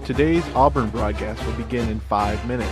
Today's Auburn broadcast will begin in 5 minutes.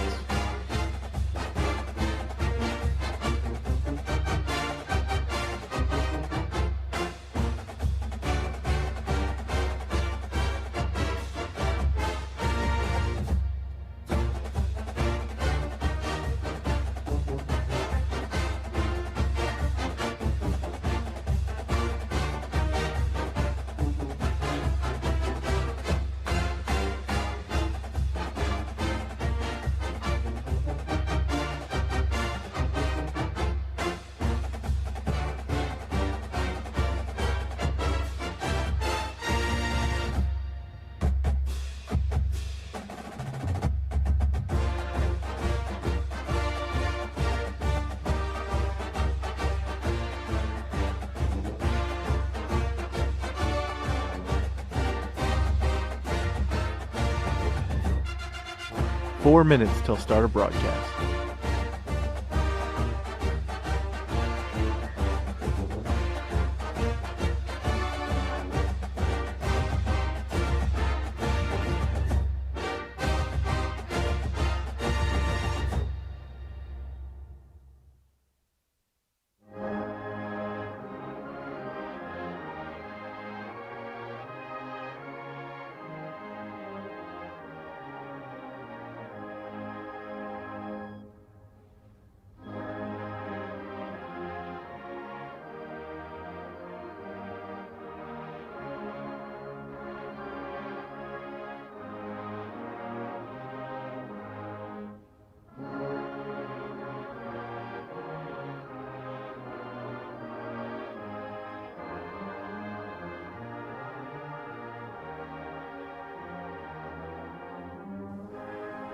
Four minutes till start of broadcast.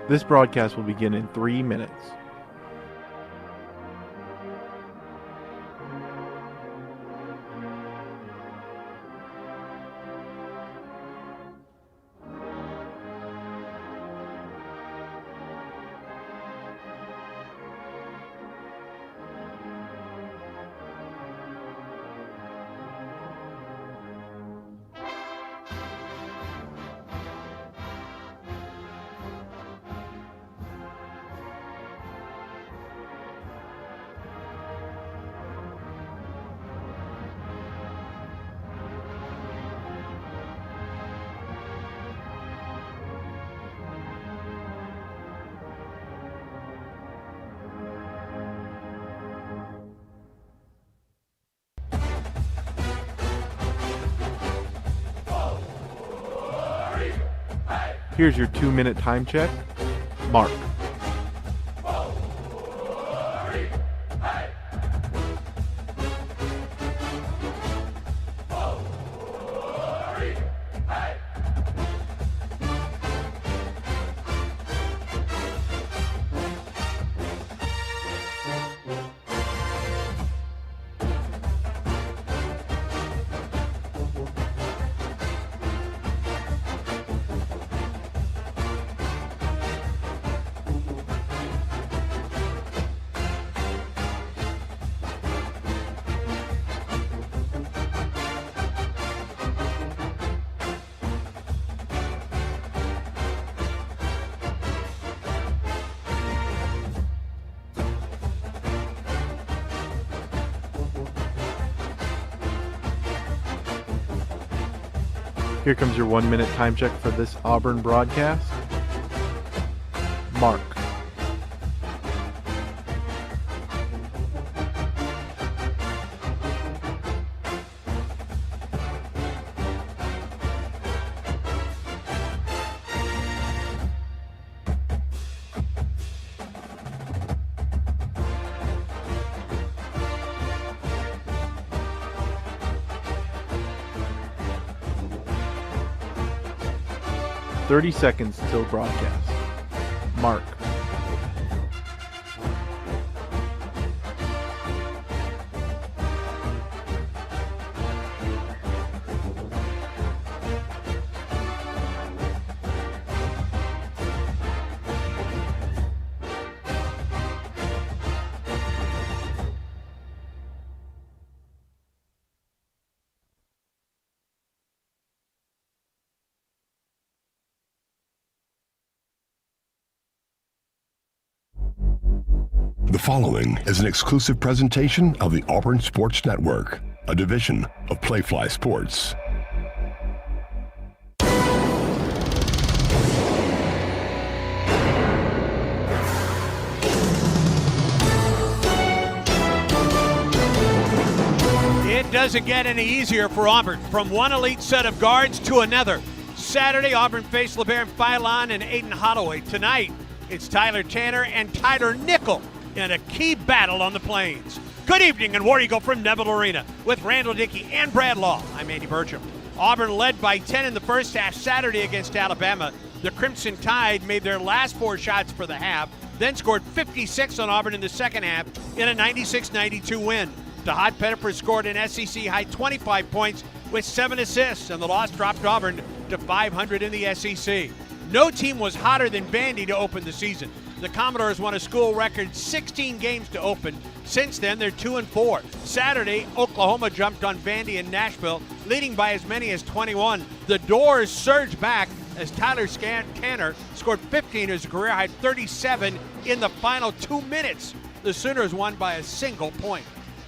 This broadcast will begin in 3 minutes. Here's your 2-minute time check. Mark. Here comes your 1-minute time check for this Auburn broadcast. Mark. "30 seconds till broadcast. Mark. The following is an exclusive presentation of the Auburn Sports Network, a division of Playfly Sports. It doesn't get any easier for Auburn. From one elite set of guards to another. Saturday, Auburn faced LeBaron Philon and Aiden Holloway. Tonight, it's Tyler Tanner and Tyler Nickel in a key battle on the Plains. Good evening and War Eagle from Neville Arena with Randall Dickey and Brad Law. I'm Andy Burcham. Auburn led by 10 in the first half Saturday against Alabama. The Crimson Tide made their last 4 shots for the half, then scored 56 on Auburn in the second half in a 96-92 win. DeHod Pettiford scored an SEC-high 25 points with 7 assists, and the loss dropped Auburn to 500 in the SEC. No team was hotter than Vandy to open the season. The Commodores won a school record 16 games to open. Since then, they're 2-4. Saturday, Oklahoma jumped on Vandy in Nashville, leading by as many as 21. The Doors surged back as Tyler Tanner scored 15 as a career-high 37 in the final 2 minutes. The Sooners won by a single point.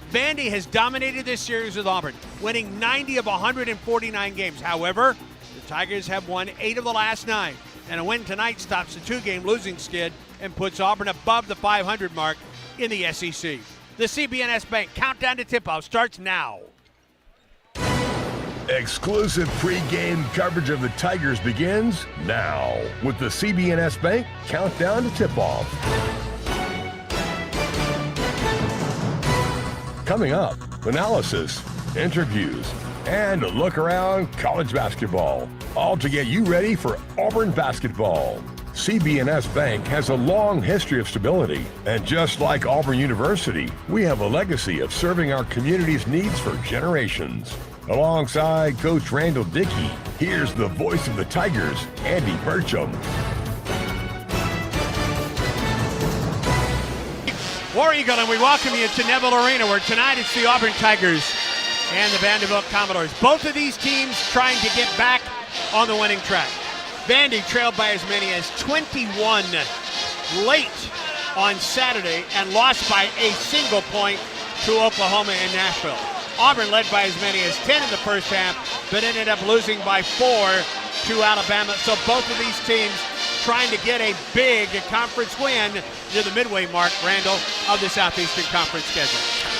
Vandy has dominated this series with Auburn, winning 90 of 149 games. However, the Tigers have won 8 of the last 9, and a win tonight stops the 2-game losing skid and puts Auburn above the 500 mark in the SEC. The CB&S Bank countdown to tip-off starts now. Exclusive pregame coverage of the Tigers begins now with the CB&S Bank countdown to tip-off. Coming up, analysis, interviews, and a look around college basketball, all to get you ready for Auburn basketball. CB&S Bank has a long history of stability, and just like Auburn University, we have a legacy of serving our community's needs for generations. Alongside Coach Randall Dickey, here's the voice of the Tigers, Andy Burcham. War Eagle, and we welcome you to Neville Arena, where tonight it's the Auburn Tigers and the Vanderbilt Commodores. Both of these teams trying to get back on the winning track. Vandy trailed by as many as 21 late on Saturday and lost by a single point to Oklahoma and Nashville. Auburn led by as many as 10 in the first half, but ended up losing by 4 to Alabama. So both of these teams trying to get a big conference win near the midway mark, Randall, of the Southeastern Conference schedule.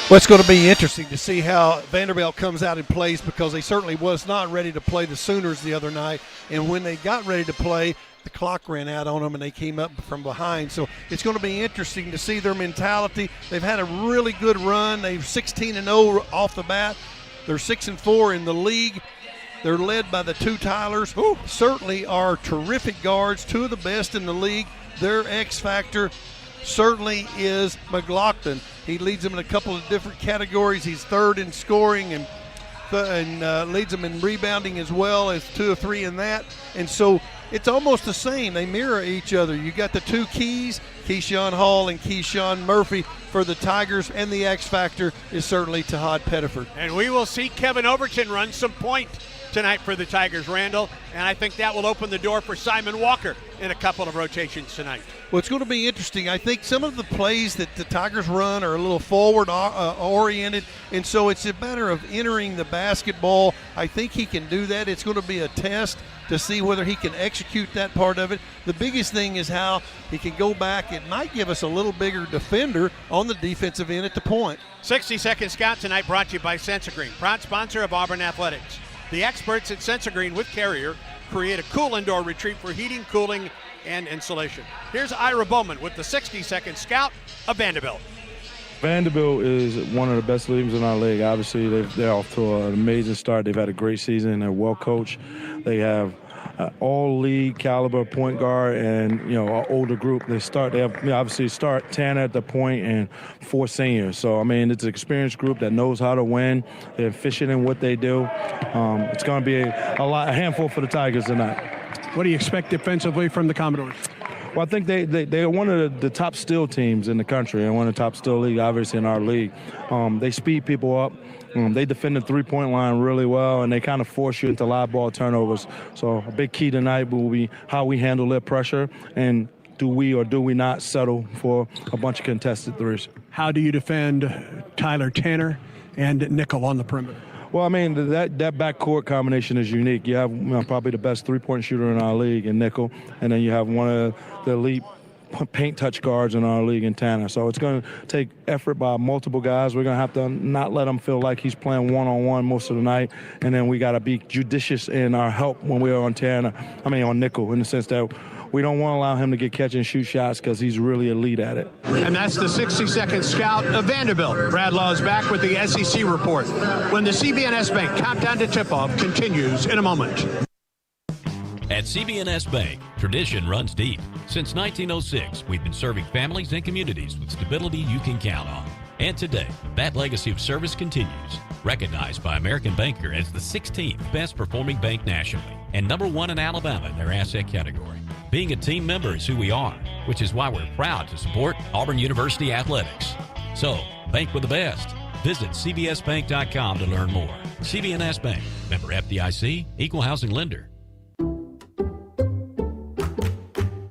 Well, it's going to be interesting to see how Vanderbilt comes out and plays, because they certainly was not ready to play the Sooners the other night. And when they got ready to play, the clock ran out on them and they came up from behind. So it's going to be interesting to see their mentality. They've had a really good run. They've 16-0 off the bat. They're 6-4 in the league. They're led by the 2 Tylers, who certainly are terrific guards, 2 of the best in the league. Their X factor certainly is McLaughlin. He leads them in a couple of different categories. He's 3rd in scoring and leads them in rebounding as well, as 2 or 3 in that. And so it's almost the same. They mirror each other. You got the 2 keys, Keyshawn Hall and Keyshawn Murphy for the Tigers, and the X factor is certainly DeHod Pettiford. And we will see Kevin Overton run some point tonight for the Tigers, Randall, and I think that will open the door for Simon Walker in a couple of rotations tonight. Well, it's going to be interesting. I think some of the plays that the Tigers run are a little forward oriented, and so it's a matter of entering the basketball. I think he can do that. It's going to be a test to see whether he can execute that part of it. The biggest thing is how he can go back. It might give us a little bigger defender on the defensive end at the point. 60-second scout tonight brought to you by Sensagreen, proud sponsor of Auburn Athletics. The experts at Sensagreen with Carrier create a cool indoor retreat for heating, cooling, and insulation. Here's Ira Bowman with the 60-second scout of Vanderbilt. Vanderbilt is one of the best teams in our league. Obviously, they're off to an amazing start. They've had a great season. They're well coached. They have all-league caliber point guard and, an older group. They obviously start Tanner at the point and 4 seniors. So, it's an experienced group that knows how to win. They're efficient in what they do. It's going to be a handful for the Tigers tonight. What do you expect defensively from the Commodores? Well, I think they're one of the top steal teams in the country and one of the top steal league, obviously, in our league. They speed people up. They defend the three-point line really well, and they kind of force you into live ball turnovers. So a big key tonight will be how we handle their pressure and do we or do we not settle for a bunch of contested threes. How do you defend Tyler Tanner and Nickel on the perimeter? Well, I mean, that backcourt combination is unique. You have probably the best three-point shooter in our league in Nickel, and then you have one of the elite paint touch guards in our league in Tanner. So it's going to take effort by multiple guys. We're going to have to not let him feel like he's playing one-on-one most of the night, and then we got to be judicious in our help when we're on Nickel, in the sense that we don't want to allow him to get catch and shoot shots because he's really elite at it. And that's the 60-second scout of Vanderbilt. Brad Law is back with the SEC report when the CB&S Bank countdown to tip-off continues in a moment. At CB&S Bank, tradition runs deep. Since 1906, we've been serving families and communities with stability you can count on. And today, that legacy of service continues. Recognized by American Banker as the 16th best performing bank nationally and number 1 in Alabama in their asset category. Being a team member is who we are, which is why we're proud to support Auburn University athletics. So, bank with the best. Visit cbsbank.com to learn more. CB&S Bank, member FDIC, equal housing lender.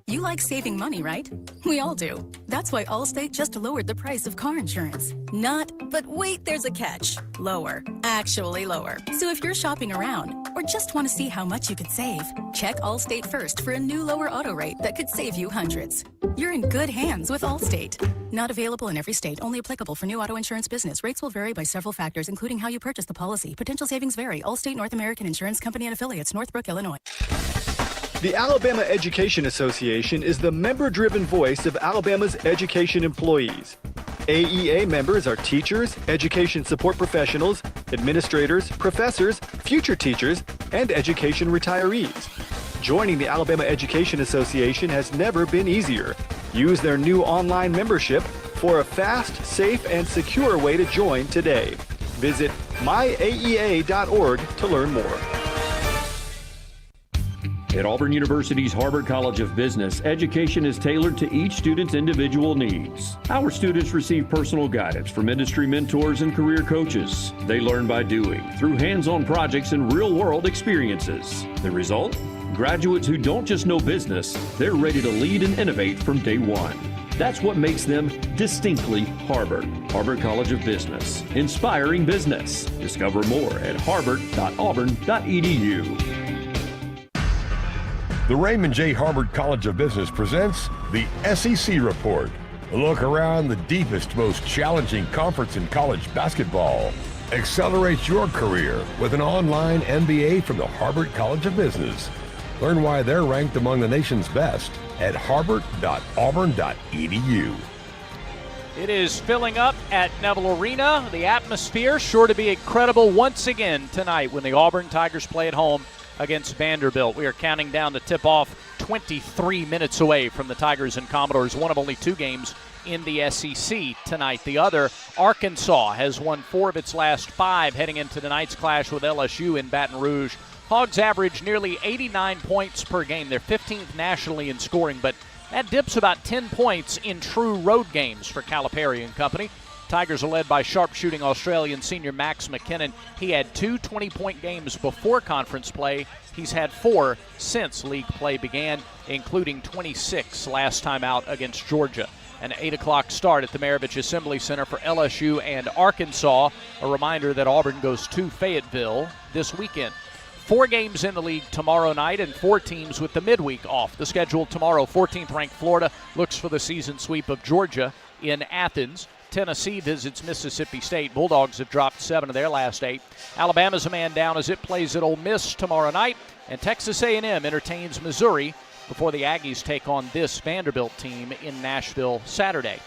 You like saving money, right? We all do. That's why Allstate just lowered the price of car insurance. But wait, there's a catch. Lower. Actually lower. So if you're shopping around or just want to see how much you could save, check Allstate first for a new lower auto rate that could save you hundreds. You're in good hands with Allstate. Not available in every state, only applicable for new auto insurance business. Rates will vary by several factors, including how you purchase the policy. Potential savings vary. Allstate North American Insurance Company and affiliates, Northbrook, Illinois. The Alabama Education Association is the member-driven voice of Alabama's education employees. AEA members are teachers, education support professionals, administrators, professors, future teachers, and education retirees. Joining the Alabama Education Association has never been easier. Use their new online membership for a fast, safe, and secure way to join today. Visit myaea.org to learn more. At Auburn University's Harvard College of Business, education is tailored to each student's individual needs. Our students receive personal guidance from industry mentors and career coaches. They learn by doing, through hands-on projects and real-world experiences. The result? Graduates who don't just know business, they're ready to lead and innovate from day one. That's what makes them distinctly Harvard. Harvard College of Business, inspiring business. Discover more at harvard.auburn.edu. The Raymond J. Harvard College of Business presents the SEC Report. A look around the deepest, most challenging conference in college basketball. Accelerate your career with an online MBA from the Harvard College of Business. Learn why they're ranked among the nation's best at harvard.auburn.edu. It is filling up at Neville Arena. The atmosphere sure to be incredible once again tonight when the Auburn Tigers play at home against Vanderbilt. We are counting down to tip-off, 23 minutes away from the Tigers and Commodores, one of only 2 games in the SEC tonight. The other, Arkansas, has won 4 of its last 5 heading into tonight's clash with LSU in Baton Rouge. Hogs average nearly 89 points per game. They're 15th nationally in scoring, but that dips about 10 points in true road games for Calipari and company. Tigers are led by sharpshooting Australian senior Max McKinnon. He had 2 20-point games before conference play. He's had 4 since league play began, including 26 last time out against Georgia. An 8 o'clock start at the Maravich Assembly Center for LSU and Arkansas. A reminder that Auburn goes to Fayetteville this weekend. 4 games in the league tomorrow night and 4 teams with the midweek off. The schedule tomorrow, 14th-ranked Florida looks for the season sweep of Georgia in Athens. Tennessee visits Mississippi State. Bulldogs have dropped 7 of their last 8. Alabama's a man down as it plays at Ole Miss tomorrow night. And Texas A&M entertains Missouri before the Aggies take on this Vanderbilt team in Nashville Saturday.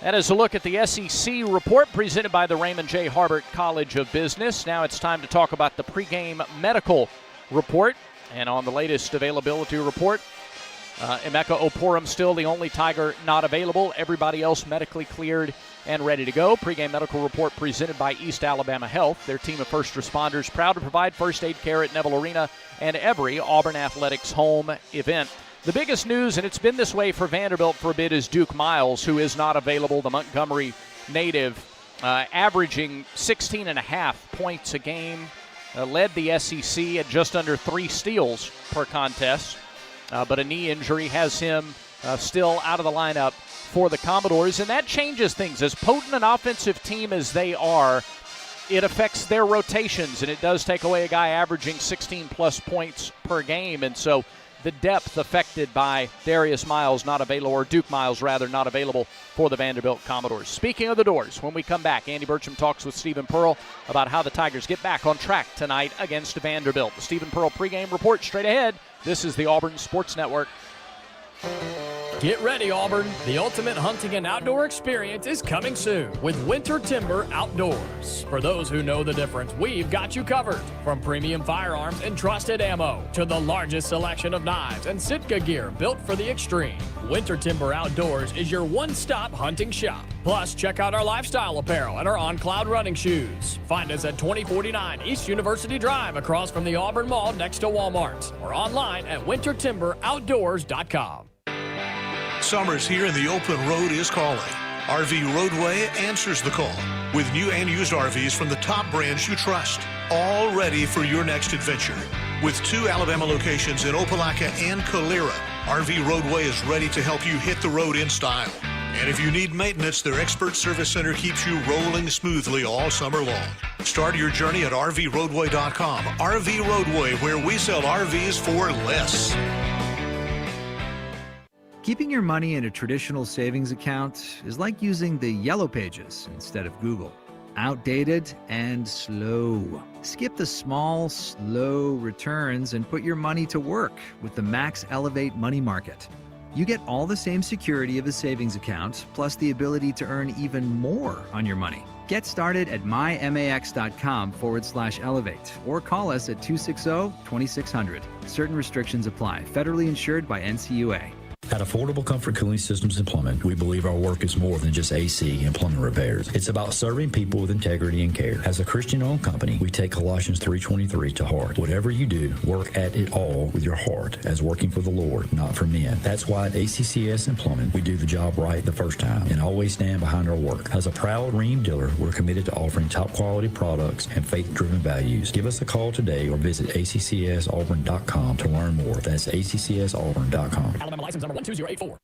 That is a look at the SEC report presented by the Raymond J. Harvard College of Business. Now it's time to talk about the pregame medical report. And on the latest availability report, Emeka Oporum still the only Tiger not available. Everybody else medically cleared and ready to go. Pregame medical report presented by East Alabama Health. Their team of first responders proud to provide first aid care at Neville Arena and every Auburn Athletics home event. The biggest news, and it's been this way for Vanderbilt for a bit, is Duke Miles, who is not available, the Montgomery native, averaging 16.5 points a game, led the SEC at just under 3 steals per contest. but a knee injury has him still out of the lineup for the Commodores, and that changes things. As potent an offensive team as they are, it affects their rotations, and it does take away a guy averaging 16-plus points per game, and so the depth affected by Darius Miles not available, or Duke Miles rather, not available for the Vanderbilt Commodores. Speaking of the Doors, when we come back, Andy Burcham talks with Stephen Pearl about how the Tigers get back on track tonight against Vanderbilt. The Stephen Pearl pregame report straight ahead. This is the Auburn Sports Network. Get ready, Auburn. The ultimate hunting and outdoor experience is coming soon with Winter Timber Outdoors. For those who know the difference, we've got you covered. From premium firearms and trusted ammo to the largest selection of knives and Sitka gear built for the extreme, Winter Timber Outdoors is your one-stop hunting shop. Plus, check out our lifestyle apparel and our on-cloud running shoes. Find us at 2049 East University Drive across from the Auburn Mall next to Walmart, or online at wintertimberoutdoors.com. Summer's here and the open road is calling. RV Roadway answers the call with new and used RVs from the top brands you trust, all ready for your next adventure. With 2 Alabama locations in Opelika and Calera, RV Roadway is ready to help you hit the road in style. And if you need maintenance, their expert service center keeps you rolling smoothly all summer long. Start your journey at RVRoadway.com. RV Roadway, where we sell RVs for less. Keeping your money in a traditional savings account is like using the Yellow Pages instead of Google. Outdated and slow. Skip the small, slow returns and put your money to work with the Max Elevate Money Market. You get all the same security of a savings account, plus the ability to earn even more on your money. Get started at mymax.com/elevate or call us at 260-2600. Certain restrictions apply. Federally insured by NCUA. At Affordable Comfort Cooling Systems and Plumbing, we believe our work is more than just AC and plumbing repairs. It's about serving people with integrity and care. As a Christian-owned company, we take Colossians 3:23 to heart. Whatever you do, work at it all with your heart, as working for the Lord, not for men. That's why at ACCS and Plumbing, we do the job right the first time and always stand behind our work. As a proud Ream dealer, we're committed to offering top-quality products and faith-driven values. Give us a call today or visit accsauburn.com to learn more. That's accsauburn.com. Alabama license number 12084.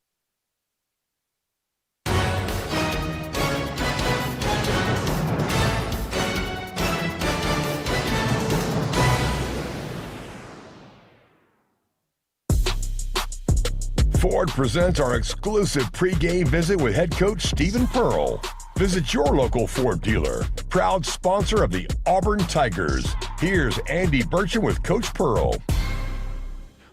Ford presents our exclusive pregame visit with head coach Stephen Pearl. Visit your local Ford dealer, proud sponsor of the Auburn Tigers. Here's Andy Burcham with Coach Pearl.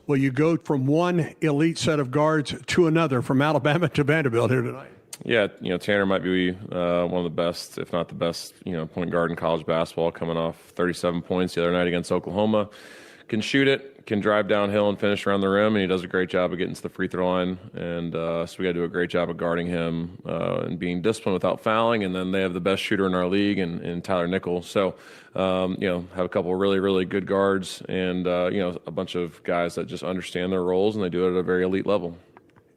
Well, you go from one elite set of guards to another, from Alabama to Vanderbilt here tonight. Yeah, Tanner might be one of the best, if not the best, point guard in college basketball, coming off 37 points the other night against Oklahoma. Can shoot it, can drive downhill and finish around the rim, and he does a great job of getting to the free throw line. And so we got to do a great job of guarding him and being disciplined without fouling. And then they have the best shooter in our league in Tyler Nickel. So, have a couple of really, really good guards and, a bunch of guys that just understand their roles, and they do it at a very elite level.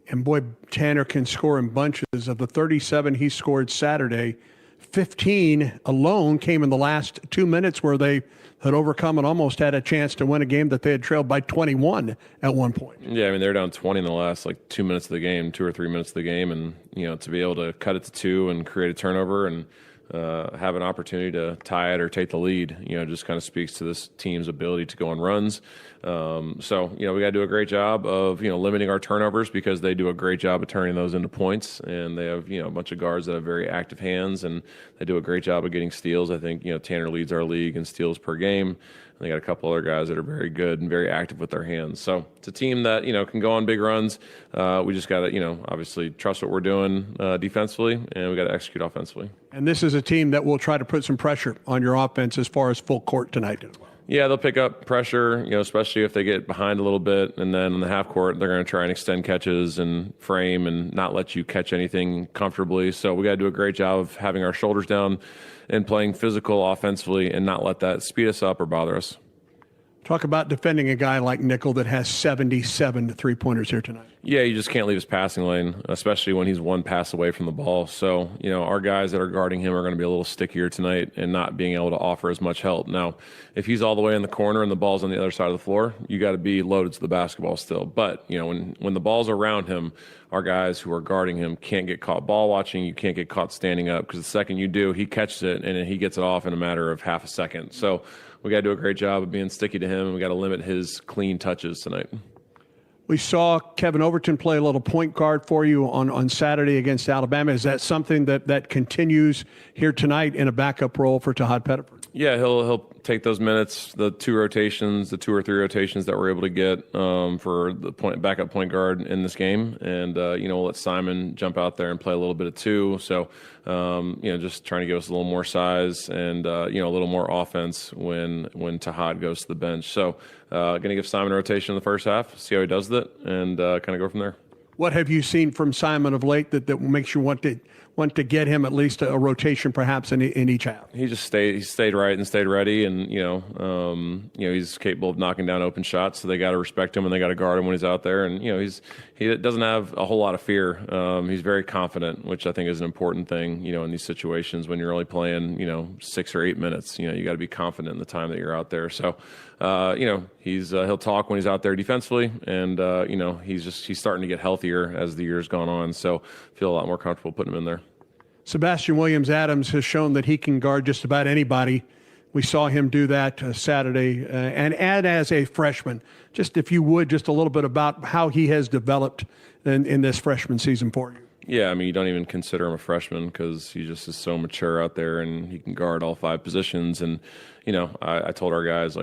And boy, Tanner can score in bunches. Of the 37 he scored Saturday, 15 alone came in the last 2 minutes where they had overcome and almost had a chance to win a game that they had trailed by 21 at one point. Yeah, they're down 20 in the last 2 minutes of the game, 2 or 3 minutes of the game, and to be able to cut it to 2 and create a turnover and have an opportunity to tie it or take the lead, just kind of speaks to this team's ability to go on runs. So we got to do a great job of, limiting our turnovers, because they do a great job of turning those into points. And they have, a bunch of guards that have very active hands, and they do a great job of getting steals. I think, Tanner leads our league in steals per game. They got a couple other guys that are very good and very active with their hands. So it's a team that, can go on big runs. We just got to, obviously trust what we're doing defensively, and we got to execute offensively. And this is a team that will try to put some pressure on your offense as far as full court tonight as well. Yeah, they'll pick up pressure, especially if they get behind a little bit. And then in the half court, they're going to try and extend catches and frame and not let you catch anything comfortably. So we got to do a great job of having our shoulders down and playing physical offensively and not let that speed us up or bother us. Talk about defending a guy like Nickel that has 77 three-pointers here tonight. Yeah, you just can't leave his passing lane, especially when he's one pass away from the ball. So, our guys that are guarding him are going to be a little stickier tonight and not being able to offer as much help. Now, if he's all the way in the corner and the ball's on the other side of the floor, you got to be loaded to the basketball still. But, when the ball's around him, our guys who are guarding him can't get caught ball watching. You can't get caught standing up, because the second you do, he catches it and then he gets it off in a matter of half a second. So we got to do a great job of being sticky to him, and we got to limit his clean touches tonight. We saw Kevin Overton play a little point guard for you on Saturday against Alabama. Is that something that continues here tonight in a backup role for Tahad Pettiford? Yeah, he'll take those minutes, the 2 or 3 rotations that we're able to get for the backup point guard in this game, and we'll let Simon jump out there and play a little bit of 2. So just trying to give us a little more size and a little more offense when Tahad goes to the bench. So going to give Simon a rotation in the first half, see how he does with it, and kind of go from there. What have you seen from Simon of late that makes you want to get him at least a rotation perhaps in each half? He stayed right and stayed ready, and he's capable of knocking down open shots, so they got to respect him and they got to guard him when he's out there, and he doesn't have a whole lot of fear. He's very confident, which I think is an important thing in these situations when you're only playing 6 or 8 minutes. You got to be confident in the time that you're out there. So he'll talk when he's out there defensively, and he's starting to get healthier as the year's gone on, so feel a lot more comfortable putting him in there. Sebastian Williams-Adams has shown that he can guard just about anybody. We saw him do that Saturday, and as a freshman. Just if you would, just a little bit about how he has developed in this freshman season for you. Yeah, you don't even consider him a freshman because he just is so mature out there, and he can guard all 5 positions. And I told our guys,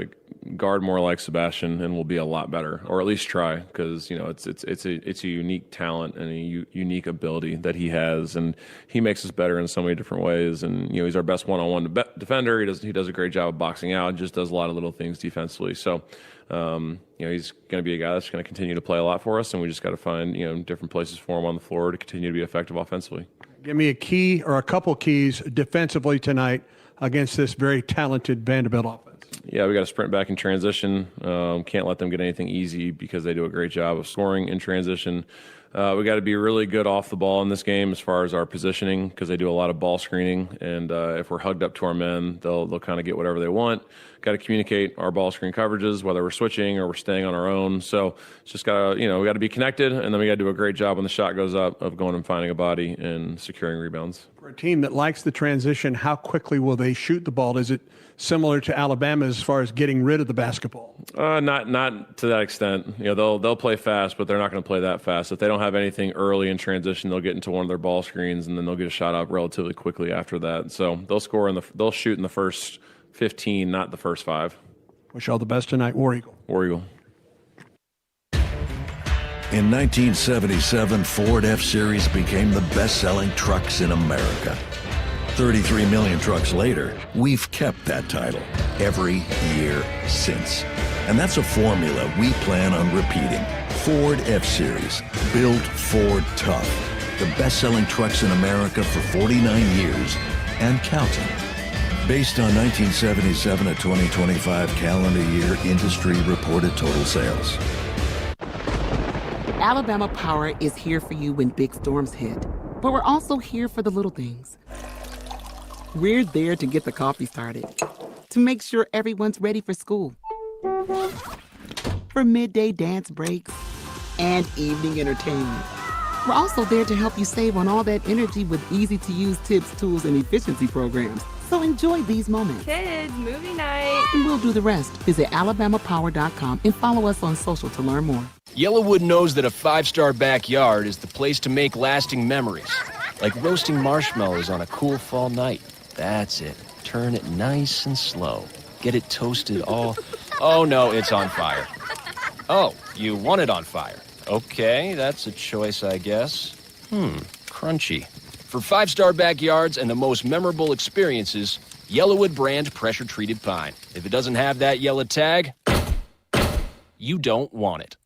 guard more like Sebastian, and we'll be a lot better, or at least try, because it's a unique talent and a unique ability that he has, and he makes us better in so many different ways. And he's our best one-on-one defender. He does a great job of boxing out, just does a lot of little things defensively. So he's going to be a guy that's going to continue to play a lot for us, and we just got to find different places for him on the floor to continue to be effective offensively. Give me a key or a couple keys defensively tonight against this very talented Vanderbilt offense. Yeah, we got to sprint back in transition. Can't let them get anything easy because they do a great job of scoring in transition. We got to be really good off the ball in this game as far as our positioning, because they do a lot of ball screening, and if we're hugged up to our men, they'll kind of get whatever they want. Got to communicate our ball screen coverages, whether we're switching or we're staying on our own. So it's just got to, we got to be connected, and then we got to do a great job when the shot goes up of going and finding a body and securing rebounds. For a team that likes the transition, how quickly will they shoot the ball? Is it similar to Alabama as far as getting rid of the basketball? Not to that extent. They'll play fast, but they're not going to play that fast. If they don't have anything early in transition, they'll get into one of their ball screens, and then they'll get a shot up relatively quickly after that. So they'll shoot in the first 15, not the first 5. Wish all the best tonight. War Eagle. War Eagle. In 1977, Ford F-Series became the best-selling trucks in America. 33 million trucks later, we've kept that title every year since. And that's a formula we plan on repeating. Ford F-Series, built Ford tough. The best-selling trucks in America for 49 years and counting. Based on 1977 to 2025 calendar year industry reported total sales. Alabama Power is here for you when big storms hit. But we're also here for the little things. We're there to get the coffee started, to make sure everyone's ready for school, for midday dance breaks, and evening entertainment. We're also there to help you save on all that energy with easy-to-use tips, tools, and efficiency programs. So enjoy these moments. Kids, movie night. And we'll do the rest. Visit alabamapower.com and follow us on social to learn more. Yellowwood knows that a 5-star backyard is the place to make lasting memories. Like roasting marshmallows on a cool fall night. That's it. Turn it nice and slow. Get it toasted all... Oh, no, it's on fire. Oh, you want it on fire. Okay, that's a choice, I guess. Crunchy. For 5-star backyards and the most memorable experiences, Yellowwood brand pressure-treated pine. If it doesn't have that yellow tag, you don't want it.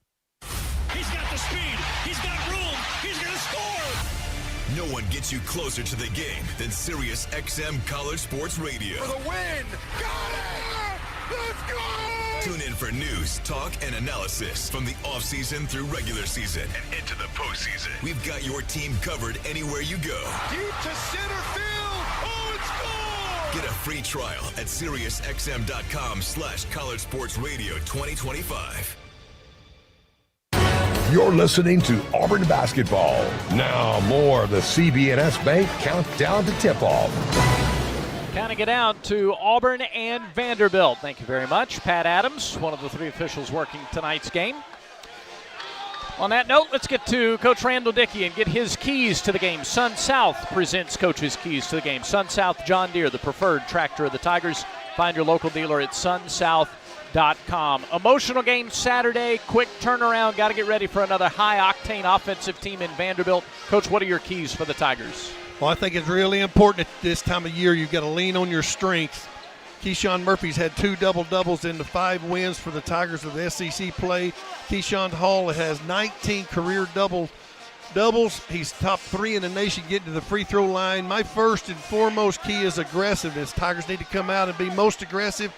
He's got the speed. He's got room. He's going to score. No one gets you closer to the game than Sirius XM College Sports Radio. For the win. Got it. Let's Tune in for news, talk, and analysis from the offseason through regular season and into the postseason. We've got your team covered anywhere you go. Deep to center field. Oh, it's gone! Get a free trial at SiriusXM.com/College Sports Radio 2025. You're listening to Auburn basketball. Now more of the CB&S Bank countdown to tip-off. Counting it down to Auburn and Vanderbilt. Thank you very much. Pat Adams, one of the three officials working tonight's game. On that note, let's get to Coach Randall Dickey and get his keys to the game. Sun South presents Coach's keys to the game. Sun South John Deere, the preferred tractor of the Tigers. Find your local dealer at sunsouth.com. Emotional game Saturday. Quick turnaround. Got to get ready for another high-octane offensive team in Vanderbilt. Coach, what are your keys for the Tigers? Well, I think it's really important at this time of year. You've got to lean on your strengths. Keyshawn Murphy's had 2 double-doubles into 5 wins for the Tigers of the SEC play. Keyshawn Hall has 19 career doubles. He's top 3 in the nation getting to the free throw line. My first and foremost key is aggressiveness. Tigers need to come out and be most aggressive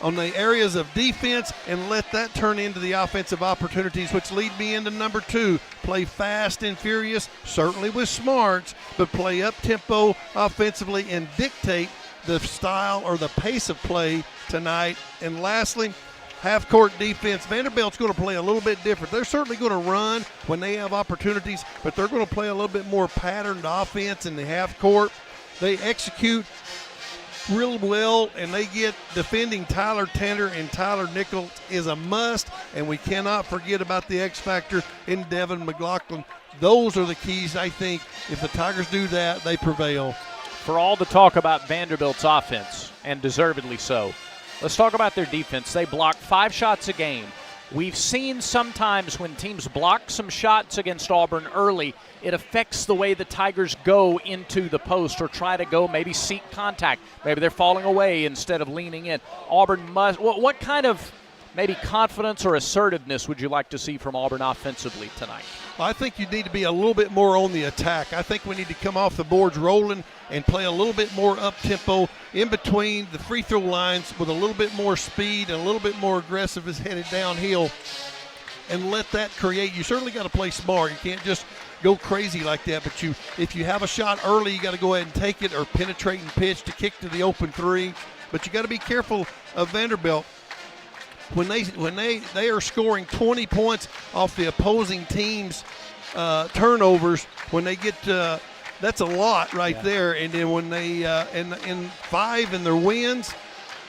on the areas of defense and let that turn into the offensive opportunities, which lead me into number 2. Play fast and furious, certainly with smarts, but play up-tempo offensively and dictate the style or the pace of play tonight. And lastly, half-court defense. Vanderbilt's going to play a little bit different. They're certainly going to run when they have opportunities, but they're going to play a little bit more patterned offense in the half-court. They execute real well, and they get defending Tyler Tanner and Tyler Nichols is a must, and we cannot forget about the X factor in Devin McLaughlin. Those are the keys, I think. If the Tigers do that, they prevail. For all the talk about Vanderbilt's offense, and deservedly so, let's talk about their defense. They block 5 shots a game. We've seen sometimes when teams block some shots against Auburn early, it affects the way the Tigers go into the post or try to go, maybe seek contact. Maybe they're falling away instead of leaning in. Auburn must – what kind of maybe confidence or assertiveness would you like to see from Auburn offensively tonight? I think you need to be a little bit more on the attack. I think we need to come off the boards rolling and play a little bit more up-tempo in between the free throw lines with a little bit more speed and a little bit more aggressive as headed downhill, and let that create. You certainly got to play smart. You can't just go crazy like that, but if you have a shot early, you got to go ahead and take it or penetrate and pitch to kick to the open 3. But you got to be careful of Vanderbilt. When they are scoring 20 points off the opposing team's turnovers, when they get that's a lot right there. And then when they in 5 in their wins,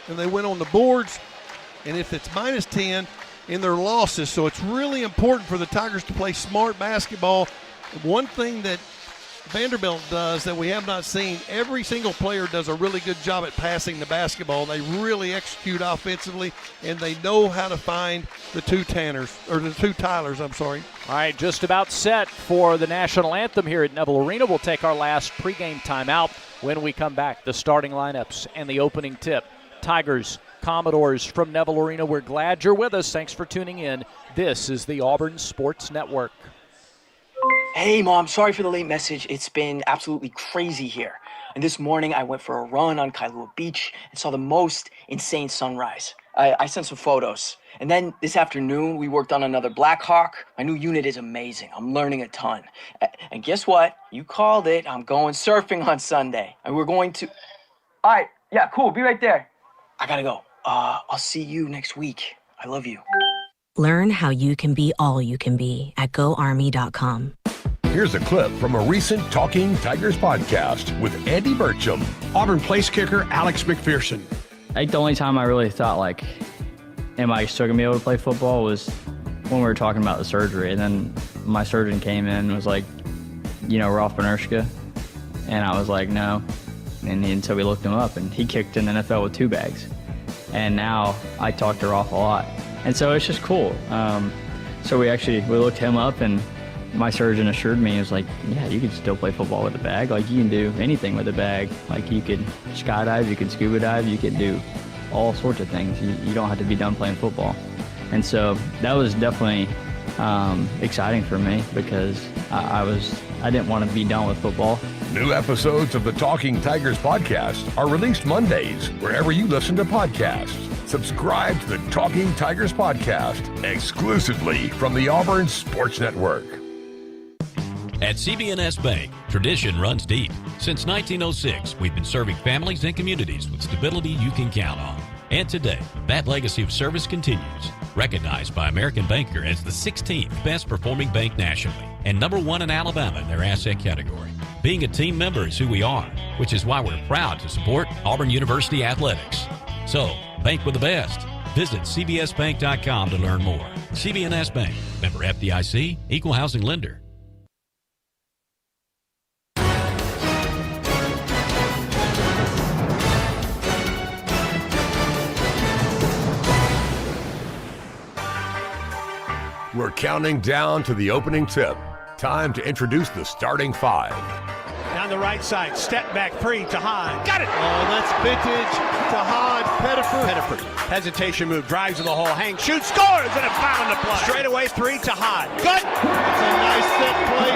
and they win on the boards, and if it's -10 in their losses, so it's really important for the Tigers to play smart basketball. One thing that Vanderbilt does that we have not seen, every single player does a really good job at passing the basketball. They really execute offensively, and they know how to find the 2 Tylers. All right, just about set for the national anthem here at Neville Arena. We'll take our last pregame timeout. When we come back, the starting lineups and the opening tip. Tigers, Commodores from Neville Arena. We're glad you're with us. Thanks for tuning in. This is the Auburn Sports Network. Hey, Mom, sorry for the late message. It's been absolutely crazy here. And this morning, I went for a run on Kailua Beach and saw the most insane sunrise. I sent some photos. And then this afternoon, we worked on another Black Hawk. My new unit is amazing. I'm learning a ton. And guess what? You called it. I'm going surfing on Sunday. And we're going to... All right. Yeah, cool. Be right there. I gotta go. I'll see you next week. I love you. Learn how you can be all you can be at GoArmy.com. Here's a clip from a recent Talking Tigers podcast with Andy Burcham. Auburn place kicker Alex McPherson. I think the only time I really thought, like, am I still going to be able to play football was when we were talking about the surgery. And then my surgeon came in and was like, Ralph Benershka. And I was like, no. And so we looked him up, and he kicked in the NFL with 2 bags. And now I talk to Ralph a lot. And so it's just cool. So we looked him up, and my surgeon assured me, he was like, yeah, you can still play football with a bag. Like, you can do anything with a bag. Like, you could skydive, you could scuba dive, you could do all sorts of things. You don't have to be done playing football. And so that was definitely exciting for me, because I didn't want to be done with football. New episodes of the Talking Tigers podcast are released Mondays wherever you listen to podcasts. Subscribe to the Talking Tigers podcast exclusively from the Auburn Sports Network. At CB&S Bank, tradition runs deep. Since 1906, we've been serving families and communities with stability you can count on. And today, that legacy of service continues. Recognized by American Banker as the 16th best performing bank nationally and #1 in Alabama in their asset category. Being a team member is who we are, which is why we're proud to support Auburn University athletics. So, bank with the best. Visit cbsbank.com to learn more. CB&S Bank, member FDIC, equal housing lender. We're counting down to the opening tip. Time to introduce the starting five. Down the right side, step back three to Hahn. Got it! Oh, that's vintage to Hahn. Pettiford. Hesitation move, drives to the hole, hangs, shoots, scores, and a foul in the play. Straight away three to Hahn. Good! That's a nice set play.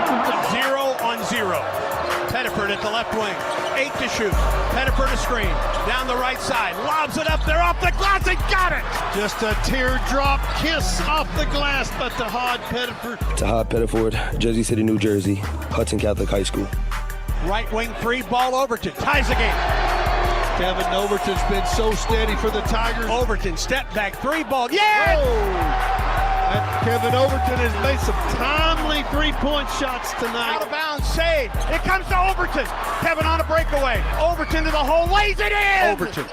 0-on-0. Pettiford at the left wing. 8 to shoot. Pettiford a screen. Down the right side. Lobs it up there off the glass and got it! Just a teardrop kiss off the glass, but Tahad Pettiford. Tahad Pettiford, Jersey City, New Jersey, Hudson Catholic High School. Right wing three, ball Overton. Ties the game. Kevin Overton's been so steady for the Tigers. Overton, step back three, ball. Yeah! Kevin Overton has made some timely three-point shots tonight. Out of bounds, save. It comes to Overton. Kevin on a breakaway. Overton to the hole, lays it in. Overton.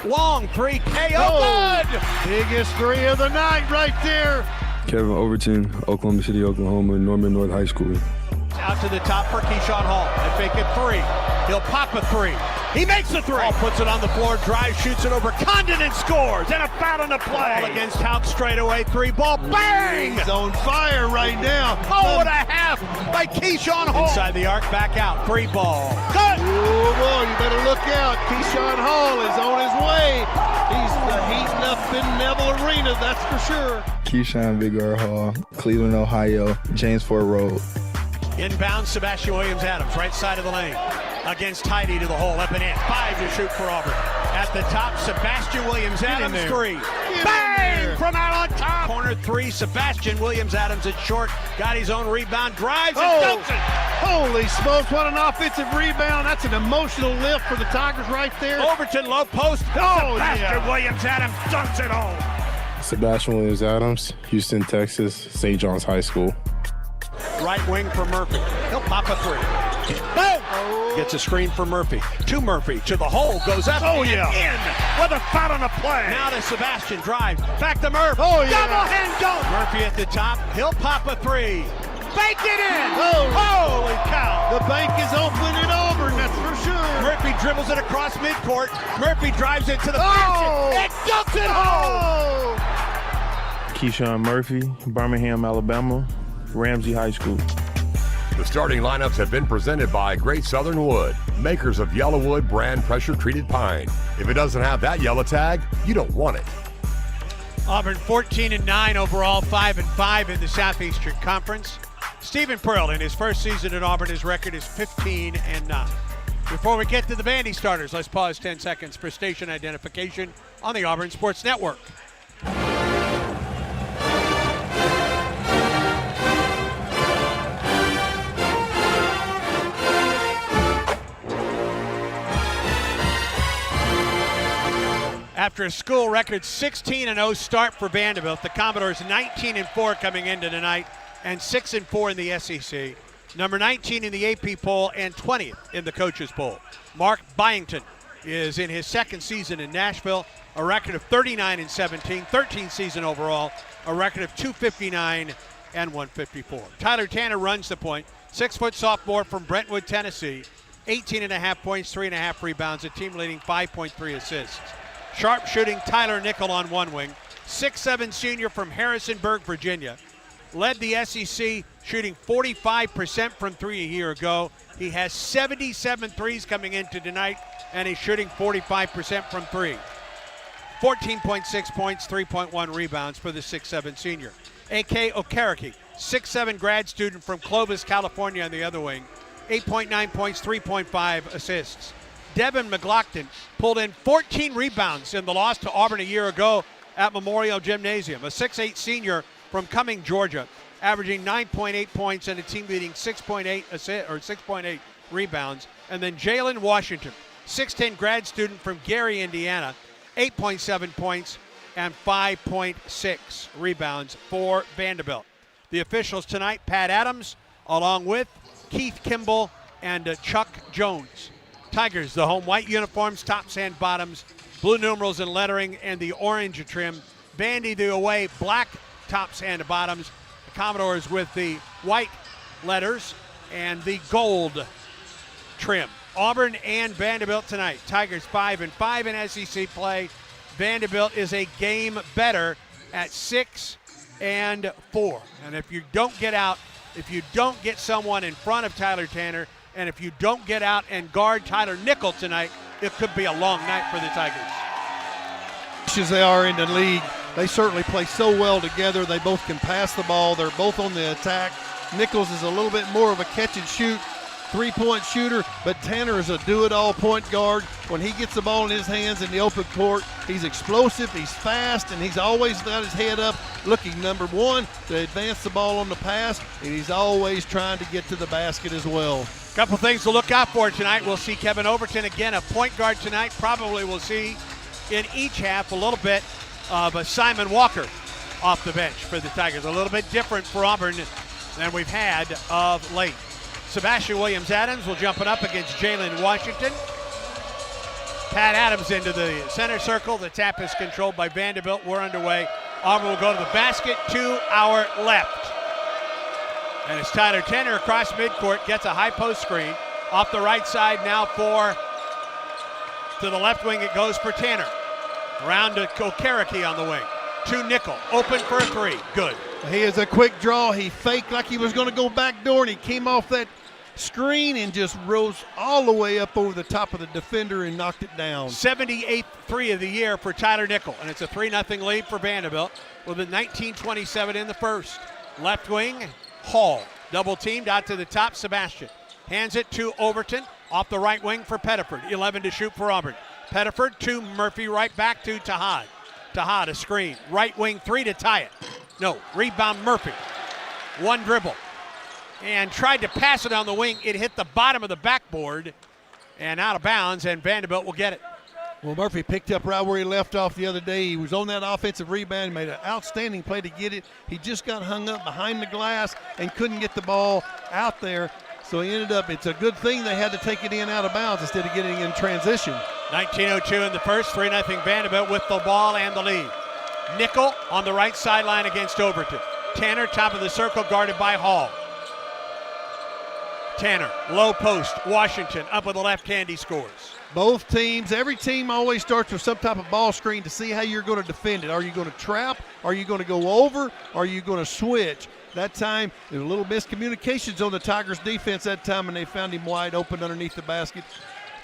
Long three, KO. Good. Biggest three of the night right there. Kevin Overton, Oklahoma City, Oklahoma, Norman North High School. Out to the top for Keyshawn Hall. They fake it three. He'll pop a three. He makes the three. Hall puts it on the floor, drives, shoots it over Condon and scores. And a foul on the play. Ball against Houck, straightaway three ball. Bang! He's on fire right now. Oh, and a half by Keyshawn Hall. Inside the arc, back out. Three ball. Good! Oh, boy, you better look out. Keyshawn Hall is on his way. He's heating up in Neville Arena, that's for sure. Keyshawn Big R Hall, Cleveland, Ohio, James Ford Road. Inbound, Sebastian Williams-Adams, right side of the lane. Against Tidy to the hole, up and in. 5 to shoot for Auburn. At the top, Sebastian Williams-Adams, three. Bang! From out on top. Corner three, Sebastian Williams-Adams at short. Got his own rebound, drives and dunks it. Holy smokes, what an offensive rebound. That's an emotional lift for the Tigers right there. Overton, low post. Sebastian Williams-Adams dunks it home. Sebastian Williams-Adams, Houston, Texas, St. John's High School. Right wing for Murphy. He'll pop a three. Boom! Gets a screen for Murphy. To Murphy. To the hole. Goes up. Oh, yeah. In. With a foul on the play. Now to Sebastian. Drive. Back to Murphy. Oh, yeah. Double hand dunk. Murphy at the top. He'll pop a three. Bank it in. Oh. Holy cow. The bank is open in Auburn, that's for sure. Murphy dribbles it across midcourt. Murphy drives it to the basket. And dunks it home. Keyshawn Murphy, Birmingham, Alabama, Ramsey High School. The starting lineups have been presented by Great Southern Wood, makers of Yellowwood brand pressure-treated pine. If it doesn't have that yellow tag, you don't want it. Auburn 14-9 overall, 5-5 in the Southeastern Conference. Stephen Pearl, in his first season at Auburn, his record is 15-9. Before we get to the Vandy starters, let's pause 10 seconds for station identification on the Auburn Sports Network. After a school record 16-0 start for Vanderbilt, the Commodores 19-4 coming into tonight and 6-4 in the SEC. Number 19 in the AP poll and 20th in the coaches poll. Mark Byington is in his second season in Nashville, a record of 39-17, 13th season overall, a record of 259 and 154. Tyler Tanner runs the point, 6-foot sophomore from Brentwood, Tennessee, 18.5 points, 3.5 rebounds, a team leading 5.3 assists. Sharp shooting Tyler Nickel on one wing. 6'7" senior from Harrisonburg, Virginia. Led the SEC shooting 45% from three a year ago. He has 77 threes coming into tonight, and he's shooting 45% from three. 14.6 points, 3.1 rebounds for the 6'7" senior. A.K. Okereke, 6'7" grad student from Clovis, California on the other wing. 8.9 points, 3.5 assists. Devin McLaughlin pulled in 14 rebounds in the loss to Auburn a year ago at Memorial Gymnasium. A 6'8 senior from Cumming, Georgia, averaging 9.8 points and a team-leading 6.8 rebounds. And then Jalen Washington, 6'10 grad student from Gary, Indiana, 8.7 points and 5.6 rebounds for Vanderbilt. The officials tonight, Pat Adams, along with Keith Kimball and Chuck Jones. Tigers, the home white uniforms, tops and bottoms, blue numerals and lettering, and the orange trim. Vandy, the away, black tops and bottoms. The Commodores with the white letters and the gold trim. Auburn and Vanderbilt tonight. Tigers 5-5 in SEC play. Vanderbilt is a game better at 6-4. And if you don't get out, if you don't get someone in front of Tyler Tanner, and if you don't get out and guard Tyler Nickel tonight, it could be a long night for the Tigers. As they are in the league, they certainly play so well together. They both can pass the ball. They're both on the attack. Nichols is a little bit more of a catch and shoot three-point shooter, but Tanner is a do-it-all point guard. When he gets the ball in his hands in the open court, he's explosive, he's fast, and he's always got his head up looking, number one, to advance the ball on the pass, and he's always trying to get to the basket as well. Couple things to look out for tonight. We'll see Kevin Overton again, a point guard tonight. Probably we'll see in each half a little bit of a Simon Walker off the bench for the Tigers. A little bit different for Auburn than we've had of late. Sebastian Williams-Adams will jump it up against Jalen Washington. Pat Adams into the center circle. The tap is controlled by Vanderbilt. We're underway. Auburn will go to the basket to our left. And it's Tyler Tanner across midcourt, gets a high post screen. Off the right side now to the left wing it goes for Tanner. Around to Okereke on the wing. To Nickel, open for a three, good. He is a quick draw. He faked like he was going to go back door, and he came off that screen and just rose all the way up over the top of the defender and knocked it down. 78th three of the year for Tyler Nickel, and it's a 3-0 lead for Vanderbilt with a 19:27 in the first. Left wing, Hall, double teamed out to the top, Sebastian. Hands it to Overton, off the right wing for Pettiford, 11 to shoot for Auburn. Pettiford to Murphy, right back to Tahad. Tahad, a screen, right wing three to tie it. No, rebound Murphy. One dribble. And tried to pass it on the wing. It hit the bottom of the backboard and out of bounds, and Vanderbilt will get it. Well, Murphy picked up right where he left off the other day. He was on that offensive rebound. He made an outstanding play to get it. He just got hung up behind the glass and couldn't get the ball out there. So he ended up, it's a good thing they had to take it in out of bounds instead of getting in transition. 19:02 in the first, 3-0 Vanderbilt with the ball and the lead. Nickel on the right sideline against Overton. Tanner, top of the circle, guarded by Hall. Tanner, low post, Washington, up with the left hand, he scores. Both teams, every team always starts with some type of ball screen to see how you're going to defend it. Are you going to trap? Are you going to go over? Are you going to switch? That time, there were little miscommunications on the Tigers' defense that time, and they found him wide open underneath the basket.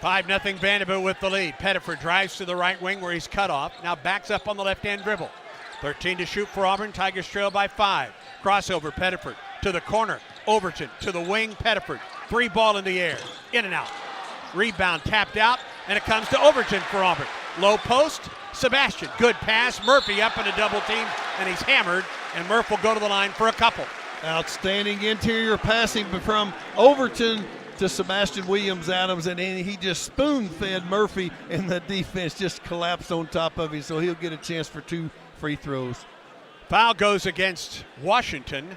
5-0 Vanderbilt with the lead. Pettiford drives to the right wing where he's cut off. Now backs up on the left-hand dribble. 13 to shoot for Auburn. Tigers trail by 5. Crossover, Pettiford to the corner. Overton to the wing, Pettiford. Three ball in the air. In and out. Rebound tapped out, and it comes to Overton for Auburn. Low post, Sebastian. Good pass. Murphy up in a double team, and he's hammered, and Murph will go to the line for a couple. Outstanding interior passing from Overton to Sebastian Williams-Adams, and then he just spoon-fed Murphy, and the defense just collapsed on top of him, so he'll get a chance for 2 free throws. Foul goes against Washington.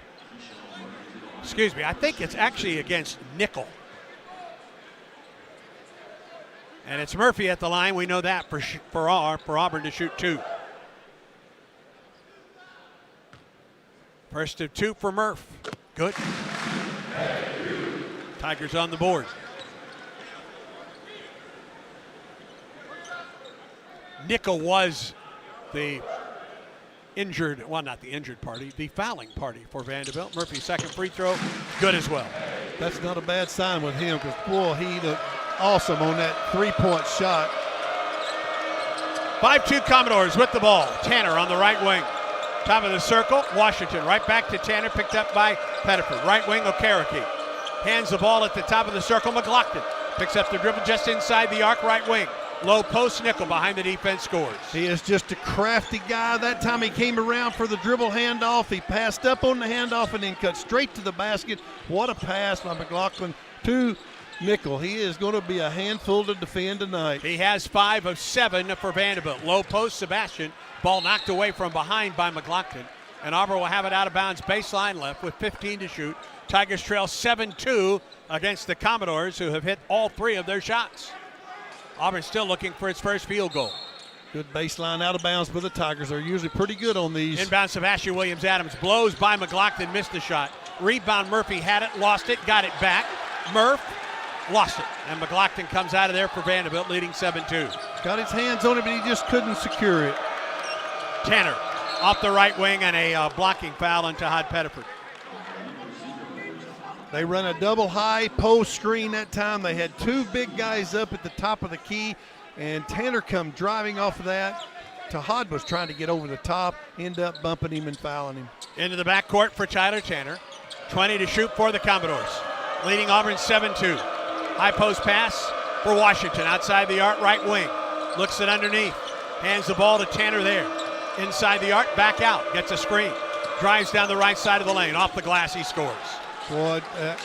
Excuse me, I think it's actually against Nickel. And it's Murphy at the line. We know that for Auburn to shoot 2. First of 2 for Murph. Good. Tigers on the board. Nickel was the injured, well, not the injured party, the fouling party for Vanderbilt. Murphy's second free throw, good as well. That's not a bad sign with him because, boy, he looked awesome on that three-point shot. 5-2 Commodores with the ball. Tanner on the right wing. Top of the circle, Washington. Right back to Tanner, picked up by Pettiford. Right wing, Okereke. Hands the ball at the top of the circle, McLaughlin. Picks up the dribble just inside the arc, right wing. Low post, Nickel behind the defense scores. He is just a crafty guy. That time he came around for the dribble handoff. He passed up on the handoff and then cut straight to the basket. What a pass by McLaughlin to Nickel. He is going to be a handful to defend tonight. He has 5 of 7 for Vanderbilt. Low post, Sebastian. Ball knocked away from behind by McLaughlin. And Auburn will have it out of bounds, baseline left with 15 to shoot. Tigers trail 7-2 against the Commodores, who have hit all 3 of their shots. Auburn still looking for its first field goal. Good baseline out of bounds for the Tigers. They're usually pretty good on these. Inbound, Sebastian Williams-Adams blows by McLaughlin, missed the shot. Rebound, Murphy had it, lost it, got it back. Murph lost it, and McLaughlin comes out of there for Vanderbilt, leading 7-2. Got his hands on it, but he just couldn't secure it. Tanner off the right wing, and a blocking foul on Tahad Pettiford. They run a double high post screen that time. They had 2 big guys up at the top of the key, and Tanner come driving off of that. Tahad was trying to get over the top, end up bumping him and fouling him. Into the backcourt for Tyler Tanner. 20 to shoot for the Commodores, leading Auburn 7-2. High post pass for Washington outside the arc, right wing. Looks it underneath, hands the ball to Tanner there. Inside the arc, back out, gets a screen. Drives down the right side of the lane, off the glass, he scores. Boy,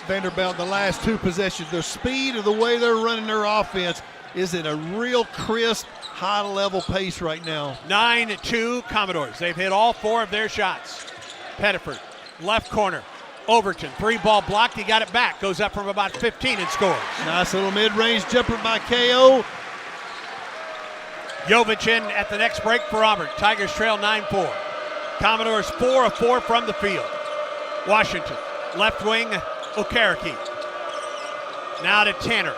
Vanderbilt, the last 2 possessions, their speed of the way they're running their offense is at a real crisp, high-level pace right now. 9-2 Commodores. They've hit all 4 of their shots. Pettiford, left corner. Overton, 3-ball blocked. He got it back. Goes up from about 15 and scores. Nice little mid-range jumper by KO. Jovic in at the next break for Auburn. Tigers trail 9-4. Commodores 4 of 4 from the field. Washington, left wing, Okereke. Now to Tanner.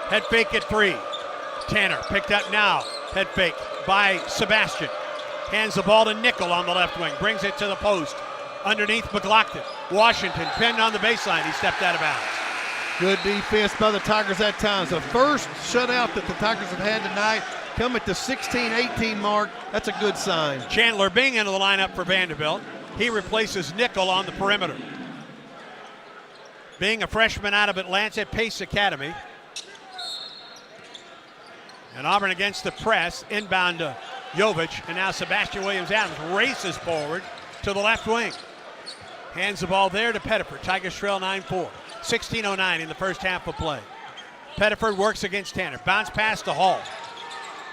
Head fake at 3. Tanner picked up now. Head fake by Sebastian. Hands the ball to Nickel on the left wing. Brings it to the post. Underneath McLaughlin. Washington pinned on the baseline. He stepped out of bounds. Good defense by the Tigers that time. It's the first shutout that the Tigers have had tonight. Come at the 16-18 mark. That's a good sign. Chandler Bing into the lineup for Vanderbilt. He replaces Nickel on the perimeter. Being a freshman out of Atlanta Pace Academy. And Auburn against the press. Inbound to Jovic. And now Sebastian Williams-Adams races forward to the left wing. Hands the ball there to Pettiford. Tigers trail 9-4. 16:09 in the first half of play. Pettiford works against Tanner. Bounce pass to Hall.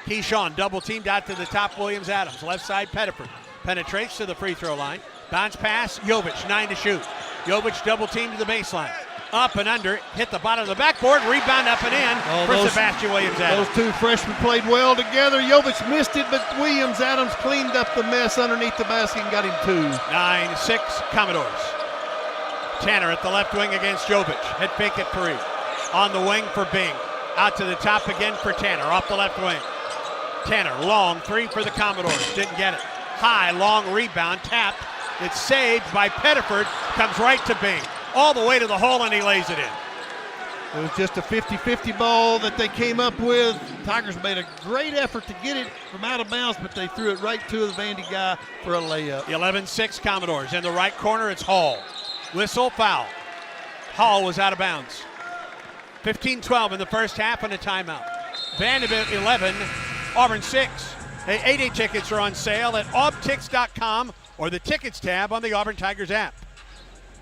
Keyshawn double teamed out to the top. Williams-Adams. Left side Pettiford. Penetrates to the free throw line. Bounce pass. Jovic 9 to shoot. Jovic double teamed to the baseline. Up and under. Hit the bottom of the backboard. Rebound up and in for Sebastian Williams-Adams. Those 2 freshmen played well together. Jovic missed it, but Williams-Adams cleaned up the mess underneath the basket and got him 2. 9-6 Commodores. Tanner at the left wing against Jovic. Head fake at 3. On the wing for Bing. Out to the top again for Tanner. Off the left wing. Tanner, long 3 for the Commodores. Didn't get it. High, long rebound. Tapped. It's saved by Pettiford. Comes right to Bing. All the way to the hole, and he lays it in. It was just a 50-50 ball that they came up with. Tigers made a great effort to get it from out of bounds, but they threw it right to the Vandy guy for a layup. 11-6 Commodores. In the right corner, it's Hall. Whistle, foul. Hall was out of bounds. 15-12 in the first half and a timeout. Vanderbilt 11, Auburn 6. Hey, 8-day tickets are on sale at aubtix.com or the Tickets tab on the Auburn Tigers app.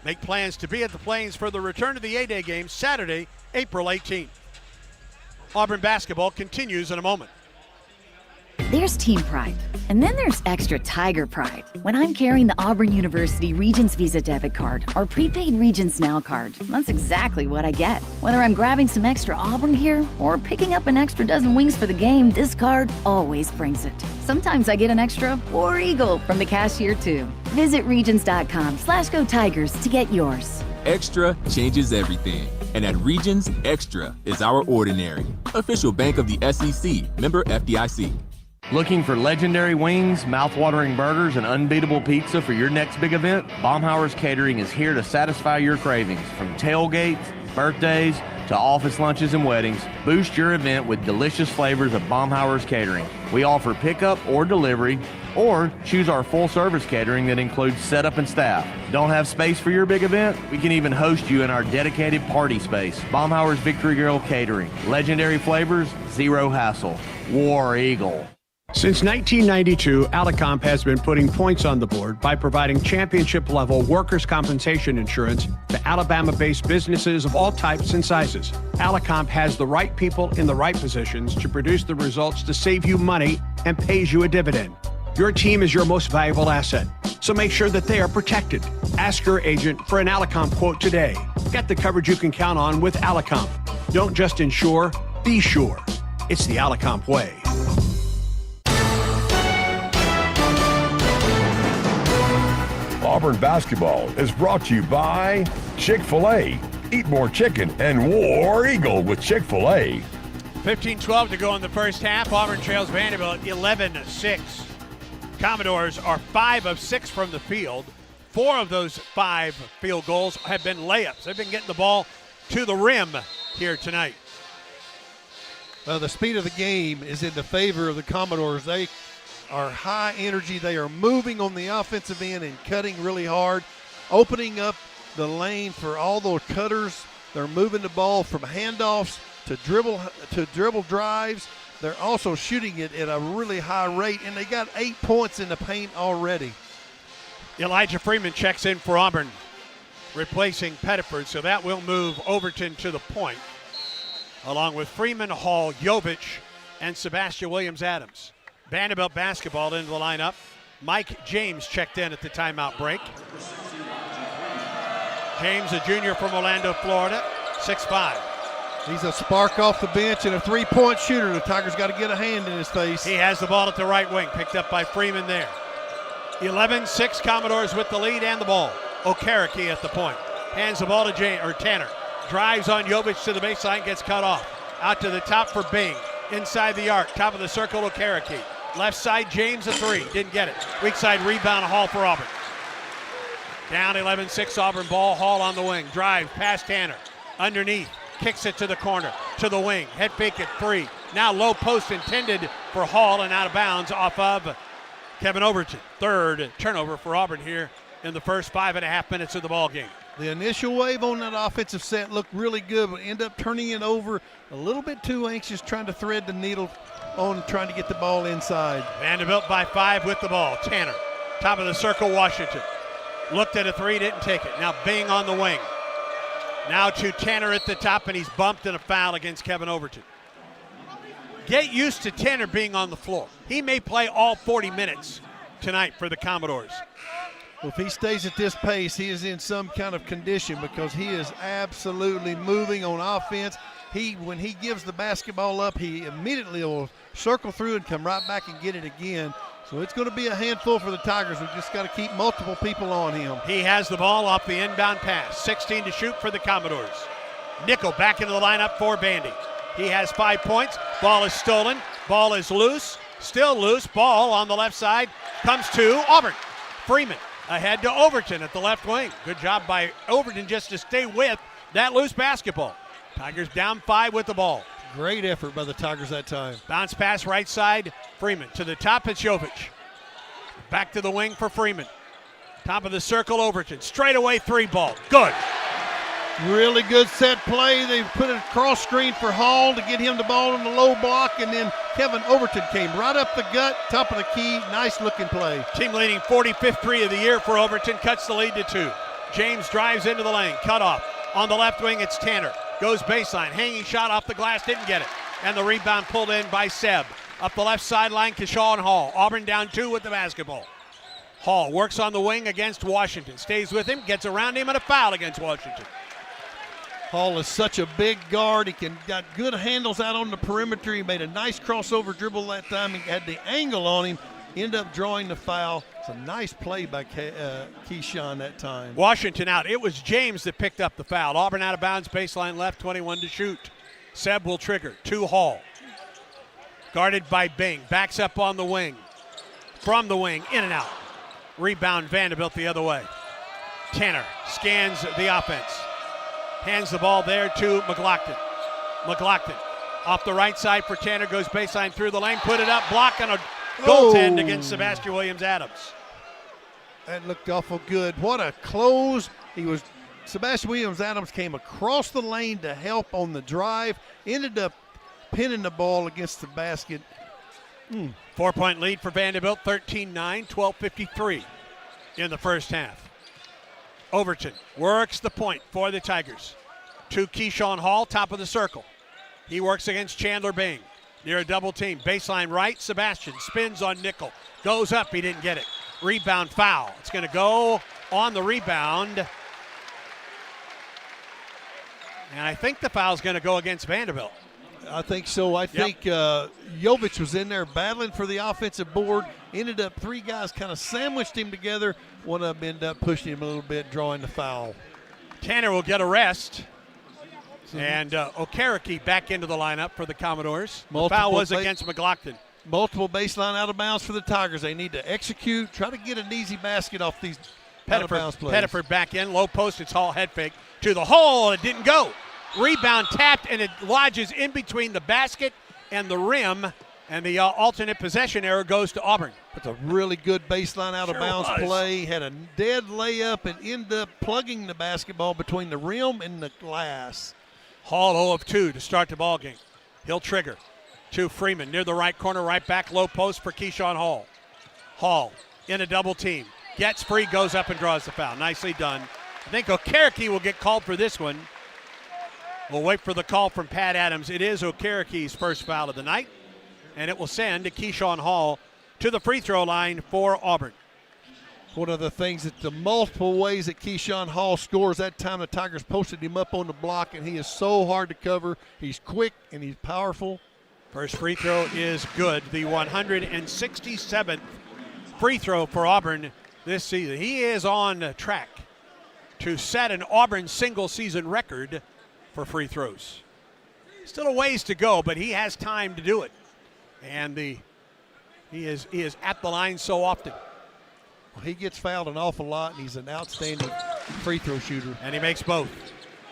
Make plans to be at the Plains for the return of the 8-day game Saturday, April 18th. Auburn basketball continues in a moment. There's team pride, and then there's extra Tiger pride. When I'm carrying the Auburn University Regents Visa debit card or prepaid Regents Now card, that's exactly what I get. Whether I'm grabbing some extra Auburn gear or picking up an extra dozen wings for the game, this card always brings it. Sometimes I get an extra War Eagle from the cashier too. Visit Regions.com/Go Tigers to get yours. Extra changes everything. And at Regions, Extra is our ordinary. Official bank of the SEC, member FDIC. Looking for legendary wings, mouth-watering burgers, and unbeatable pizza for your next big event? Baumhauer's Catering is here to satisfy your cravings. From tailgates, birthdays, to to office lunches and weddings, boost your event with delicious flavors of Baumhauer's Catering. We offer pickup or delivery, or choose our full-service catering that includes setup and staff. Don't have space for your big event? We can even host you in our dedicated party space. Baumhauer's Victory Grill Catering. Legendary flavors, zero hassle. War Eagle. Since 1992, Alicomp has been putting points on the board by providing championship-level workers' compensation insurance to Alabama-based businesses of all types and sizes. Alicomp has the right people in the right positions to produce the results to save you money and pays you a dividend. Your team is your most valuable asset, so make sure that they are protected. Ask your agent for an Alicomp quote today. Get the coverage you can count on with Alicomp. Don't just insure, be sure. It's the Alicomp way. Auburn basketball is brought to you by Chick-fil-A. Eat more chicken and War Eagle with Chick-fil-A. 15-12 to go in the first half. Auburn trails Vanderbilt 11-6. Commodores are 5 of 6 from the field. 4 of those 5 field goals have been layups. They've been getting the ball to the rim here tonight. Well, the speed of the game is in the favor of the Commodores. They are high energy. They are moving on the offensive end and cutting really hard, opening up the lane for all those cutters. They're moving the ball from handoffs to dribble drives. They're also shooting it at a really high rate, and they got 8 points in the paint already. Elijah Freeman checks in for Auburn, replacing Pettiford, so that will move Overton to the point, along with Freeman, Hall, Jovic, and Sebastian Williams-Adams. Vanderbilt basketball into the lineup. Mike James checked in at the timeout break. James, a junior from Orlando, Florida, 6'5". He's a spark off the bench and a three-point shooter. The Tigers got to get a hand in his face. He has the ball at the right wing, picked up by Freeman there. 11-6 Commodores with the lead and the ball. Okereke at the point. Hands the ball to Tanner. Drives on Jovic to the baseline, gets cut off. Out to the top for Bing. Inside the arc, top of the circle, Okereke. Left side, James, a three. Didn't get it. Weak side rebound, Hall for Auburn. Down 11-6 Auburn ball. Hall on the wing. Drive past Tanner. Underneath. Kicks it to the corner, to the wing. Head fake it, free. Now low post intended for Hall and out of bounds off of Kevin Overton. Third turnover for Auburn here in the first 5.5 minutes of the ball game. The initial wave on that offensive set looked really good, but end up turning it over a little bit too anxious, trying to thread the needle on trying to get the ball inside. Vanderbilt by 5 with the ball. Tanner, top of the circle, Washington. Looked at a three, didn't take it. Now Bing on the wing. Now to Tanner at the top, and he's bumped in a foul against Kevin Overton. Get used to Tanner being on the floor. He may play all 40 minutes tonight for the Commodores. Well, if he stays at this pace, he is in some kind of condition because he is absolutely moving on offense. When he gives the basketball up, he immediately will circle through and come right back and get it again. So it's going to be a handful for the Tigers. We've just got to keep multiple people on him. He has the ball off the inbound pass. 16 to shoot for the Commodores. Nickel back into the lineup for Bandy. He has 5 points. Ball is stolen. Ball is loose. Still loose. Ball on the left side. Comes to Auburn. Freeman ahead to Overton at the left wing. Good job by Overton just to stay with that loose basketball. Tigers down 5 with the ball. Great effort by the Tigers that time. Bounce pass right side. Freeman to the top. It's Jovic. Back to the wing for Freeman. Top of the circle, Overton. Straight away 3 ball. Good. Really good set play. They put a cross screen for Hall to get him the ball in the low block, and then Kevin Overton came right up the gut, top of the key. Nice looking play. Team leading 45th three of the year for Overton. Cuts the lead to 2. James drives into the lane. Cut off. On the left wing, it's Tanner. Goes baseline. Hanging shot off the glass. Didn't get it. And the rebound pulled in by Seb. Up the left sideline, Keshawn Hall. Auburn down 2 with the basketball. Hall works on the wing against Washington. Stays with him. Gets around him, and a foul against Washington. Hall is such a big guard. He got good handles out on the perimeter. He made a nice crossover dribble that time. He had the angle on him. Ended up drawing the foul. It's a nice play by Keyshawn that time. Washington out. It was James that picked up the foul. Auburn out of bounds, baseline left, 21 to shoot. Seb will trigger. To Hall. Guarded by Bing. Backs up on the wing. From the wing, in and out. Rebound Vanderbilt the other way. Tanner scans the offense. Hands the ball there to McLaughlin. McLaughlin off the right side for Tanner, goes baseline through the lane, put it up, block on a goaltend against Sebastian Williams-Adams. That looked awful good. What a close. Sebastian Williams-Adams came across the lane to help on the drive, ended up pinning the ball against the basket. 4-point lead for Vanderbilt, 13-9, 12:53 in the first half. Overton works the point for the Tigers. To Keyshawn Hall, top of the circle. He works against Chandler Bing. Near a double team. Baseline right, Sebastian spins on Nickel. Goes up, he didn't get it. Rebound foul. It's going to go on the rebound. And I think the foul's going to go against Vanderbilt. I think so. I think Jovic was in there battling for the offensive board. Ended up 3 guys kind of sandwiched him together. One of them ended up pushing him a little bit, drawing the foul. Tanner will get a rest. And Okereke back into the lineup for the Commodores. The foul was against McLaughlin. Multiple baseline out of bounds for the Tigers. They need to execute, try to get an easy basket off these out of bounds plays. Pettiford back in, low post, it's Hall head fake to the hole, it didn't go. Rebound tapped, and it lodges in between the basket and the rim, and the alternate possession error goes to Auburn. That's a really good baseline out of bounds play. Had a dead layup and ended up plugging the basketball between the rim and the glass. Hall 0 of 2 to start the ball game. He'll trigger to Freeman near the right corner, right back, low post for Keyshawn Hall. Hall in a double team. Gets free, goes up and draws the foul. Nicely done. I think Okereke will get called for this one. We'll wait for the call from Pat Adams. It is Okereke's first foul of the night, and it will send Keyshawn Hall to the free throw line for Auburn. One of the things that the multiple ways that Keyshawn Hall scores, that time the Tigers posted him up on the block, and he is so hard to cover. He's quick and he's powerful. First free throw is good. The 167th free throw for Auburn this season. He is on track to set an Auburn single-season record for free throws. Still a ways to go, but he has time to do it. And he is at the line so often. Well, he gets fouled an awful lot, and he's an outstanding free throw shooter. And he makes both.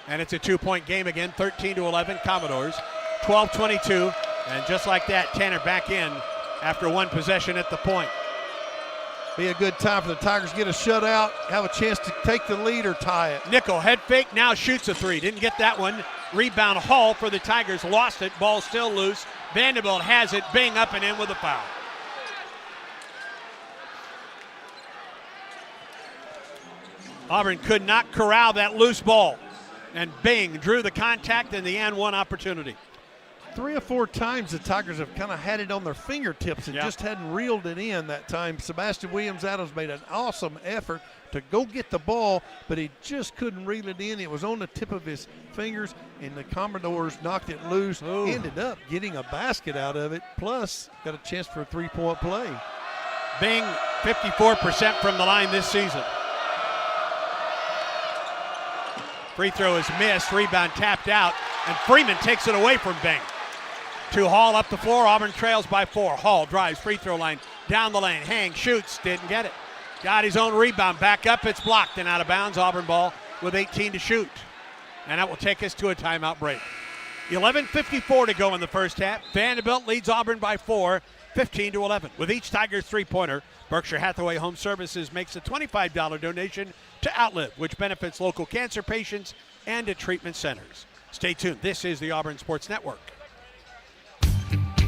And it's a 2-point game again, 13-11 Commodores, 12-22. And just like that, Tanner back in after one possession at the point. Be a good time for the Tigers to get a shutout, have a chance to take the lead or tie it. Nickel head fake, now shoots a 3. Didn't get that one. Rebound Hall for the Tigers, lost it. Ball still loose. Vanderbilt has it. Bing up and in with a foul. Auburn could not corral that loose ball. And Bing drew the contact and the and one opportunity. 3 or 4 times the Tigers have kind of had it on their fingertips and just hadn't reeled it in that time. Sebastian Williams-Adams made an awesome effort to go get the ball, but he just couldn't reel it in. It was on the tip of his fingers, and the Commodores knocked it loose. Ended up getting a basket out of it, plus got a chance for a 3-point play. Bing, 54% from the line this season. Free throw is missed, rebound tapped out, and Freeman takes it away from Bing. To Hall up the floor, Auburn trails by 4. Hall drives, free throw line, down the lane, hang, shoots, didn't get it. Got his own rebound, back up, it's blocked and out of bounds. Auburn ball with 18 to shoot. And that will take us to a timeout break. 11:54 to go in the first half. Vanderbilt leads Auburn by 4, 15-11. With each Tigers three-pointer, Berkshire Hathaway Home Services makes a $25 donation to Outlive, which benefits local cancer patients and at treatment centers. Stay tuned. This is the Auburn Sports Network.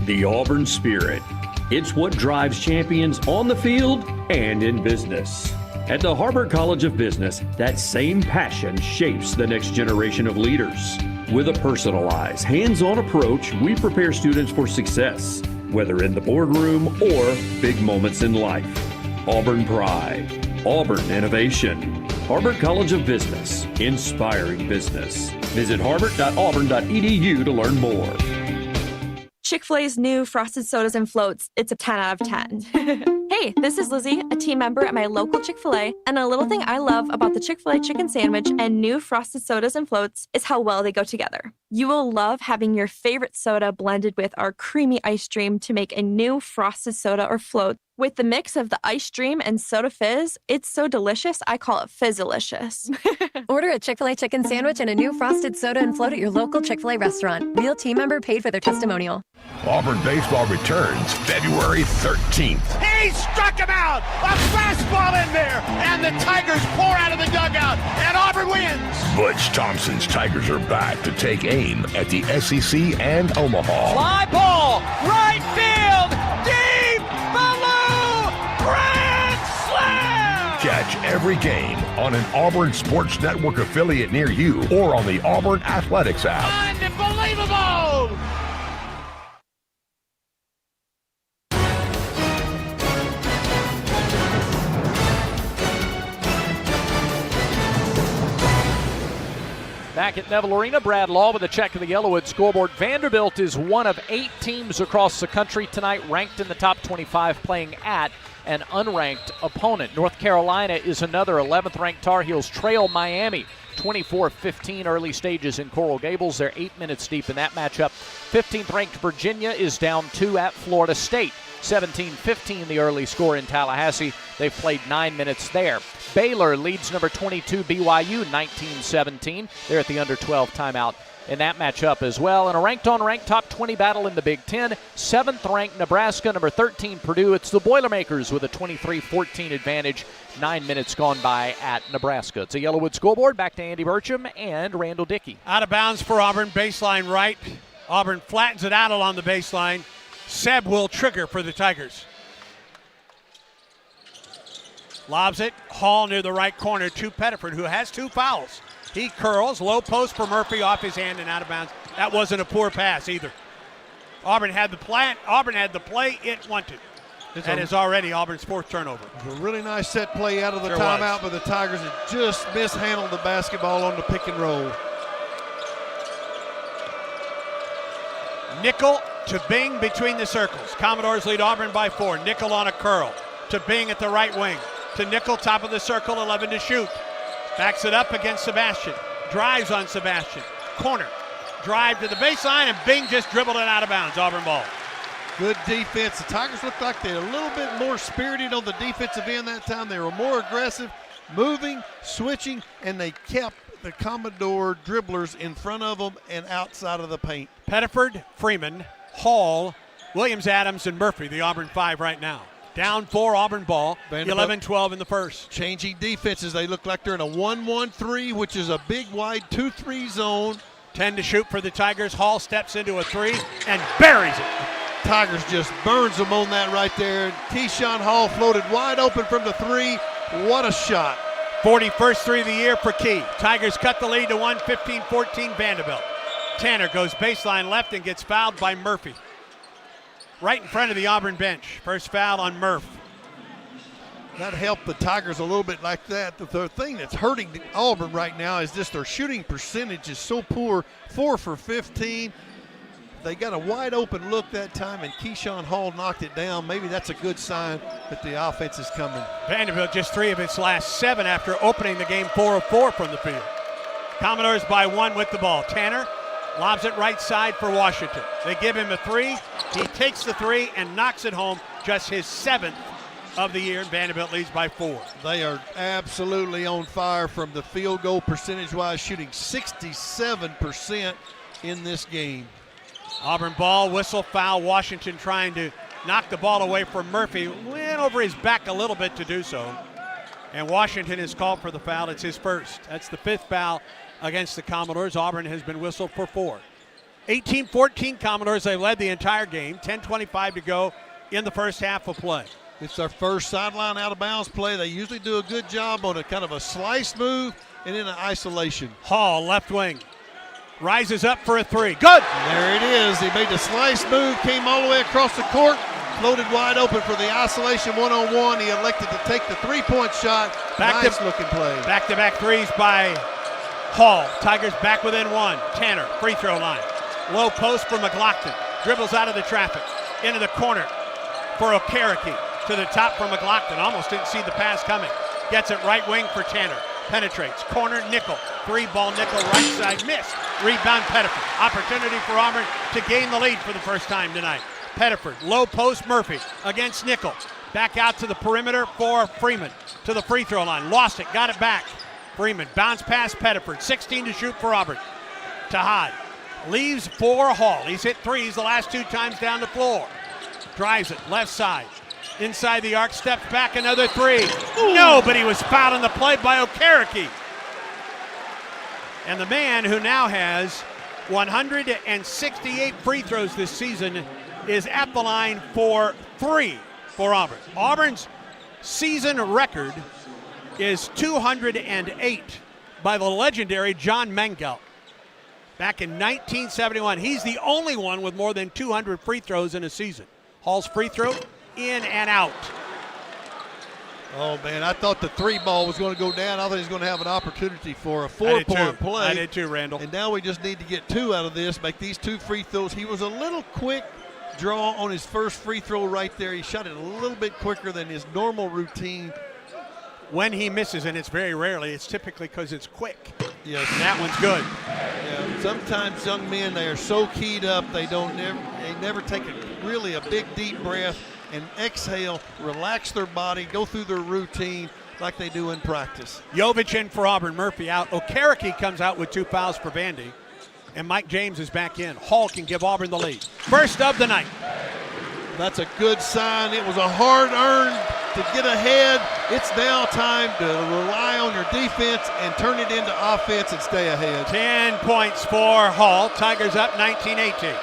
The Auburn Spirit. It's what drives champions on the field and in business. At the Harbor College of Business, that same passion shapes the next generation of leaders. With a personalized, hands-on approach, we prepare students for success, whether in the boardroom or big moments in life. Auburn Pride, Auburn Innovation, Harbor College of Business, inspiring business. Visit harbor.auburn.edu to learn more. Chick-fil-A's new frosted sodas and floats, it's a 10 out of 10. Hey, this is Lizzie, a team member at my local Chick-fil-A, and a little thing I love about the Chick-fil-A chicken sandwich and new frosted sodas and floats is how well they go together. You will love having your favorite soda blended with our creamy ice dream to make a new frosted soda or float. With the mix of the ice dream and soda fizz, it's so delicious, I call it Fizzalicious. Order a Chick-fil-A chicken sandwich and a new frosted soda and float at your local Chick-fil-A restaurant. Real team member paid for their testimonial. Auburn baseball returns February 13th. He struck him out! A fastball in there! And the Tigers pour out of the dugout, and Auburn wins! Butch Thompson's Tigers are back to take aim at the SEC and Omaha. Fly ball, right field, deep, below, grand slam! Catch every game on an Auburn Sports Network affiliate near you or on the Auburn Athletics app. Unbelievable! Back at Neville Arena, Brad Law with a check of the Yellowwood scoreboard. Vanderbilt is one of 8 teams across the country tonight ranked in the top 25 playing at an unranked opponent. North Carolina is another 11th ranked. Tar Heels trail Miami 24-15 early stages in Coral Gables. They're 8 minutes deep in that matchup. 15th ranked Virginia is down 2 at Florida State. 17-15 the early score in Tallahassee. They've played 9 minutes there. Baylor leads number 22 BYU 19-17. They're at the under 12 timeout in that matchup as well. And a ranked-on-ranked top 20 battle in the Big Ten. 7th ranked Nebraska, number 13 Purdue. It's the Boilermakers with a 23-14 advantage. 9 minutes gone by at Nebraska. It's a Yellowwood scoreboard. Back to Andy Burcham and Randall Dickey. Out of bounds for Auburn, baseline right. Auburn flattens it out along the baseline. Seb will trigger for the Tigers. Lobs it. Hall near the right corner to Pettiford, who has 2 fouls. He curls. Low post for Murphy off his hand and out of bounds. That wasn't a poor pass either. Auburn had the play it wanted. That is already Auburn's 4th turnover. A really nice set play out of the Sure timeout, but the Tigers had just mishandled the basketball on the pick and roll. Nickel to Bing between the circles. Commodores lead Auburn by 4. Nickel on a curl to Bing at the right wing. To Nickel, top of the circle, 11 to shoot. Backs it up against Sebastian. Drives on Sebastian. Corner. Drive to the baseline, and Bing just dribbled it out of bounds. Auburn ball. Good defense. The Tigers looked like they were a little bit more spirited on the defensive end that time. They were more aggressive, moving, switching, and they kept the Commodore dribblers in front of them and outside of the paint. Pettiford, Freeman, Hall, Williams, Adams, and Murphy, the Auburn 5 right now. Down 4, Auburn ball, 11-12 in the first. Changing defenses. They look like they're in a 1-1-3, which is a big, wide 2-3 zone. 10 to shoot for the Tigers. Hall steps into a 3 and buries it. Tigers just burns them on that right there. Keyshawn Hall floated wide open from the 3. What a shot. 41st 3 of the year for Key. Tigers cut the lead to 1, 15-14 Vanderbilt. Tanner goes baseline left and gets fouled by Murphy. Right in front of the Auburn bench. First foul on Murph. That helped the Tigers a little bit like that. The thing that's hurting Auburn right now is just their shooting percentage is so poor. 4 for 15. They got a wide open look that time, and Keyshawn Hall knocked it down. Maybe that's a good sign that the offense is coming. Vanderbilt just 3 of its last 7 after opening the game 4 of 4 from the field. Commodores by 1 with the ball. Tanner lobs it right side for Washington. They give him a 3. He takes the 3 and knocks it home, just his 7th of the year, and Vanderbilt leads by 4. They are absolutely on fire from the field goal percentage-wise, shooting 67% in this game. Auburn ball, whistle, foul. Washington trying to knock the ball away from Murphy. Went over his back a little bit to do so. And Washington is called for the foul. It's his first. That's the 5th foul against the Commodores. Auburn has been whistled for 4. 18-14 Commodores. They led the entire game. 10:25 to go in the first half of play. It's their first sideline out of bounds play. They usually do a good job on a kind of a slice move and in an isolation. Hall, left wing. Rises up for a 3. Good! And there it is. He made the slice move, came all the way across the court, floated wide open for the isolation one-on-one. He elected to take the 3-point shot. Nice looking play. Back-to-back 3s by Hall. Tigers back within 1. Tanner, free throw line. Low post for McLaughlin. Dribbles out of the traffic. Into the corner for Okereke. To the top for McLaughlin. Almost didn't see the pass coming. Gets it right wing for Tanner. Penetrates. Corner, nickel. 3-ball nickel, right side, missed. Rebound, Pettiford. Opportunity for Auburn to gain the lead for the first time tonight. Pettiford, low post, Murphy against nickel. Back out to the perimeter for Freeman. To the free throw line. Lost it, got it back. Freeman, bounce pass, Pettiford. 16 to shoot for Auburn. Tahad leaves for Hall. He's hit threes the last 2 times down the floor. Drives it, left side. Inside the arc, steps back, another 3. No, but he was fouled on the play by Okereke. And the man who now has 168 free throws this season is at the line for 3 for Auburn. Auburn's season record is 208 by the legendary John Mangelt. Back in 1971, he's the only one with more than 200 free throws in a season. Hall's free throw, in and out. Oh, man, I thought the 3-ball was going to go down. I thought he was going to have an opportunity for a 4-point play. I did too, Randall. And now we just need to get 2 out of this, make these 2 free throws. He was a little quick draw on his first free throw right there. He shot it a little bit quicker than his normal routine. When he misses, and it's very rarely, it's typically because it's quick. Yes. And that one's good. Yeah, sometimes young men, they are so keyed up, they never take a big deep breath and exhale, relax their body, go through their routine like they do in practice. Jovic in for Auburn, Murphy out. Okereke comes out with 2 fouls for Vandy, and Mike James is back in. Hall can give Auburn the lead. First of the night. That's a good sign. It was a hard-earned to get ahead. It's now time to rely on your defense and turn it into offense and stay ahead. 10 points for Hall. Tigers up 19-18.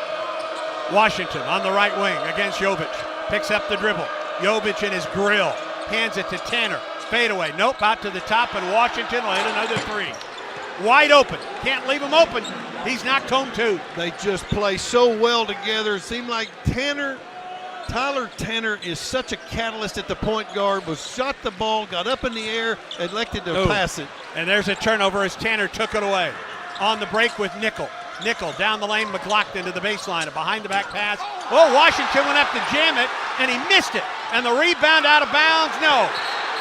Washington on the right wing against Jovic. Picks up the dribble. Jovic in his grill. Hands it to Tanner. Fadeaway. Nope, out to the top, and Washington will hit another 3. Wide open. Can't leave him open. He's knocked home 2. They just play so well together. It seemed like Tyler Tanner is such a catalyst at the point guard, shot the ball, got up in the air, elected to pass it. And there's a turnover as Tanner took it away. On the break with Nickel. Nickel down the lane, McLaughlin to the baseline, a behind-the-back pass. Oh, Washington went up to jam it, and he missed it. And the rebound out of bounds? No.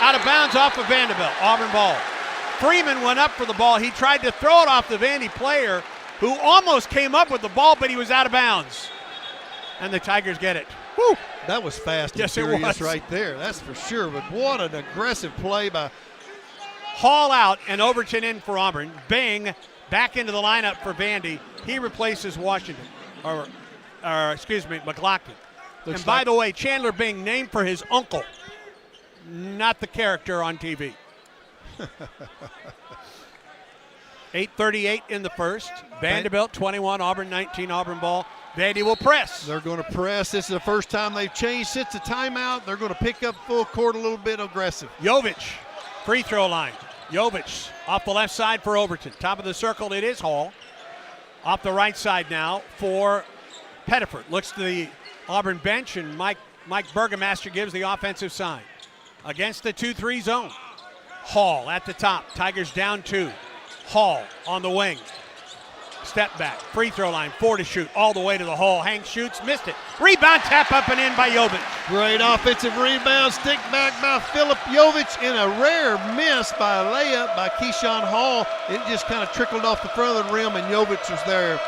Out of bounds off of Vanderbilt. Auburn ball. Freeman went up for the ball. He tried to throw it off the Vandy player who almost came up with the ball, but he was out of bounds. And the Tigers get it. Woo! That was fast and Yes, furious it was. right there. That's for sure. But what an aggressive play by Hall out and Overton in for Auburn. Bang back into the lineup for Vandy. He replaces Washington, or McLaughlin. And by the way, Chandler Bing named for his uncle, not the character on TV. 8:38 in the first. Vanderbilt 21, Auburn 19, Auburn ball. Vandy will press. They're going to press. This is the first time they've changed since the timeout. They're going to pick up full court a little bit aggressive. Jovic, free throw line. Jovic off the left side for Overton. Top of the circle, it is Hall. Off the right side now for Pettiford. Looks to the Auburn bench, and Mike Burgomaster gives the offensive sign. Against the 2-3 zone. Hall at the top. Tigers down 2. Hall on the wing. Step back. Free throw line. 4 to shoot. All the way to the hole. Hank shoots. Missed it. Rebound. Tap up and in by Jovic. Great offensive rebound. Stick back by Philip Jovic, and a rare miss by a layup by Keyshawn Hall. It just kind of trickled off the front of the rim, and Jovic was there.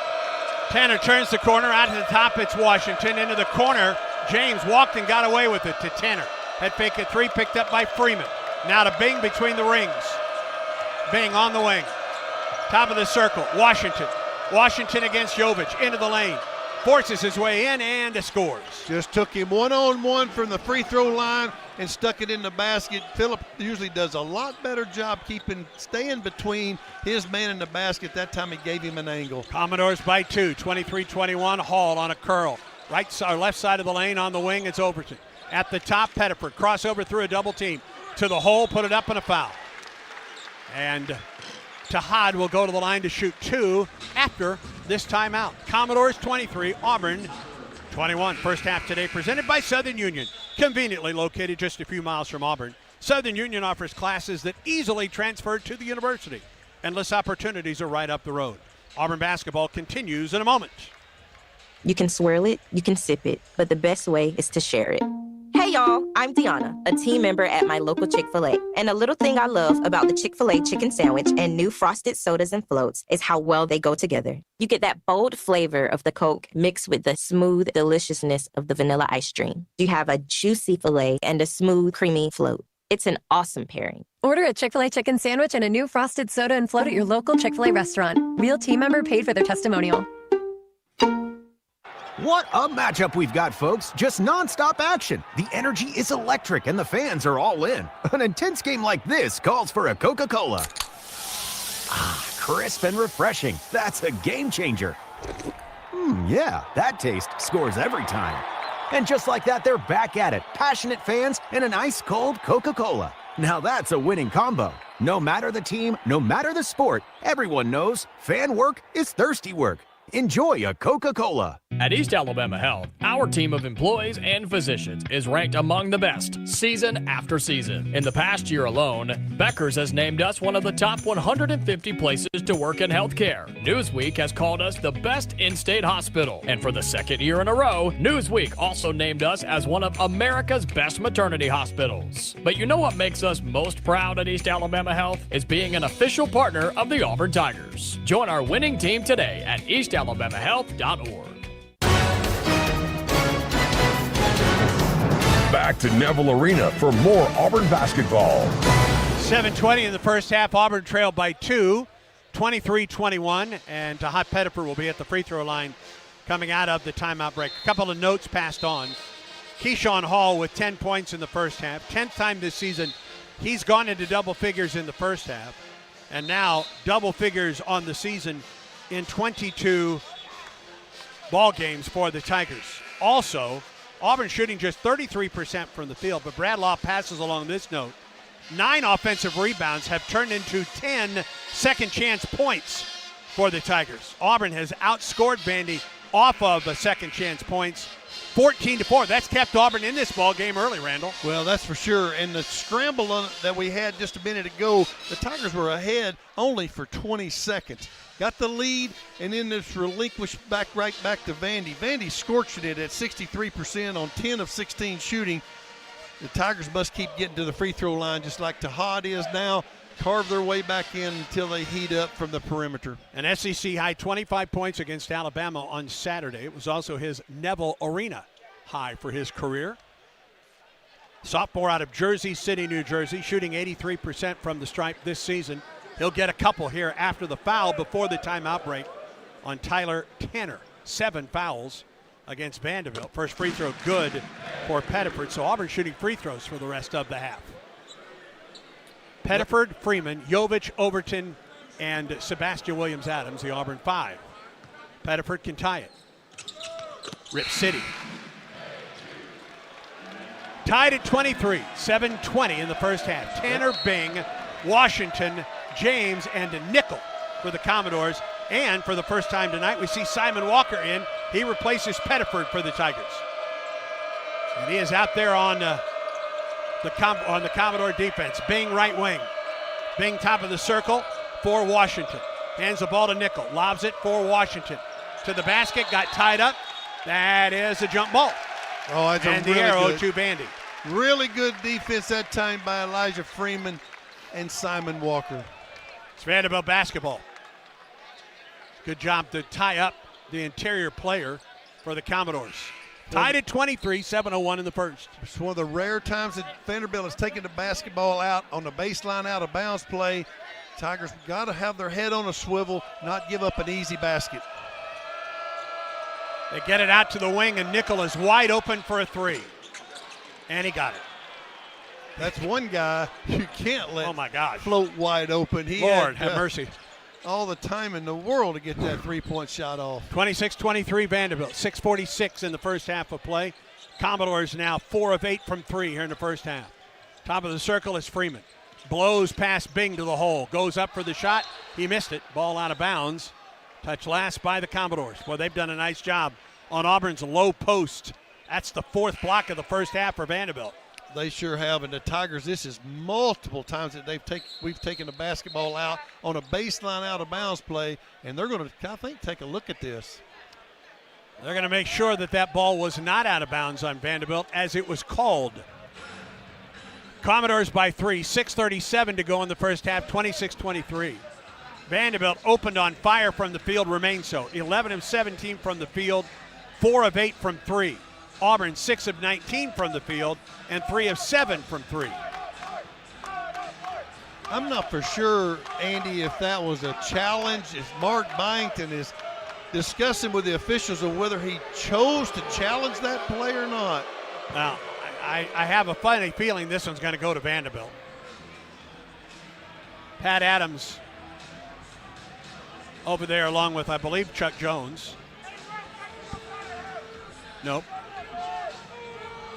Tanner turns the corner. Out to the top. It's Washington. Into the corner. James walked and got away with it to Tanner. Head fake at 3. Picked up by Freeman. Now to Bing between the rings. Bing on the wing. Top of the circle. Washington against Jovic. Into the lane. Forces his way in and scores. Just took him one-on-one from the free throw line and stuck it in the basket. Phillip usually does a lot better job staying between his man and the basket. That time he gave him an angle. Commodores by 2, 23-21. Hall on a curl. Left side of the lane on the wing, it's Overton. At the top, Pettiford. Crossover through a double team. To the hole, put it up and a foul. And Tahad will go to the line to shoot 2 after this timeout. Commodores 23, Auburn 21. First half today presented by Southern Union. Conveniently located just a few miles from Auburn, Southern Union offers classes that easily transfer to the university. Endless opportunities are right up the road. Auburn basketball continues in a moment. You can swirl it, you can sip it, but the best way is to share it. Hey, Hey y'all, I'm Deanna, a team member at my local Chick-fil-A. And a little thing I love about the Chick-fil-A chicken sandwich and new frosted sodas and floats is how well they go together. You get that bold flavor of the Coke mixed with the smooth deliciousness of the vanilla ice cream. You have a juicy filet and a smooth, creamy float. It's an awesome pairing. Order a Chick-fil-A chicken sandwich and a new frosted soda and float at your local Chick-fil-A restaurant. Real team member paid for their testimonial. What a matchup we've got, folks. Just nonstop action. The energy is electric and the fans are all in. An intense game like this calls for a Coca-Cola. Ah, crisp and refreshing. That's a game changer. Yeah, that taste scores every time. And just like that, they're back at it. Passionate fans and an ice-cold Coca-Cola. Now that's a winning combo. No matter the team, no matter the sport, everyone knows fan work is thirsty work. Enjoy a Coca-Cola. At East Alabama Health, our team of employees and physicians is ranked among the best season after season. In the past year alone, Becker's has named us one of the top 150 places to work in healthcare. Newsweek has called us the best in-state hospital. And for the second year in a row, Newsweek also named us as one of America's best maternity hospitals. But you know what makes us most proud at East Alabama Health? Is being an official partner of the Auburn Tigers. Join our winning team today at eastalabamahealth.org. Back to Neville Arena for more Auburn basketball. 7:20 in the first half. Auburn trailed by 2, 23-21, and Tahat Pettiford will be at the free throw line coming out of the timeout break. A couple of notes passed on. Keyshawn Hall with 10 points in the first half. 10th time this season he's gone into double figures in the first half, and now double figures on the season in 22 ball games for the Tigers. Also, Auburn shooting just 33% from the field, but Brad Law passes along this note. 9 offensive rebounds have turned into 10 second chance points for the Tigers. Auburn has outscored Vandy off of second chance points 14-4. That's kept Auburn in this ball game early, Randall. Well, that's for sure. And the scramble that we had just a minute ago, the Tigers were ahead only for 20 seconds. Got the lead, and then this relinquished right back to Vandy. Vandy scorched it at 63% on 10 of 16 shooting. The Tigers must keep getting to the free throw line just like Tahat is now. Carve their way back in until they heat up from the perimeter. An SEC high 25 points against Alabama on Saturday. It was also his Neville Arena high for his career. Sophomore out of Jersey City, New Jersey, shooting 83% from the stripe this season. He'll get a couple here after the foul before the timeout break on Tyler Tanner. 7 fouls against Vanderbilt. First free throw good for Pettiford. So Auburn shooting free throws for the rest of the half. Pettiford, Freeman, Jovic, Overton, and Sebastian Williams-Adams, the Auburn 5. Pettiford can tie it. Rip City. Tied at 23, 7:20 in the first half. Tanner, Bing, Washington, James, and a nickel for the Commodores. And for the first time tonight, we see Simon Walker in. He replaces Pettiford for the Tigers. And he is out there on the Commodore defense. Bing right wing. Bing top of the circle for Washington. Hands the ball to Nickel. Lobs it for Washington. To the basket, got tied up. That is a jump ball. Oh, that's and a really the arrow good, to Vandy. Really good defense that time by Elijah Freeman and Simon Walker. It's Vanderbilt basketball. Good job to tie up the interior player for the Commodores. Tied at 23, 7:01 in the first. It's one of the rare times that Vanderbilt has taken the basketball out on the baseline out of bounds play. Tigers got to have their head on a swivel, not give up an easy basket. They get it out to the wing, and Nickel is wide open for a three. And he got it. That's one guy you can't let float wide open. Lord, have mercy. All the time in the world to get that three-point shot off. 26-23 Vanderbilt. 6:46 in the first half of play. Commodores now 4 of 8 from 3 here in the first half. Top of the circle is Freeman. Blows past Bing to the hole. Goes up for the shot. He missed it. Ball out of bounds. Touched last by the Commodores. Well, they've done a nice job on Auburn's low post. That's the 4th block of the first half for Vanderbilt. They sure have, and the Tigers, this is multiple times that we've taken the basketball out on a baseline out of bounds play, and they're going to, I think, take a look at this. They're going to make sure that that ball was not out of bounds on Vanderbilt as it was called. Commodores by 3, 6:37 to go in the first half, 26-23. Vanderbilt opened on fire from the field, remained so. 11 of 17 from the field, 4 of 8 from 3. Auburn 6 of 19 from the field and 3 of 7 from 3. I'm not for sure, Andy, if that was a challenge, if Mark Byington is discussing with the officials of whether he chose to challenge that play or not. Now, I have a funny feeling this one's going to go to Vanderbilt. Pat Adams over there along with, I believe, Chuck Jones. Nope.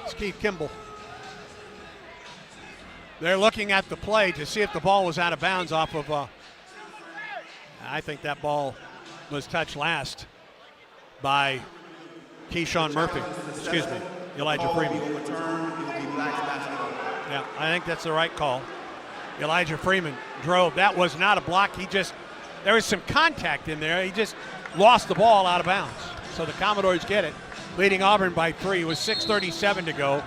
It's Keith Kimball. They're looking at the play to see if the ball was out of bounds off of, I think that ball was touched last by Keyshawn Murphy. Excuse me, Elijah Freeman. Yeah, I think that's the right call. Elijah Freeman drove. That was not a block. There was some contact in there. He just lost the ball out of bounds. So the Commodores get it, leading Auburn by 3 with 6:37 to go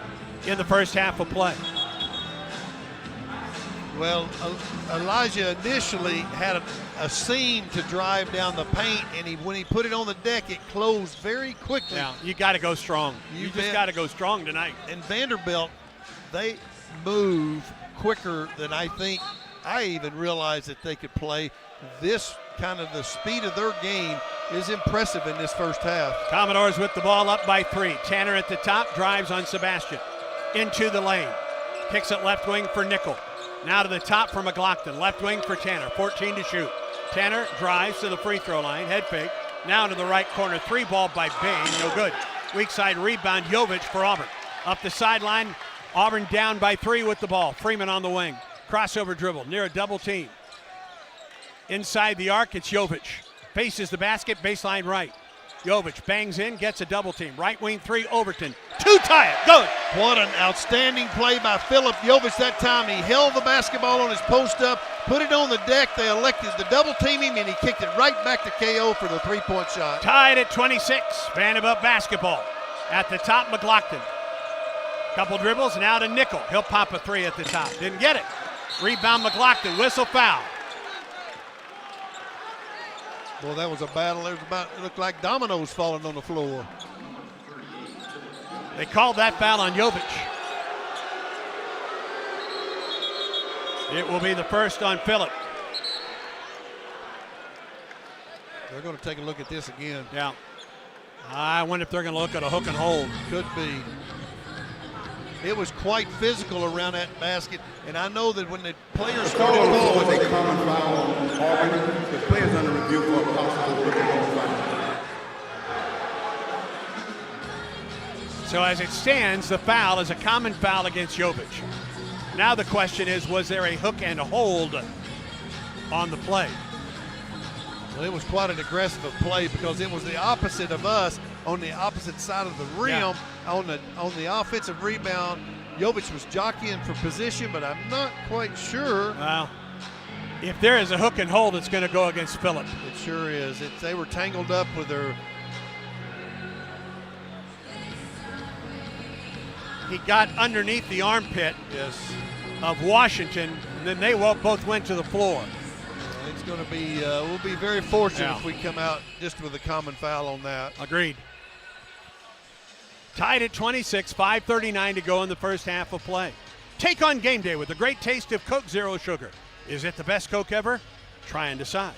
in the first half of play. Well, Elijah initially had a seam to drive down the paint, and when he put it on the deck, it closed very quickly. Yeah, you got to go strong. You just got to go strong tonight. And Vanderbilt, they move quicker than I think I even realized that they could play. This kind of the speed of their game is impressive in this first half. Commodores with the ball up by 3. Tanner at the top, drives on Sebastian. Into the lane. Kicks it left wing for Nickel. Now to the top for McLaughlin. Left wing for Tanner. 14 to shoot. Tanner drives to the free throw line. Head fake. Now to the right corner. 3 ball by Bain. No good. Weak side rebound. Jovic for Auburn. Up the sideline. Auburn down by 3 with the ball. Freeman on the wing. Crossover dribble. Near a double team. Inside the arc, it's Jovic. Faces the basket. Baseline right. Jovic bangs in, gets a double team. Right wing 3, Overton. 2 tie it. Good. What an outstanding play by Philip Jovic that time. He held the basketball on his post up, put it on the deck. They elected to double team him, and he kicked it right back to KO for the 3-point shot. Tied at 26. Vanderbilt basketball. At the top, McLaughlin. Couple dribbles, now to Nickel. He'll pop a 3 at the top. Didn't get it. Rebound McLaughlin. Whistle foul. Well, that was a battle. It looked like dominoes falling on the floor. They called that foul on Jovic. It will be the first on Phillip. They're going to take a look at this again. Yeah. I wonder if they're going to look at a hook and hold. Could be. It was quite physical around that basket, and I know that when the players started calling, was a common foul on Auburn. The players under review for a possible hook and hold foul. So as it stands, the foul is a common foul against Jovic. Now the question is, was there a hook and a hold on the play? Well, it was quite an aggressive play because it was the opposite of us on the opposite side of the rim. Yeah. On the offensive rebound, Jovic was jockeying for position, but I'm not quite sure. Well, if there is a hook and hold, it's going to go against Phillip. It sure is. They were tangled up with their. He got underneath the armpit of Washington, and then they both went to the floor. It's going to be, we'll be very fortunate if we come out just with a common foul on that. Agreed. Tied at 26, 5:39 to go in the first half of play. Take on game day with the great taste of Coke Zero Sugar. Is it the best Coke ever? Try and decide.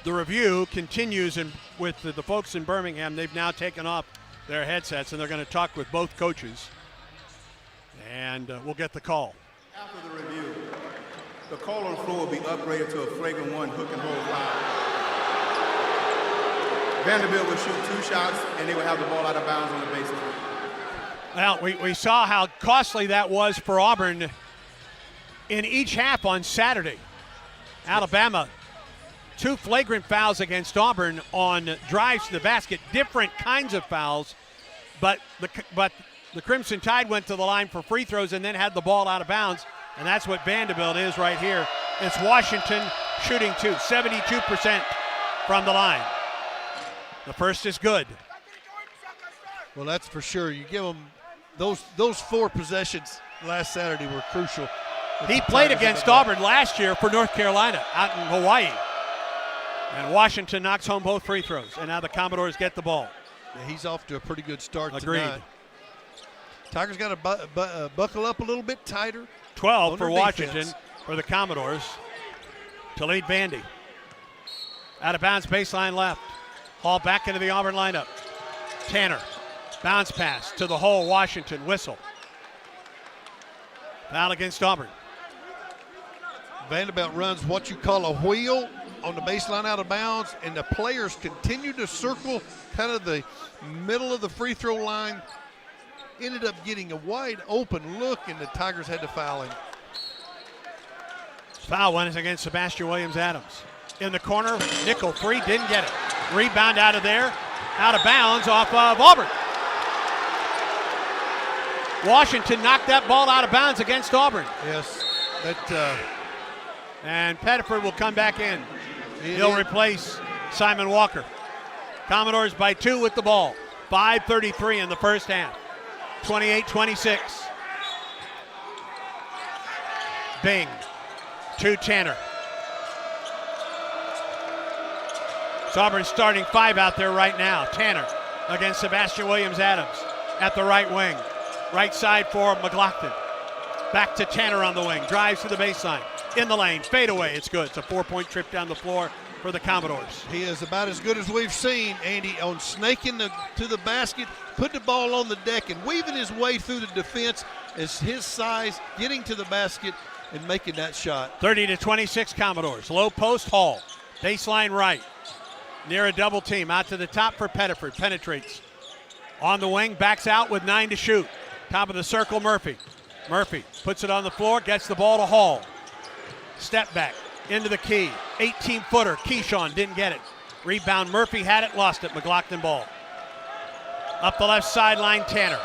The review continues with the folks in Birmingham. They've now taken off their headsets, and they're going to talk with both coaches. And we'll get the call. After the review, the call on the floor will be upgraded to a flagrant 1 hook and hold foul. Vanderbilt will shoot 2 shots, and they will have the ball out of bounds on the baseline. Well, we saw how costly that was for Auburn in each half on Saturday. Alabama, 2 flagrant fouls against Auburn on drives to the basket, different kinds of fouls, but the Crimson Tide went to the line for free throws and then had the ball out of bounds, and that's what Vanderbilt is right here. It's Washington shooting 2, 72% from the line. The first is good. Well, that's for sure. You give them those 4 possessions last Saturday were crucial. He played against Auburn last year for North Carolina out in Hawaii. And Washington knocks home both free throws. And now the Commodores get the ball. Yeah, he's off to a pretty good start Agreed. tonight. Tigers got to buckle up a little bit tighter. 12 for Washington defense. for the Commodores to lead Vandy. Out of bounds, baseline left. Hall back into the Auburn lineup. Tanner, bounce pass to the hole, Washington, whistle. Foul against Auburn. Vanderbilt runs what you call a wheel on the baseline out of bounds, and the players continue to circle kind of the middle of the free throw line. Ended up getting a wide open look, and the Tigers had to foul him. Foul one is against Sebastian Williams-Adams. In the corner, nickel three, didn't get it. Rebound out of there, out of bounds off of Auburn. Washington knocked that ball out of bounds against Auburn. Yes, and Pettiford will come back in. He'll replace Simon Walker. Commodores by 2 with the ball. 5:33 in the first half. 28-26. Bing to Tanner. It's Auburn's starting 5 out there right now. Tanner against Sebastian Williams-Adams at the right wing. Right side for McLaughlin. Back to Tanner on the wing. Drives to the baseline. In the lane. Fade away. It's good. It's a 4-point trip down the floor for the Commodores. He is about as good as we've seen, Andy, on snaking to the basket, putting the ball on the deck and weaving his way through the defense as his size, getting to the basket and making that shot. 30-26 Commodores. Low post, Hall. Baseline right. Near a double team. Out to the top for Pettiford. Penetrates. On the wing. Backs out with 9 to shoot. Top of the circle, Murphy. Murphy puts it on the floor. Gets the ball to Hall. Step back. Into the key. 18-footer. Keyshawn didn't get it. Rebound. Murphy had it. Lost it. McLaughlin ball. Up the left sideline, Tanner.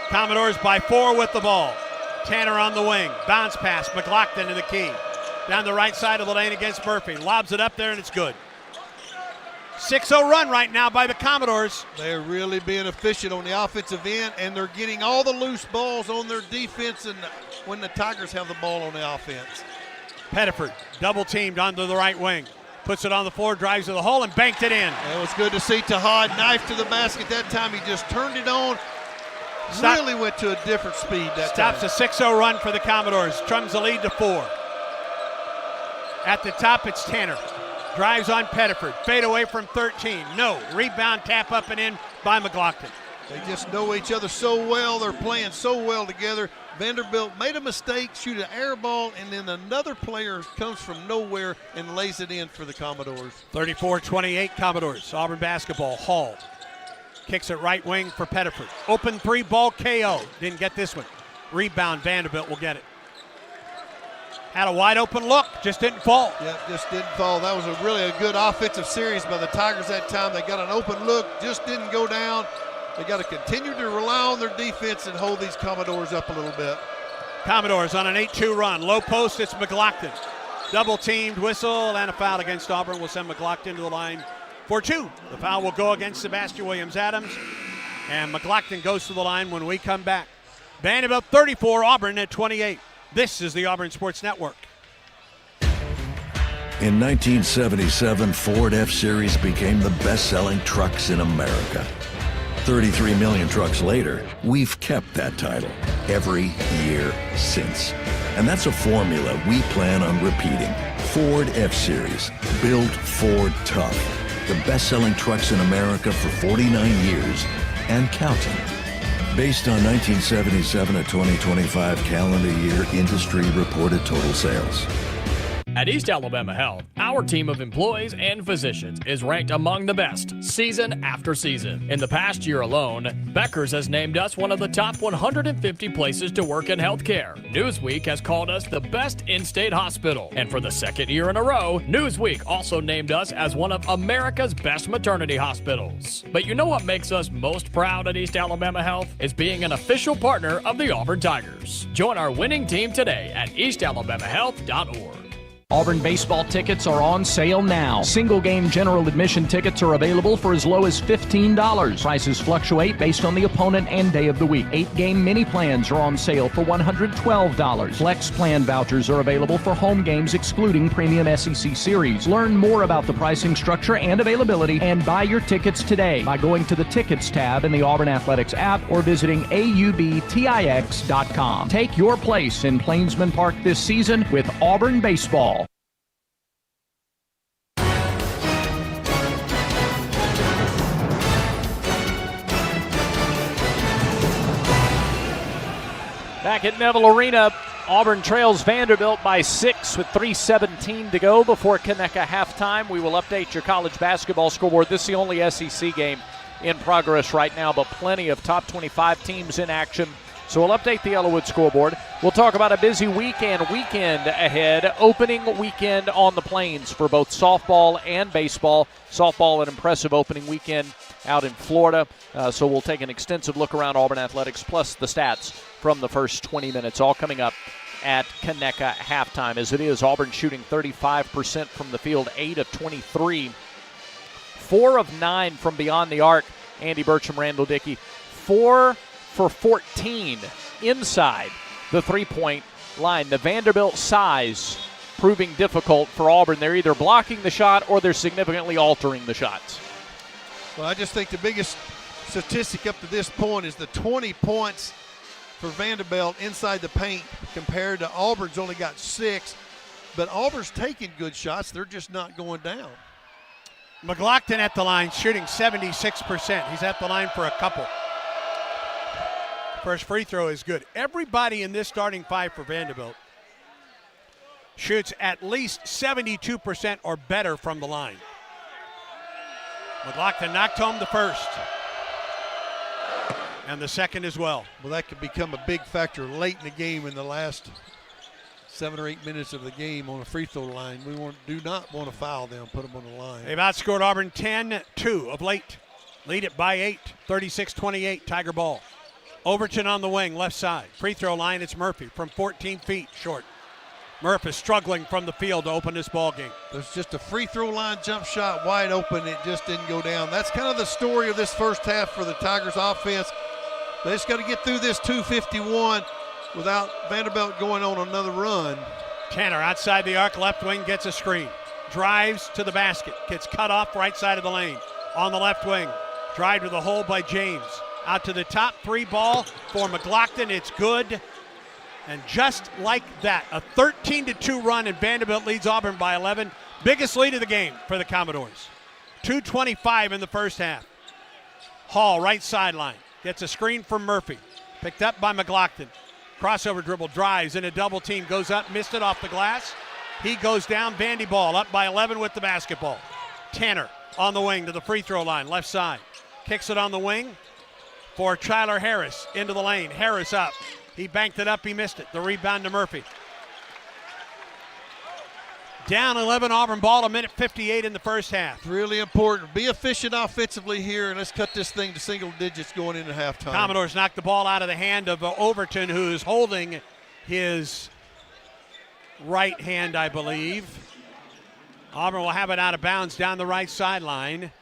Commodores by 4 with the ball. Tanner on the wing. Bounce pass. McLaughlin in the key. Down the right side of the lane against Murphy. Lobs it up there, and it's good. 6-0 run right now by the Commodores. They're really being efficient on the offensive end, and they're getting all the loose balls on their defense and when the Tigers have the ball on the offense. Pettiford double teamed onto the right wing. Puts it on the floor, drives to the hole, and banked it in. It was good to see Tahad knife to the basket that time. He just turned it on. Really went to a different speed that time. Stops a 6-0 run for the Commodores. Trums the lead to 4. At the top, it's Tanner. Drives on Pettiford. Fade away from 13. No. Rebound, tap up and in by McLaughlin. They just know each other so well. They're playing so well together. Vanderbilt made a mistake, shoot an air ball, and then another player comes from nowhere and lays it in for the Commodores. 34-28 Commodores. Auburn basketball. Hall kicks it right wing for Pettiford. Open 3 ball KO. Didn't get this one. Rebound, Vanderbilt will get it. Had a wide open look, just didn't fall. Yeah, just didn't fall. That was really a good offensive series by the Tigers that time. They got an open look, just didn't go down. They got to continue to rely on their defense and hold these Commodores up a little bit. Commodores on an 8-2 run. Low post, it's McLaughlin. Double teamed, whistle, and a foul against Auburn will send McLaughlin to the line for 2. The foul will go against Sebastian Williams-Adams, and McLaughlin goes to the line when we come back. Vanderbilt 34, Auburn at 28. This is the Auburn Sports Network. In 1977, Ford F-Series became the best-selling trucks in America. 33 million trucks later, we've kept that title every year since. And that's a formula we plan on repeating. Ford F-Series, built Ford tough. The best-selling trucks in America for 49 years and counting. Based on 1977 to 2025 calendar year industry reported total sales. At East Alabama Health, our team of employees and physicians is ranked among the best season after season. In the past year alone, Becker's has named us one of the top 150 places to work in healthcare. Newsweek has called us the best in-state hospital. And for the second year in a row, Newsweek also named us as one of America's best maternity hospitals. But you know what makes us most proud at East Alabama Health? Is being an official partner of the Auburn Tigers. Join our winning team today at eastalabamahealth.org. Auburn baseball tickets are on sale now. Single game general admission tickets are available for as low as $15. Prices fluctuate based on the opponent and day of the week. 8-game mini plans are on sale for $112. Flex plan vouchers are available for home games excluding premium SEC series. Learn more about the pricing structure and availability and buy your tickets today by going to the Tickets tab in the Auburn Athletics app or visiting aubtix.com. Take your place in Plainsman Park this season with Auburn baseball. Back at Neville Arena, Auburn trails Vanderbilt by 6 with 3:17 to go before Conecuh halftime. We will update your college basketball scoreboard. This is the only SEC game in progress right now, but plenty of top 25 teams in action. So we'll update the Yellowwood scoreboard. We'll talk about a busy weekend ahead. Opening weekend on the Plains for both softball and baseball. Softball, an impressive opening weekend out in Florida. So we'll take an extensive look around Auburn athletics, plus the stats from the first 20 minutes, all coming up at Conecuh halftime. As it is, Auburn shooting 35% from the field, 8 of 23. 4 of 9 from beyond the arc. Andy Bertram, Randall Dickey, 4 for 14 inside the three-point line. The Vanderbilt size proving difficult for Auburn. They're either blocking the shot or they're significantly altering the shots. Well, I just think the biggest statistic up to this point is the 20 points for Vanderbilt inside the paint compared to Auburn's only got 6. But Auburn's taking good shots. They're just not going down. McLaughlin at the line, shooting 76%. He's at the line for a couple. First free throw is good. Everybody in this starting five for Vanderbilt shoots at least 72% or better from the line. McLaughlin knocked home the first. And the second as well. Well, that could become a big factor late in the game in the last 7 or 8 minutes of the game on a free throw line. We do not want to foul them, put them on the line. They've outscored Auburn 10-2 of late. Lead it by 8, 36-28, Tiger ball. Overton on the wing, left side. Free throw line, it's Murphy from 14 feet short. Murphy is struggling from the field to open this ball game. There's just a free throw line jump shot wide open. It just didn't go down. That's kind of the story of this first half for the Tigers offense. They just got to get through this 2:51 without Vanderbilt going on another run. Tanner outside the arc, left wing, gets a screen. Drives to the basket, gets cut off right side of the lane. On the left wing, drive to the hole by James. Out to the top, 3 ball for McLaughlin. It's good. And just like that, a 13-2 run, and Vanderbilt leads Auburn by 11. Biggest lead of the game for the Commodores. 2:25 in the first half. Hall, right sideline, gets a screen from Murphy. Picked up by McLaughlin. Crossover dribble, drives in a double team, goes up, missed it off the glass. He goes down, Vandy ball, up by 11 with the basketball. Tanner on the wing to the free throw line, left side. Kicks it on the wing for Tyler Harris into the lane. Harris up. He banked it up, he missed it. The rebound to Murphy. Down 11 Auburn ball, 1:58 in the first half. Really important. Be efficient offensively here, and let's cut this thing to single digits going into halftime. Commodores knocked the ball out of the hand of Overton, who's holding his right hand, I believe. Auburn will have it out of bounds down the right sideline.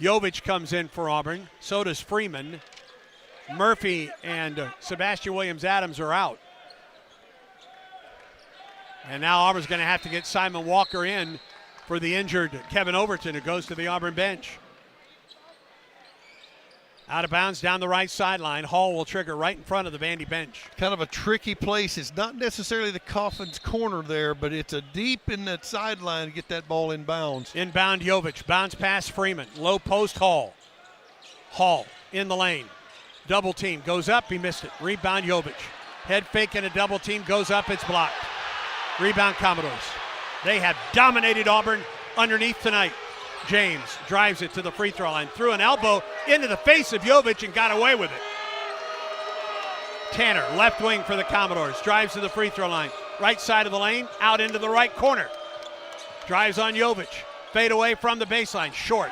Jovic comes in for Auburn. So does Freeman. Murphy and Sebastian Williams-Adams are out. And now Auburn's going to have to get Simon Walker in for the injured Kevin Overton, who goes to the Auburn bench. Out of bounds down the right sideline. Hall will trigger right in front of the Vandy bench. Kind of a tricky place. It's not necessarily the Coffin's corner there, but it's a deep in that sideline to get that ball in bounds. Inbound Jovic. Bounce pass Freeman. Low post Hall. Hall in the lane. Double team. Goes up. He missed it. Rebound Jovic. Head fake and a double team. Goes up. It's blocked. Rebound Commodores. They have dominated Auburn underneath tonight. James drives it to the free throw line. Threw an elbow into the face of Jovic and got away with it. Tanner, left wing for the Commodores. Drives to the free throw line. Right side of the lane. Out into the right corner. Drives on Jovic. Fade away from the baseline. Short.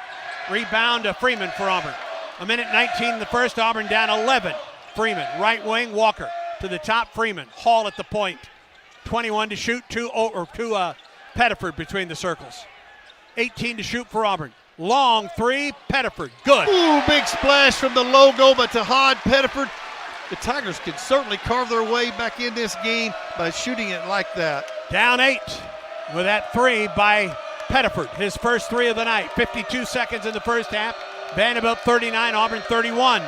Rebound to Freeman for Auburn. 1:19 in the first. Auburn down 11. Freeman, right wing. Walker to the top. Freeman. Hall at the point. 21 to shoot, two Pettiford between the circles. 18 to shoot for Auburn. Long three, Pettiford, good. Ooh, big splash from the logo, but to Hod Pettiford. The Tigers can certainly carve their way back in this game by shooting it like that. Down 8 with that three by Pettiford, his first three of the night. 52 seconds in the first half. Vanderbilt 39, Auburn 31.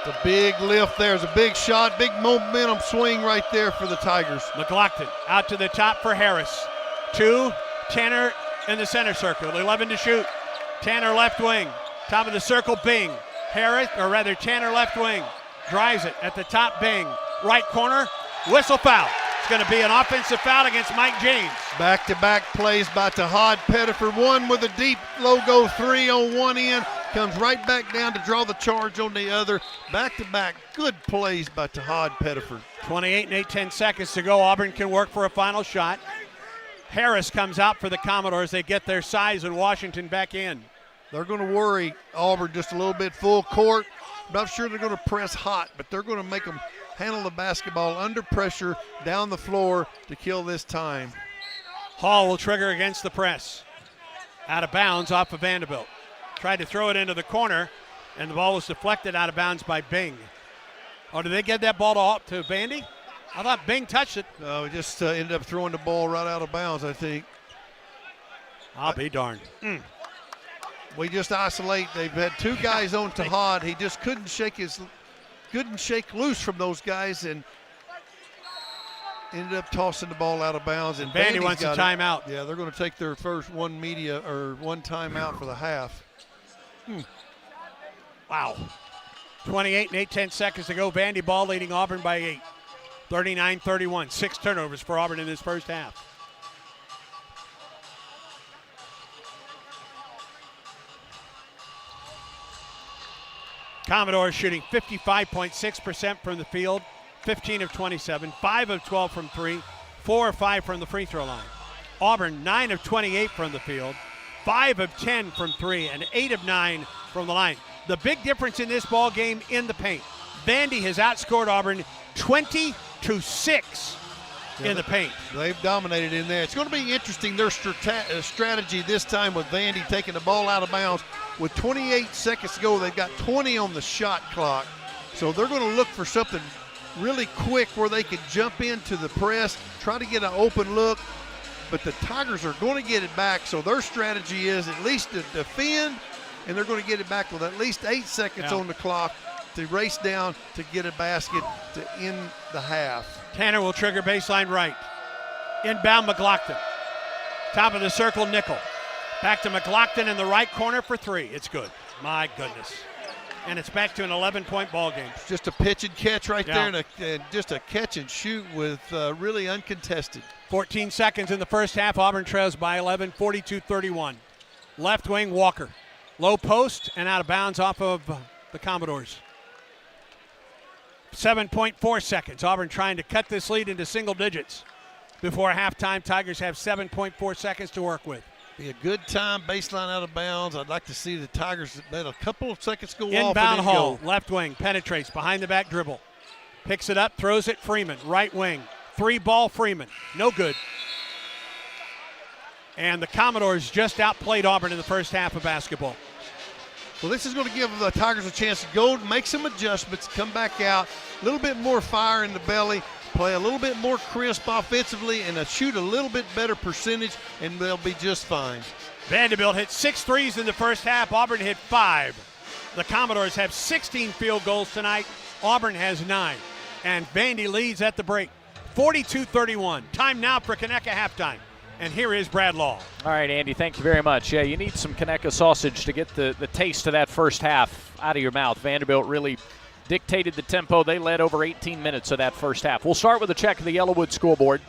The big lift there is a big shot, big momentum swing right there for the Tigers. McLaughlin out to the top for Harris. 2, Tanner in the center circle, 11 to shoot. Tanner left wing, top of the circle, Bing. Tanner left wing, drives it at the top, Bing. Right corner, whistle foul. It's going to be an offensive foul against Mike James. Back-to-back plays by Tahad Pettiford. One with a deep logo three on one end. Comes right back down to draw the charge on the other. Back-to-back good plays by Tahad Pettiford. 28 and 8 seconds to go. Auburn can work for a final shot. Harris comes out for the Commodores. They get their size and Washington back in. They're going to worry Auburn just a little bit full court. Not sure they're going to press hot, but they're going to make them handle the basketball under pressure down the floor to kill this time. Hall will trigger against the press. Out of bounds off of Vanderbilt. Tried to throw it into the corner, and the ball was deflected out of bounds by Bing. Oh, did they get that ball to Vandy? I thought Bing touched it. No, we just ended up throwing the ball right out of bounds, I think. I'll be darned. We just isolate. They've had two guys on Tahad. He just couldn't shake loose from those guys and ended up tossing the ball out of bounds. And Vandy wants a timeout. Yeah, they're going to take their first one timeout for the half. Wow. 28 and 8 seconds to go. Vandy ball leading Auburn by 8. 39-31. 6 turnovers for Auburn in this first half. Commodores shooting 55.6% from the field, 15 of 27, 5 of 12 from 3, 4 of 5 from the free throw line. Auburn 9 of 28 from the field, 5 of 10 from 3, and 8 of 9 from the line. The big difference in this ball game in the paint. Vandy has outscored Auburn 20-6 in the paint. They've dominated in there. It's going to be interesting, their strategy this time with Vandy taking the ball out of bounds. With 28 seconds to go, they've got 20 on the shot clock. So they're going to look for something really quick where they can jump into the press, try to get an open look. But the Tigers are going to get it back, so their strategy is at least to defend, and they're going to get it back with at least 8 seconds on the clock to race down to get a basket to end the half. Tanner will trigger baseline right. Inbound McLaughlin. Top of the circle, Nickel. Back to McLaughlin in the right corner for 3. It's good. My goodness. And it's back to an 11-point ball game. It's just a pitch and catch right there, and just a catch and shoot with really uncontested. 14 seconds in the first half. Auburn trails by 11, 42-31. Left wing, Walker. Low post and out of bounds off of the Commodores. 7.4 seconds. Auburn trying to cut this lead into single digits before halftime. Tigers have 7.4 seconds to work with. Be a good time, baseline out of bounds. I'd like to see the Tigers let a couple of seconds go off. Inbound Hall, left wing, penetrates, behind the back dribble. Picks it up, throws it, Freeman, right wing. 3-ball Freeman, no good. And the Commodores just outplayed Auburn in the first half of basketball. Well, this is going to give the Tigers a chance to go make some adjustments, come back out, a little bit more fire in the belly, play a little bit more crisp offensively, and shoot a little bit better percentage, and they'll be just fine. Vanderbilt hit 6 threes in the first half. Auburn hit 5. The Commodores have 16 field goals tonight. Auburn has 9. And Vandy leads at the break, 42-31. Time now for Conecuh halftime. And here is Brad Law. All right, Andy, thank you very much. Yeah, you need some Conecuh sausage to get the taste of that first half out of your mouth. Vanderbilt really dictated the tempo. They led over 18 minutes of that first half. We'll start with a check of the Yellowwood scoreboard.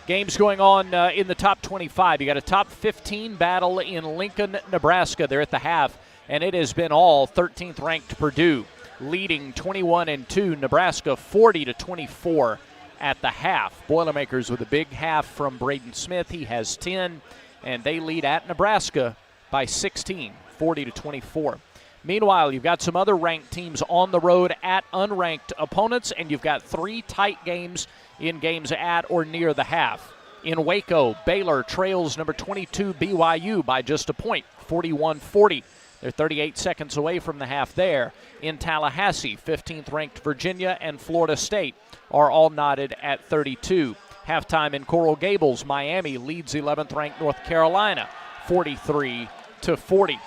Games going on in the top 25. You got a top 15 battle in Lincoln, Nebraska. They're at the half, and it has been all 13th-ranked Purdue leading 21-2. Nebraska 40-24. At the half. Boilermakers with a big half from Braden Smith. He has 10, and they lead at Nebraska by 16, 40-24. Meanwhile, you've got some other ranked teams on the road at unranked opponents, and you've got 3 tight games in games at or near the half. In Waco, Baylor trails number 22 BYU by just a point, 41-40. They're 38 seconds away from the half there. In Tallahassee, 15th-ranked Virginia and Florida State are all knotted at 32. Halftime in Coral Gables, Miami leads 11th-ranked North Carolina, 43-40.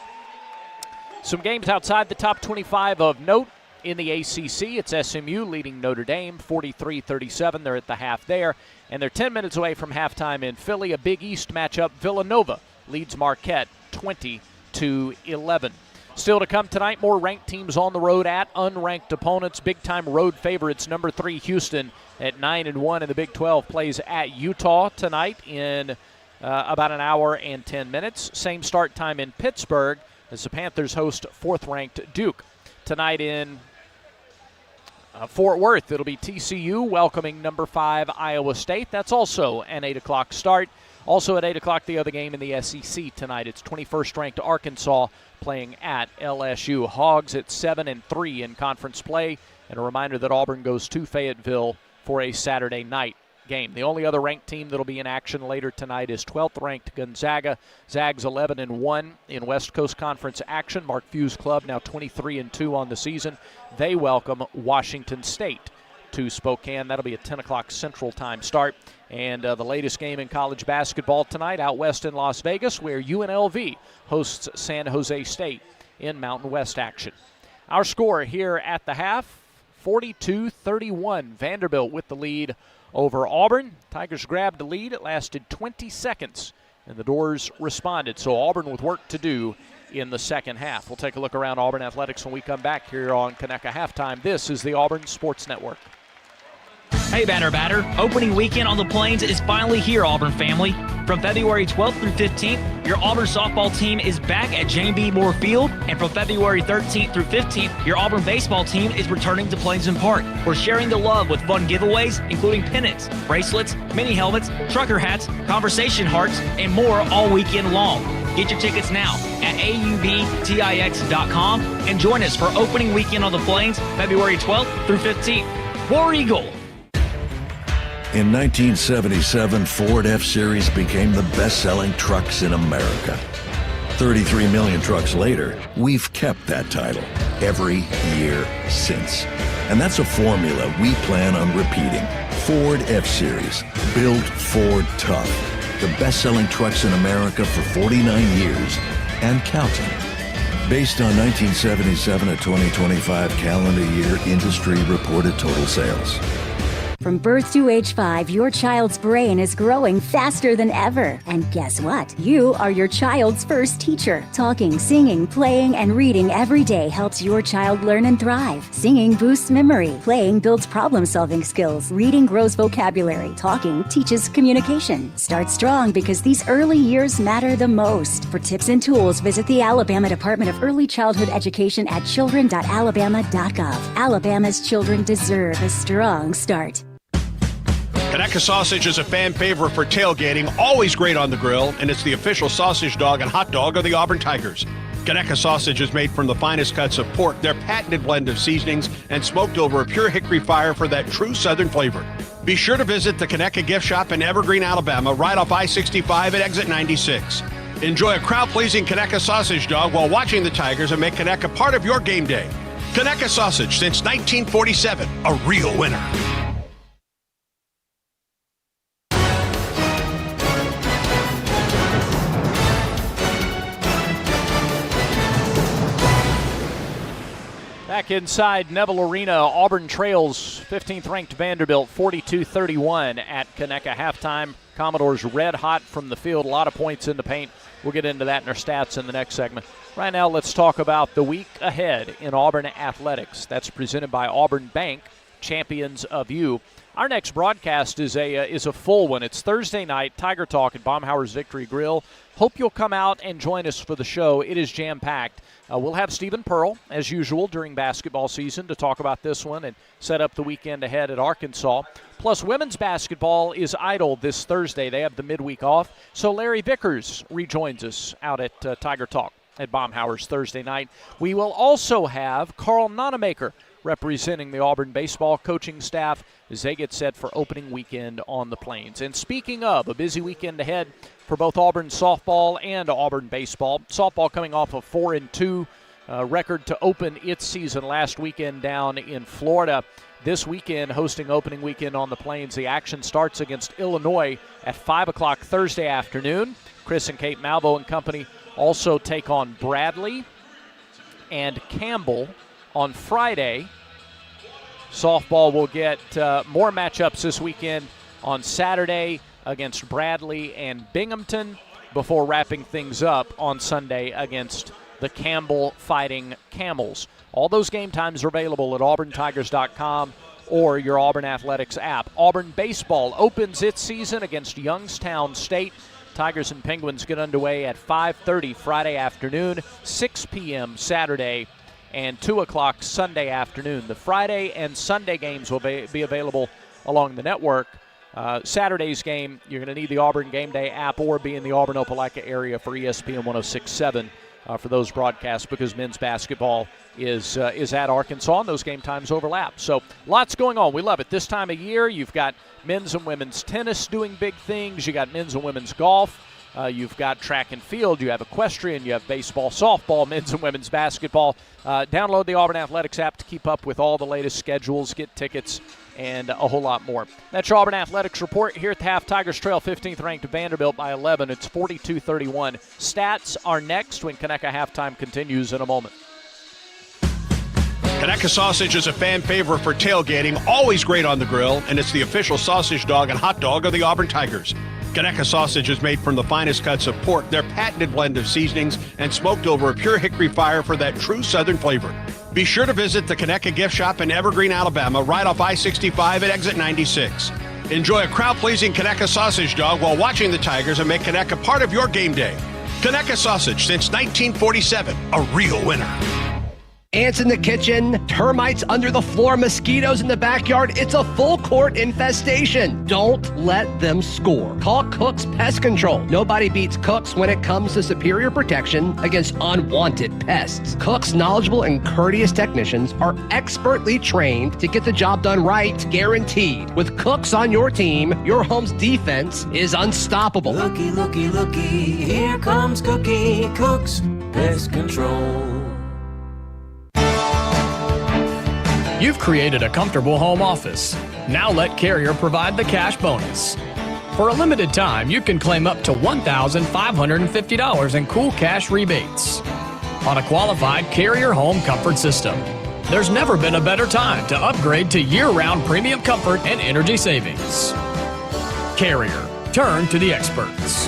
Some games outside the top 25 of note in the ACC. It's SMU leading Notre Dame, 43-37. They're at the half there, and they're 10 minutes away from halftime in Philly. A Big East matchup, Villanova leads Marquette, 20-11. Still to come tonight, more ranked teams on the road at unranked opponents. Big-time road favorites, number 3 Houston at 9-1 in the Big 12 plays at Utah tonight in about an hour and 10 minutes. Same start time in Pittsburgh as the Panthers host 4th-ranked Duke. Tonight in Fort Worth, it'll be TCU welcoming number 5 Iowa State. That's also an 8 o'clock start. Also at 8 o'clock, the other game in the SEC tonight. It's 21st-ranked Arkansas playing at LSU. Hogs at 7-3 in conference play. And a reminder that Auburn goes to Fayetteville for a Saturday night game. The only other ranked team that'll be in action later tonight is 12th-ranked Gonzaga. Zags 11-1 in West Coast Conference action. Mark Few's club now 23-2 on the season. They welcome Washington State to Spokane. That'll be a 10 o'clock Central Time start. And the latest game in college basketball tonight out west in Las Vegas, where UNLV hosts San Jose State in Mountain West action. Our score here at the half, 42-31. Vanderbilt with the lead over Auburn. Tigers grabbed the lead. It lasted 20 seconds, and the Doors responded. So Auburn with work to do in the second half. We'll take a look around Auburn athletics when we come back here on Conecuh Halftime. This is the Auburn Sports Network. Hey, batter. Opening weekend on the Plains is finally here, Auburn family. From February 12th through 15th, your Auburn softball team is back at Jane B. Moore Field. And from February 13th through 15th, your Auburn baseball team is returning to Plainsman Park. We're sharing the love with fun giveaways, including pennants, bracelets, mini helmets, trucker hats, conversation hearts, and more all weekend long. Get your tickets now at aubtix.com and join us for opening weekend on the Plains, February 12th through 15th. War Eagle! In 1977, Ford F-Series became the best-selling trucks in America. 33 million trucks later, we've kept that title every year since. And that's a formula we plan on repeating. Ford F-Series, built Ford tough. The best-selling trucks in America for 49 years and counting. Based on 1977 to 2025 calendar year industry reported total sales. From birth to age 5, your child's brain is growing faster than ever. And guess what? You are your child's first teacher. Talking, singing, playing, and reading every day helps your child learn and thrive. Singing boosts memory. Playing builds problem-solving skills. Reading grows vocabulary. Talking teaches communication. Start strong because these early years matter the most. For tips and tools, visit the Alabama Department of Early Childhood Education at children.alabama.gov. Alabama's children deserve a strong start. Conecuh sausage is a fan favorite for tailgating, always great on the grill, and it's the official sausage dog and hot dog of the Auburn Tigers. Conecuh sausage is made from the finest cuts of pork, their patented blend of seasonings, and smoked over a pure hickory fire for that true southern flavor. Be sure to visit the Conecuh Gift Shop in Evergreen, Alabama, right off I-65 at exit 96. Enjoy a crowd-pleasing Conecuh sausage dog while watching the Tigers and make Conecuh part of your game day. Conecuh sausage since 1947, a real winner. Back inside Neville Arena, Auburn trails 15th-ranked Vanderbilt 42-31 at Conecuh halftime. Commodores red hot from the field, a lot of points in the paint. We'll get into that in our stats in the next segment. Right now, let's talk about the week ahead in Auburn athletics. That's presented by Auburn Bank, champions of you. Our next broadcast is a full one. It's Thursday night, Tiger Talk at Baumhauer's Victory Grill. Hope you'll come out and join us for the show. It is jam-packed. We'll have Stephen Pearl, as usual, during basketball season to talk about this one and set up the weekend ahead at Arkansas. Plus, women's basketball is idle this Thursday. They have the midweek off. So Larry Vickers rejoins us out at Tiger Talk. at Baumhower's Thursday night. We will also have Carl Nonamaker representing the Auburn baseball coaching staff as they get set for opening weekend on the Plains. And speaking of, a busy weekend ahead for both Auburn softball and Auburn baseball. Softball coming off a 4-2 record to open its season last weekend down in Florida. This weekend, hosting opening weekend on the Plains, the action starts against Illinois at 5 o'clock Thursday afternoon. Chris and Kate Malvo and company also take on Bradley and Campbell on Friday. Softball will get more matchups this weekend on Saturday against Bradley and Binghamton before wrapping things up on Sunday against the Campbell Fighting Camels. All those game times are available at auburntigers.com or your Auburn Athletics app. Auburn baseball opens its season against Youngstown State. Tigers and Penguins get underway at 5:30 Friday afternoon, 6 p.m. Saturday, and 2 o'clock Sunday afternoon. The Friday and Sunday games will be available along the network. Saturday's game, you're going to need the Auburn Game Day app or be in the Auburn-Opelika area for ESPN 106.7 for those broadcasts, because men's basketball is at Arkansas, and those game times overlap. So lots going on. We love it. This time of year, you've got men's and women's tennis doing big things. You got men's and women's golf. You've got track and field. You have equestrian. You have baseball, softball, men's and women's basketball. Download the Auburn Athletics app to keep up with all the latest schedules, get tickets, and a whole lot more. That's your Auburn Athletics report here at the half. Tigers trail 15th ranked Vanderbilt by 11. It's 42-31. Stats are next when Conecuh halftime continues in a moment. Conecuh sausage is a fan favorite for tailgating, always great on the grill, and it's the official sausage dog and hot dog of the Auburn Tigers. Conecuh sausage is made from the finest cuts of pork, their patented blend of seasonings, and smoked over a pure hickory fire for that true Southern flavor. Be sure to visit the Conecuh Gift Shop in Evergreen, Alabama, right off I-65 at exit 96. Enjoy a crowd-pleasing Conecuh sausage dog while watching the Tigers and make Conecuh part of your game day. Conecuh sausage since 1947, a real winner. Ants in the kitchen, termites under the floor, mosquitoes in the backyard. It's a full court infestation. Don't let them score. Call Cook's Pest Control. Nobody beats Cook's when it comes to superior protection against unwanted pests. Cook's knowledgeable and courteous technicians are expertly trained to get the job done right, guaranteed. With Cook's on your team, your home's defense is unstoppable. Looky, looky, looky, here comes Cookie. Cook's Pest Control. You've created a comfortable home office. Now let Carrier provide the cash bonus. For a limited time, you can claim up to $1,550 in cool cash rebates on a qualified Carrier home comfort system. There's never been a better time to upgrade to year-round premium comfort and energy savings. Carrier, turn to the experts.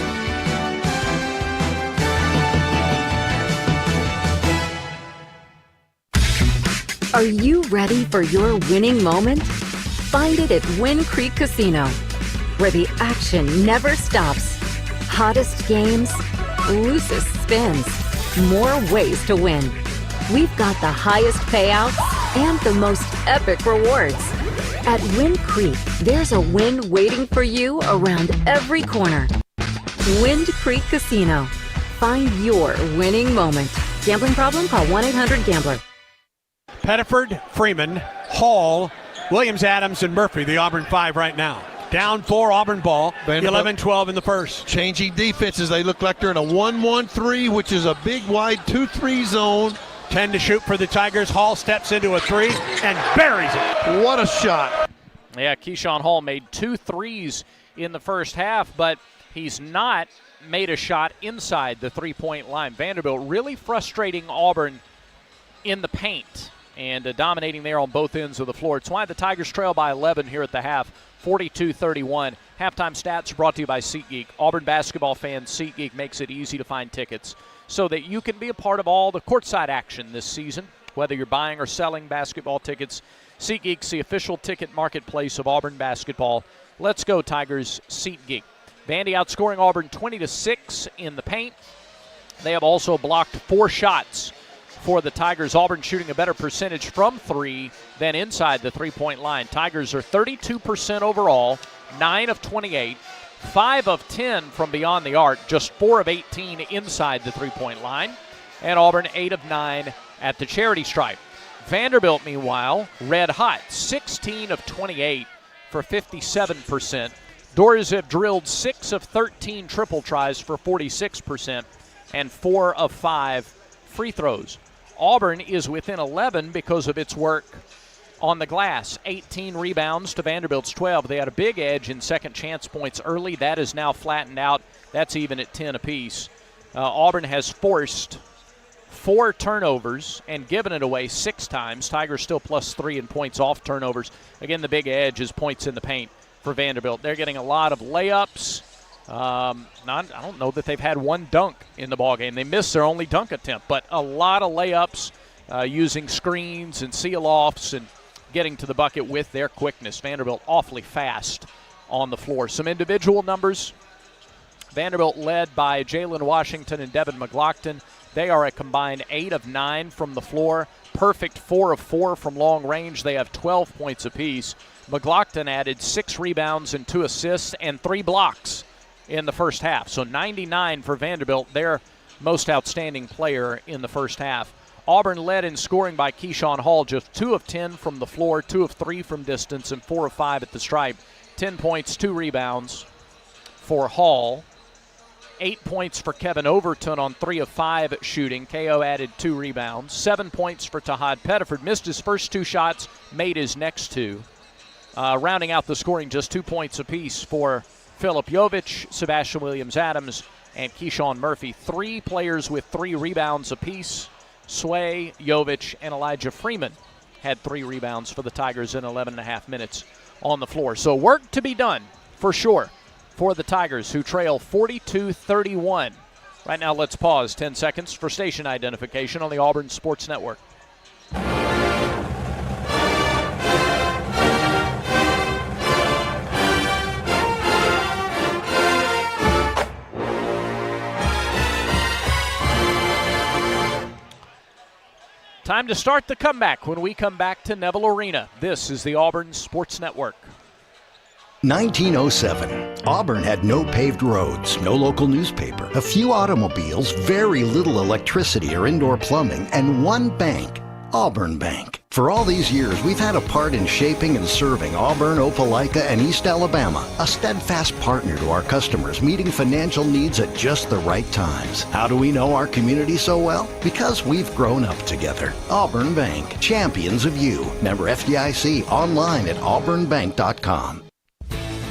Are you ready for your winning moment? Find it at Wind Creek Casino, where the action never stops. Hottest games, loosest spins, more ways to win. We've got the highest payouts and the most epic rewards. At Wind Creek, there's a win waiting for you around every corner. Wind Creek Casino. Find your winning moment. Gambling problem? Call 1-800-GAMBLER. Pettiford, Freeman, Hall, Williams, Adams, and Murphy, the Auburn five right now. Down 4, Auburn ball, 11-12 in the first. Changing defenses. They look like they're in a 1-1-3, which is a big, wide 2-3 zone. 10 to shoot for the Tigers. Hall steps into a 3 and buries it. What a shot. Yeah, Keyshawn Hall made 2 threes in the first half, but he's not made a shot inside the three-point line. Vanderbilt really frustrating Auburn in the paint and dominating there on both ends of the floor. It's why the Tigers trail by 11 here at the half, 42-31. Halftime stats brought to you by SeatGeek. Auburn basketball fans, SeatGeek makes it easy to find tickets so that you can be a part of all the courtside action this season, whether you're buying or selling basketball tickets. SeatGeek's the official ticket marketplace of Auburn basketball. Let's go, Tigers. SeatGeek. Vandy outscoring Auburn 20-6 in the paint. They have also blocked 4 shots for the Tigers. Auburn shooting a better percentage from 3 than inside the three-point line. Tigers are 32% overall, 9 of 28, 5 of 10 from beyond the arc, just 4 of 18 inside the three-point line. and Auburn 8 of 9 at the charity stripe. Vanderbilt, meanwhile, red hot, 16 of 28 for 57%. Doors have drilled 6 of 13 triple tries for 46% and 4 of 5 free throws. Auburn is within 11 because of its work on the glass. 18 rebounds to Vanderbilt's 12. They had a big edge in second chance points early. That is now flattened out. That's even at 10 apiece. Auburn has forced 4 turnovers and given it away 6 times. Tigers still +3 in points off turnovers. Again, the big edge is points in the paint for Vanderbilt. They're getting a lot of layups. I don't know that they've had one dunk in the ballgame. They missed their only dunk attempt, but a lot of layups using screens and seal-offs and getting to the bucket with their quickness. Vanderbilt awfully fast on the floor. Some individual numbers. Vanderbilt led by Jalen Washington and Devin McLaughlin. They are a combined 8 of 9 from the floor. Perfect 4 of 4 from long range. They have 12 points apiece. McLaughlin added 6 rebounds and 2 assists and 3 blocks in the first half. So 99 for Vanderbilt, their most outstanding player in the first half. Auburn led in scoring by Keyshawn Hall, just 2 of 10 from the floor, 2 of 3 from distance, and 4 of 5 at the stripe. 10 points, 2 rebounds for Hall. 8 points for Kevin Overton on 3 of 5 shooting. KO added 2 rebounds. 7 points for Tahad Pettiford. Missed his first 2 shots, made his next 2. Rounding out the scoring, just 2 points apiece for Philip Jovic, Sebastian Williams-Adams, and Keyshawn Murphy. 3 players with 3 rebounds apiece. Sway, Jovic, and Elijah Freeman had 3 rebounds for the Tigers in 11.5 minutes on the floor. So work to be done, for sure, for the Tigers, who trail 42-31. Right now, let's pause 10 seconds for station identification on the Auburn Sports Network. Time to start the comeback when we come back to Neville Arena. This is the Auburn Sports Network. 1907. Auburn had no paved roads, no local newspaper, a few automobiles, very little electricity or indoor plumbing, and one bank, Auburn Bank. For all these years, we've had a part in shaping and serving Auburn, Opelika, and East Alabama, a steadfast partner to our customers, meeting financial needs at just the right times. How do we know our community so well? Because we've grown up together. Auburn Bank, champions of you. Member FDIC, online at auburnbank.com.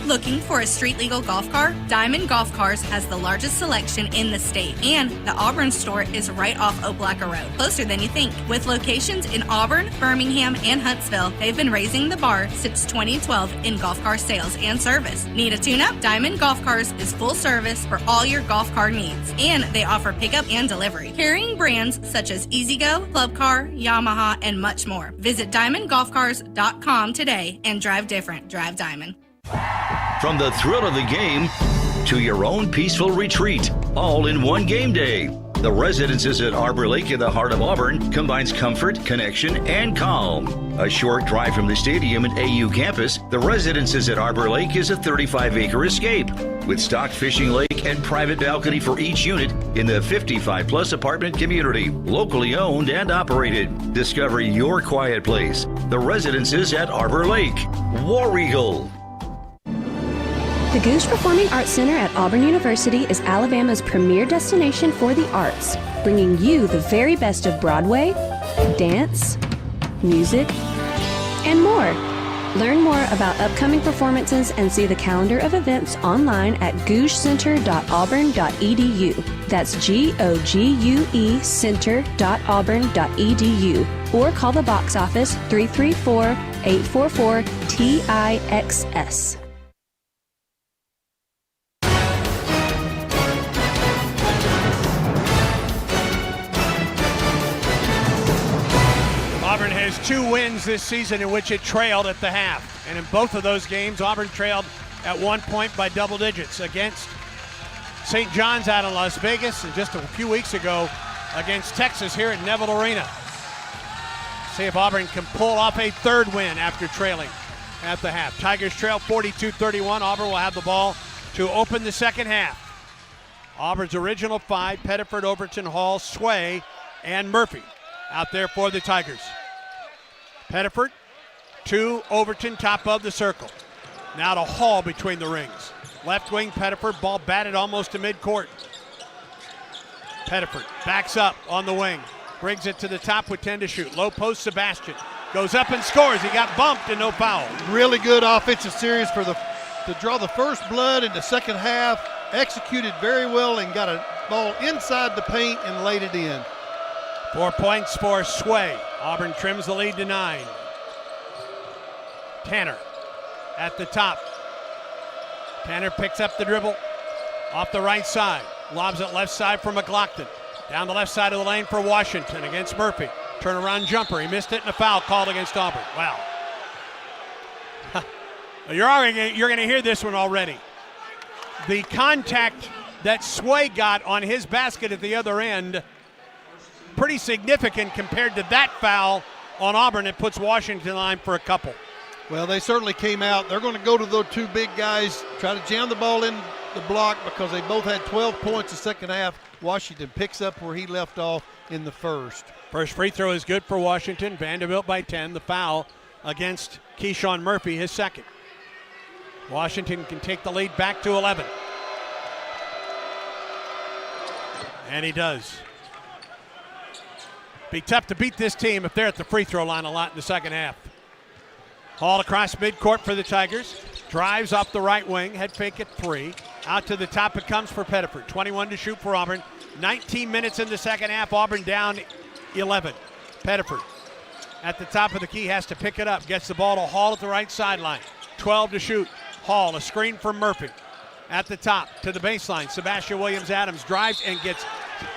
Looking for a street legal golf car? Diamond Golf Cars has the largest selection in the state, and the Auburn store is right off Oblaka Road, closer than you think. With locations in Auburn, Birmingham, and Huntsville, they've been raising the bar since 2012 in golf car sales and service. Need a tune-up? Diamond Golf Cars is full service for all your golf car needs, and they offer pickup and delivery, carrying brands such as EasyGo, Club Car, Yamaha, and much more. Visit DiamondGolfCars.com today and drive different. Drive Diamond. From the thrill of the game to your own peaceful retreat, all in one game day. The Residences at Arbor Lake in the heart of Auburn combines comfort, connection, and calm. A short drive from the stadium and AU campus, the Residences at Arbor Lake is a 35-acre escape with stocked fishing lake and private balcony for each unit in the 55-plus apartment community, locally owned and operated. Discover your quiet place. The Residences at Arbor Lake. War Eagle. The Goose Performing Arts Center at Auburn University is Alabama's premier destination for the arts, bringing you the very best of Broadway, dance, music, and more. Learn more about upcoming performances and see the calendar of events online at gougecenter.auburn.edu. That's GOGUE center.auburn.edu, or call the box office 334-844-TIXS. Auburn has 2 wins this season in which it trailed at the half. And in both of those games, Auburn trailed at one point by double digits against St. John's out in Las Vegas, and just a few weeks ago against Texas here at Neville Arena. See if Auburn can pull off a 3rd win after trailing at the half. Tigers trail 42-31. Auburn will have the ball to open the second half. Auburn's original 5, Pettiford, Overton, Hall, Sway, and Murphy out there for the Tigers. Pettiford to Overton, top of the circle. Now to Hall between the rings. Left wing Pettiford, ball batted almost to midcourt. Pettiford backs up on the wing. Brings it to the top with 10 to shoot. Low post, Sebastian. Goes up and scores. He got bumped and no foul. Really good offensive series to draw the first blood in the second half. Executed very well and got a ball inside the paint and laid it in. 4 points for Sway. Auburn trims the lead to 9. Tanner at the top. Tanner picks up the dribble off the right side. Lobs it left side for McLaughlin. Down the left side of the lane for Washington against Murphy. Turnaround jumper. He missed it and a foul called against Auburn. Wow. You're going to hear this one already. The contact that Sway got on his basket at the other end, pretty significant compared to that foul on Auburn. It puts Washington in line for a couple. Well, they certainly came out. They're going to go to those two big guys, try to jam the ball in the block because they both had 12 points the second half. Washington picks up where he left off in the first. First free throw is good for Washington. Vanderbilt by 10. The foul against Keyshawn Murphy, his second. Washington can take the lead back to 11. And he does. Be tough to beat this team if they're at the free throw line a lot in the second half. Hall across midcourt for the Tigers. Drives off the right wing. Head fake at 3. Out to the top it comes for Pettiford. 21 to shoot for Auburn. 19 minutes in the second half. Auburn down 11. Pettiford at the top of the key has to pick it up. Gets the ball to Hall at the right sideline. 12 to shoot. Hall, a screen from Murphy. At the top to the baseline. Sebastian Williams-Adams drives and gets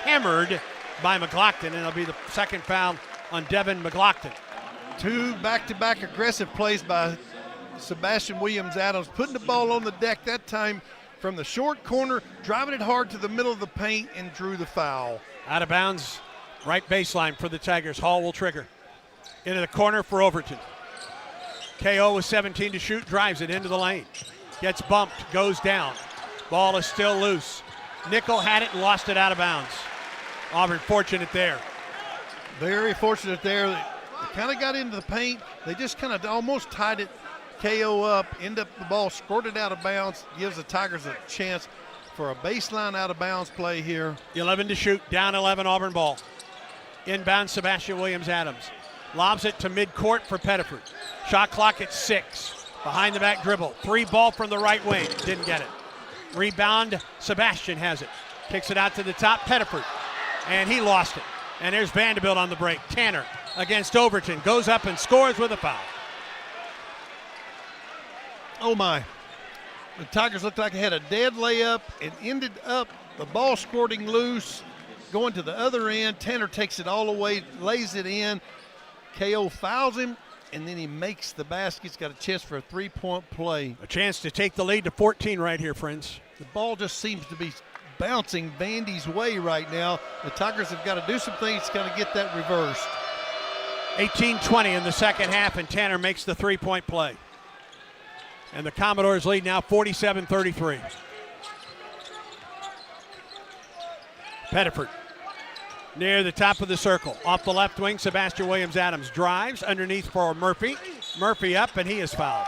hammered by McLaughlin, and it'll be the second foul on Devin McLaughlin. 2 back-to-back aggressive plays by Sebastian Williams-Adams, putting the ball on the deck that time from the short corner, driving it hard to the middle of the paint, and drew the foul. Out of bounds, right baseline for the Tigers. Hall will trigger. Into the corner for Overton. KO with 17 to shoot, drives it into the lane. Gets bumped, goes down. Ball is still loose. Nickel had it and lost it out of bounds. Auburn fortunate there. Very fortunate there. They kind of got into the paint. They just kind of almost tied it, KO up, end up the ball squirted out of bounds, gives the Tigers a chance for a baseline out of bounds play here. 11 to shoot, down 11 Auburn ball. Inbound Sebastian Williams-Adams. Lobs it to midcourt for Pettiford. Shot clock at 6. Behind the back dribble. 3 ball from the right wing. Didn't get it. Rebound, Sebastian has it. Kicks it out to the top, Pettiford. And he lost it. And there's Vanderbilt on the break. Tanner against Overton. Goes up and scores with a foul. Oh my. The Tigers looked like they had a dead layup and ended up the ball squirting loose, going to the other end. Tanner takes it all the way, lays it in. KO fouls him, and then he makes the basket. He's got a chance for a 3-point play. A chance to take the lead to 14 right here, friends. The ball just seems to be bouncing Vandy's way right now. The Tigers have got to do some things to kind of get that reversed. 18-20 in the second half, and Tanner makes the 3-point play. And the Commodores lead now 47-33. Pettiford near the top of the circle. Off the left wing, Sebastian Williams-Adams drives underneath for Murphy. Murphy up, and he is fouled.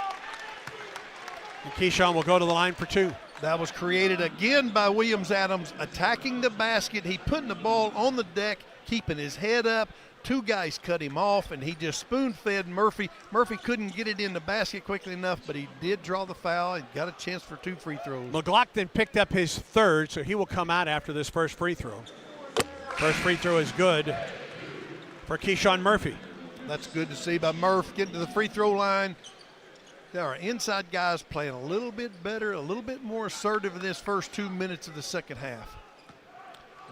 And Keyshawn will go to the line for 2. That was created again by Williams-Adams attacking the basket. He putting the ball on the deck, keeping his head up. 2 guys cut him off, and he just spoon-fed Murphy. Murphy couldn't get it in the basket quickly enough, but he did draw the foul and got a chance for 2 free throws. McLaughlin picked up his 3rd, so he will come out after this first free throw. First free throw is good for Keyshawn Murphy. That's good to see by Murph getting to the free throw line. There are inside guys playing a little bit better, a little bit more assertive in this first 2 minutes of the second half.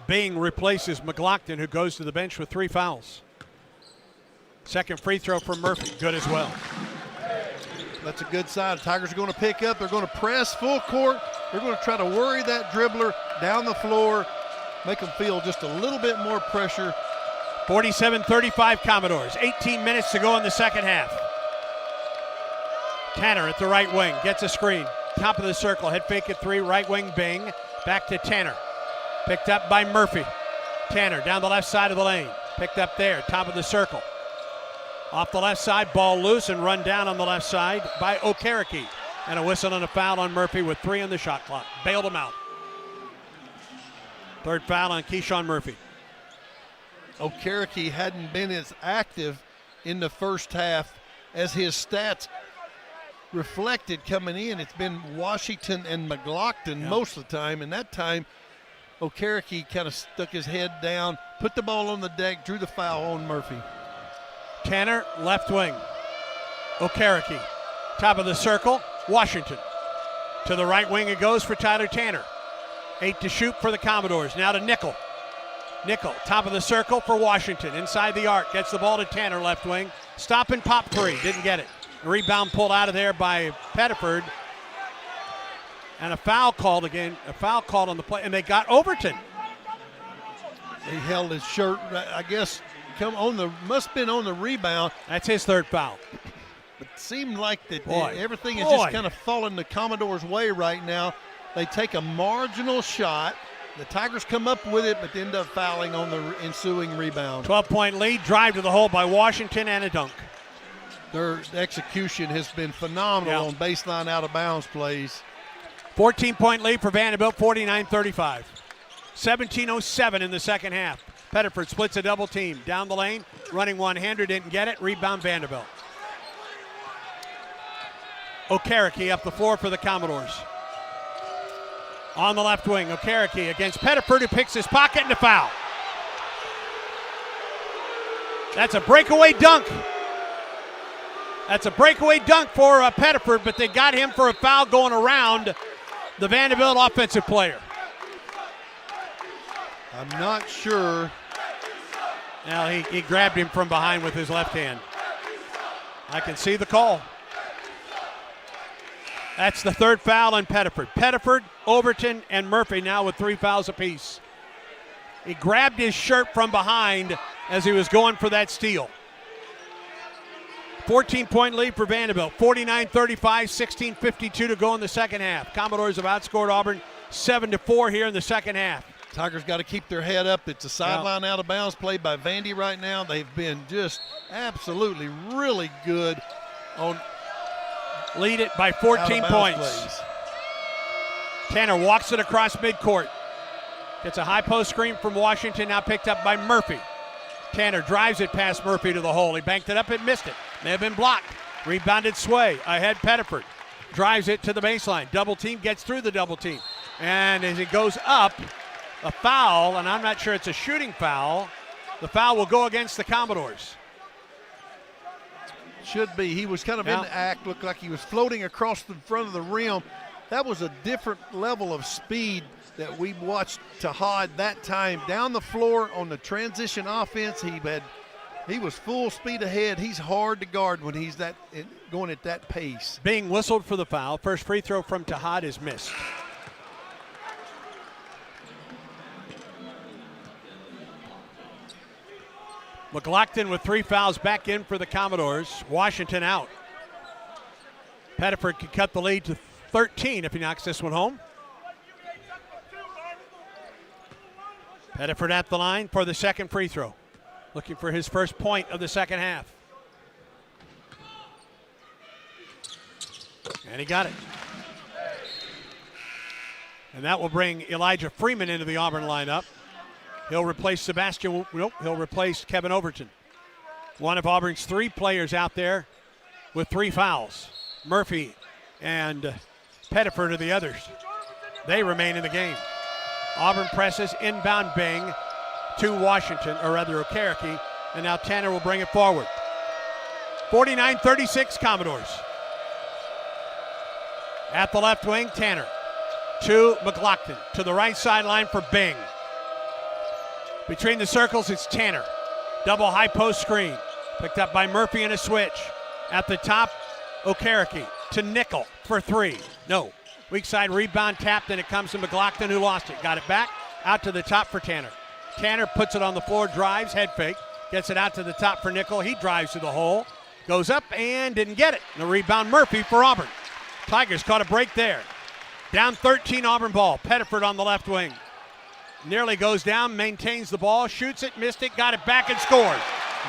Bing replaces McLaughlin, who goes to the bench with 3 fouls. Second free throw from Murphy, good as well. That's a good sign. Tigers are going to pick up. They're going to press full court. They're going to try to worry that dribbler down the floor, make them feel just a little bit more pressure. 47-35 Commodores. 18 minutes to go in the second half. Tanner at the right wing, gets a screen. Top of the circle, head fake at 3, right wing Bing. Back to Tanner. Picked up by Murphy. Tanner down the left side of the lane. Picked up there, top of the circle. Off the left side, ball loose and run down on the left side by Okereke. And a whistle and a foul on Murphy with 3 on the shot clock. Bailed him out. Third foul on Keyshawn Murphy. Okereke hadn't been as active in the first half as his stats reflected coming in. It's been Washington and McLaughlin most of the time, and that time Okereke kind of stuck his head down, put the ball on the deck, drew the foul on Murphy. Tanner, left wing. Okereke, top of the circle, Washington. To the right wing it goes for Tyler Tanner. 8 to shoot for the Commodores. Now to Nickel. Nickel, top of the circle for Washington. Inside the arc, gets the ball to Tanner, left wing. Stop and pop three, didn't get it. A rebound pulled out of there by Pettiford. And a foul called again, a foul called on the play, and they got Overton. He held his shirt, I guess, must have been on the rebound. That's his third foul. It seemed like that everything is just kind of falling the Commodores' way right now. They take a marginal shot. The Tigers come up with it, but end up fouling on the ensuing rebound. 12-point lead, drive to the hole by Washington, and a dunk. Their execution has been phenomenal on baseline out-of-bounds plays. 14-point lead for Vanderbilt, 49-35. 17:07 in the second half. Pettiford splits a double team. Down the lane, running one-hander, didn't get it. Rebound Vanderbilt. Okereke up the floor for the Commodores. On the left wing, Okereke against Pettiford, who picks his pocket and a foul. That's a breakaway dunk. That's a breakaway dunk for Pettiford, but they got him for a foul going around the Vanderbilt offensive player. I'm not sure. Now he grabbed him from behind with his left hand. I can see the call. That's the third foul on Pettiford. Pettiford, Overton, and Murphy now with 3 fouls apiece. He grabbed his shirt from behind as he was going for that steal. 14-point lead for Vanderbilt. 49-35, 16:52 to go in the second half. Commodores have outscored Auburn 7-4 here in the second half. Tigers got to keep their head up. It's a sideline out of bounds play by Vandy right now. They've been just absolutely really good on lead it by 14 points. Plays. Tanner walks it across midcourt. Gets a high post screen from Washington, now picked up by Murphy. Tanner drives it past Murphy to the hole. He banked it up and missed it. May have been blocked. Rebounded Sway. Ahead Pettiford. Drives it to the baseline. Double team, gets through the double team. And as it goes up, a foul, and I'm not sure it's a shooting foul. The foul will go against the Commodores. Should be. He was kind of in the act, looked like he was floating across the front of the rim. That was a different level of speed that we watched Tahad that time. Down the floor on the transition offense, he was full speed ahead. He's hard to guard when he's going at that pace. Being whistled for the foul. First free throw from Tahad is missed. McLaughlin with 3 fouls back in for the Commodores. Washington out. Pettiford could cut the lead to 13 if he knocks this one home. Pettiford at the line for the second free throw. Looking for his first point of the second half. And he got it. And that will bring Elijah Freeman into the Auburn lineup. He'll replace he'll replace Kevin Overton. One of Auburn's 3 players out there with 3 fouls. Murphy and Pettiford are the others. They remain in the game. Auburn presses inbound Bing to Washington, or rather Okereke, and now Tanner will bring it forward. 49-36 Commodores. At the left wing, Tanner to McLaughlin, to the right sideline for Bing. Between the circles, it's Tanner. Double high post screen. Picked up by Murphy in a switch. At the top, Okereke to Nickel for 3. No. Weak side rebound tapped, and it comes to McLaughlin, who lost it. Got it back. Out to the top for Tanner. Tanner puts it on the floor, drives, head fake. Gets it out to the top for Nickel. He drives to the hole. Goes up and didn't get it. The rebound Murphy for Auburn. Tigers caught a break there. Down 13 Auburn ball. Pettiford on the left wing. nearly goes down, maintains the ball, shoots it, missed it, got it back and scored.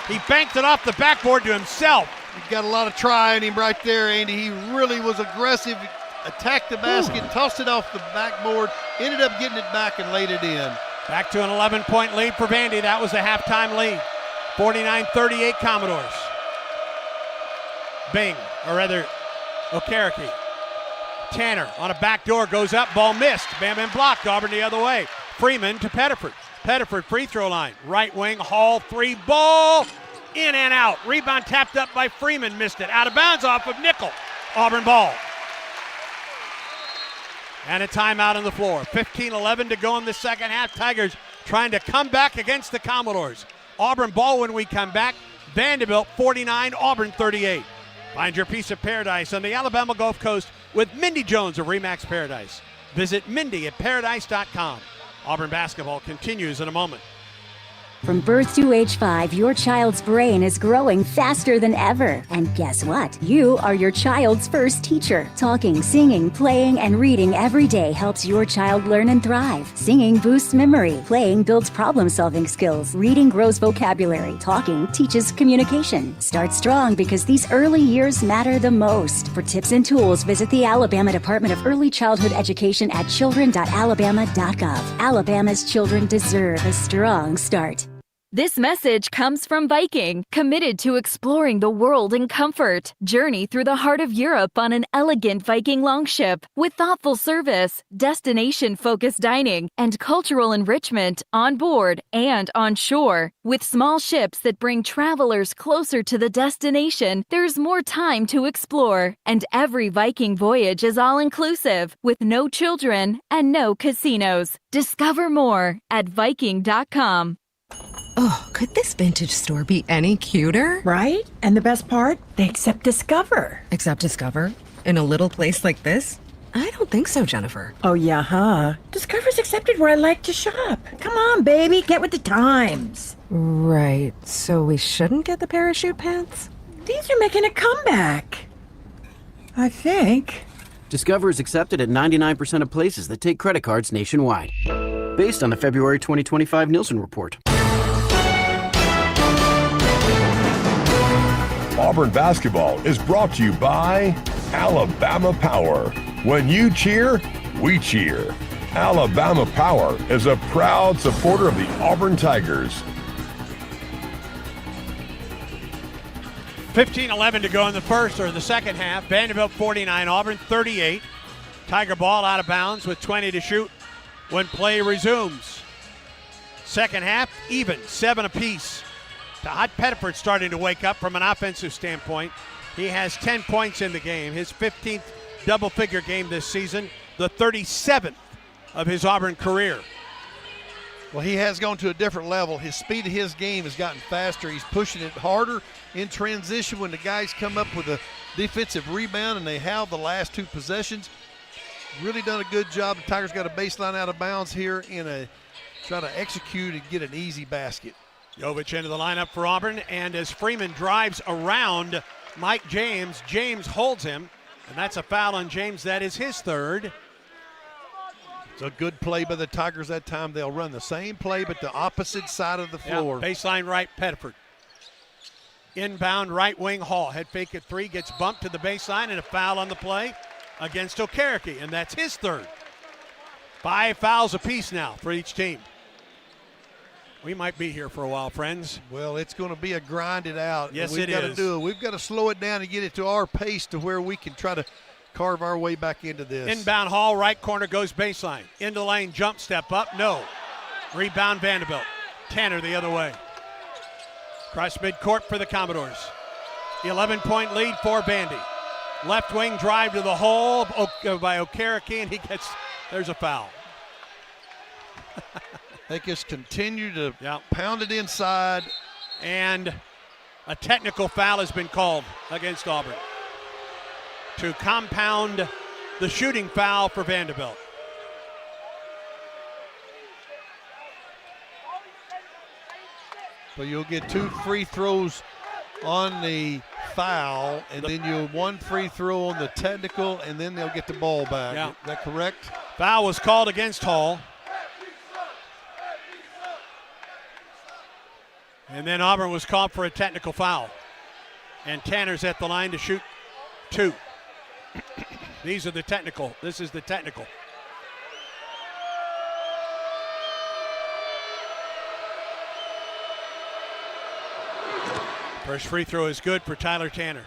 He banked it off the backboard to himself. He's got a lot of try in him right there, Andy. He really was aggressive, attacked the basket, tossed it off the backboard, ended up getting it back and laid it in. Back to an 11-point lead for Vandy. That was the halftime lead. 49-38 Commodores. Bing, or rather, Okereke. Tanner on a backdoor, goes up, ball missed. Bam Bam blocked, Auburn the other way. Freeman to Pettiford. Pettiford free throw line. Right wing, Hall, three, ball, in and out. Rebound tapped up by Freeman, missed it. Out of bounds off of Nickel. Auburn ball. And a timeout on the floor. 15-11 to go in the second half. Tigers trying to come back against the Commodores. Auburn ball when we come back. Vanderbilt 49, Auburn 38. Find your piece of paradise on the Alabama Gulf Coast with Mindy Jones of Remax Paradise. Visit Mindy at paradise.com. Auburn basketball continues in a moment. From birth to age 5, your child's brain is growing faster than ever. And guess what? You are your child's first teacher. Talking, singing, playing, and reading every day helps your child learn and thrive. Singing boosts memory. Playing builds problem-solving skills. Reading grows vocabulary. Talking teaches communication. Start strong because these early years matter the most. For tips and tools, visit the Alabama Department of Early Childhood Education at children.alabama.gov. Alabama's children deserve a strong start. This message comes from Viking, committed to exploring the world in comfort. Journey through the heart of Europe on an elegant Viking longship with thoughtful service, destination-focused dining, and cultural enrichment on board and on shore. With small ships that bring travelers closer to the destination, there's more time to explore. And every Viking voyage is all-inclusive, with no children and no casinos. Discover more at Viking.com. Oh, could this vintage store be any cuter? Right? And the best part? They accept Discover. Accept Discover? In a little place like this? I don't think so, Jennifer. Oh, yeah, huh? Discover's accepted where I like to shop. Come on, baby, get with the times. Right, so we shouldn't get the parachute pants? These are making a comeback. I think. Discover is accepted at 99% of places that take credit cards nationwide. Based on the February 2025 Nielsen report. Auburn basketball is brought to you by Alabama Power. When you cheer, we cheer. Alabama Power is a proud supporter of the Auburn Tigers. 15-11 to go in the first or the second half. Vanderbilt 49, Auburn 38. Tiger ball out of bounds with 20 to shoot when play resumes. Second half, even, 7 apiece. Todd Pettiford starting to wake up from an offensive standpoint. He has 10 points in the game, his 15th double-figure game this season, the 37th of his Auburn career. Well, he has gone to a different level. His speed of his game has gotten faster. He's pushing it harder in transition when the guys come up with a defensive rebound and they have the last 2 possessions. Really done a good job. The Tigers got a baseline out of bounds here try to execute and get an easy basket. Jovic into the lineup for Auburn, and as Freeman drives around Mike James, James holds him, and that's a foul on James. That is his third. It's a good play by the Tigers that time. They'll run the same play, but the opposite side of the floor. Yeah, baseline right, Pettiford. Inbound right wing, Hall. Head fake at 3, gets bumped to the baseline, and a foul on the play against Okereke, and that's his third. 5 fouls apiece now for each team. We might be here for a while, friends. Well, it's going to be a grind it out. Yes, We've got to do it. We've got to slow it down and get it to our pace to where we can try to carve our way back into this. Inbound Hall, right corner goes baseline. Into lane, jump step up, no. Rebound Vanderbilt. Tanner the other way. Cross midcourt for the Commodores. 11-point lead for Vandy. Left wing drive to the hole by Okereke, and there's a foul. They just continue to pound it inside. And a technical foul has been called against Auburn to compound the shooting foul for Vanderbilt. So you'll get 2 free throws on the foul, and then you'll 1 free throw on the technical, and then they'll get the ball back. Yeah. Is that correct? Foul was called against Hall. And then Auburn was called for a technical foul. And Tanner's at the line to shoot 2. These are the technical. This is the technical. First free throw is good for Tyler Tanner.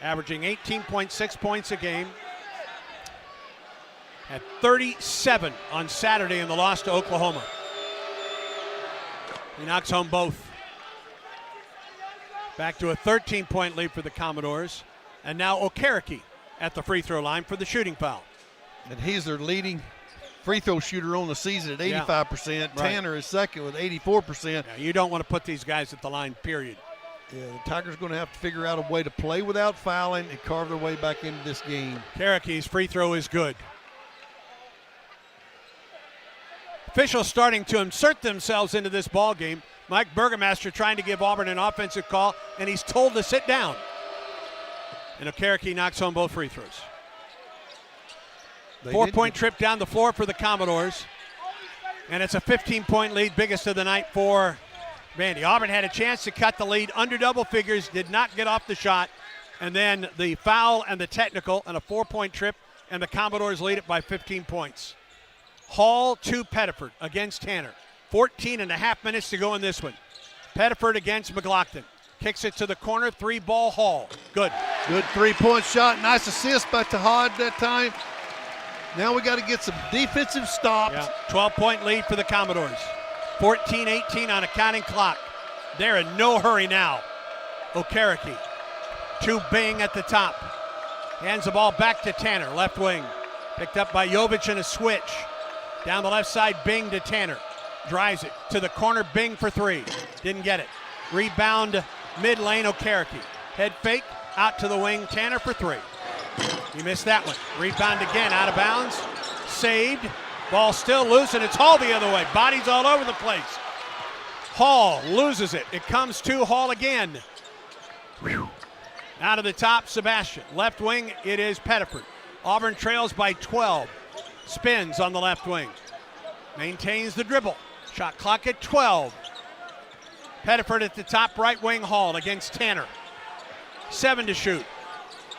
Averaging 18.6 points a game. Had 37 on Saturday in the loss to Oklahoma. He knocks home both. Back to a 13-point lead for the Commodores. And now Okereke at the free throw line for the shooting foul. And he's their leading free throw shooter on the season at 85%. Yeah. Tanner is second with 84%. Yeah, you don't want to put these guys at the line, period. Yeah, the Tigers going to have to figure out a way to play without fouling and carve their way back into this game. Okereke's free throw is good. Officials starting to insert themselves into this ball game. Mike Burgomaster trying to give Auburn an offensive call, and he's told to sit down. And Okereke knocks home both free throws. 4-point trip down the floor for the Commodores. And it's a 15-point lead, biggest of the night for Vandy. Auburn had a chance to cut the lead under double figures, did not get off the shot. And then the foul and the technical and a 4-point trip, and the Commodores lead it by 15 points. Hall to Pettiford against Tanner. 14 and a half minutes to go in this one. Pettiford against McLaughlin. Kicks it to the corner, 3-ball Hall. Good. Good 3-point shot. Nice assist by Tahad that time. Now we got to get some defensive stops. Yeah. 12-point lead for the Commodores. 14-18 on a counting clock. They're in no hurry now. Okereke to Bing at the top. Hands the ball back to Tanner, left wing. Picked up by Jovic in a switch. Down the left side, Bing to Tanner. Drives it to the corner, Bing for 3. Didn't get it. Rebound mid lane, Okereke. Head fake, out to the wing, Tanner for 3. He missed that one. Rebound again, out of bounds. Saved. Ball still loose, and it's Hall the other way. Bodies all over the place. Hall loses it. It comes to Hall again. Whew. Out of the top, Sebastian. Left wing, it is Pettiford. Auburn trails by 12. Spins on the left wing. Maintains the dribble. Shot clock at 12. Pettiford at the top, right wing, Hall against Tanner. 7 to shoot.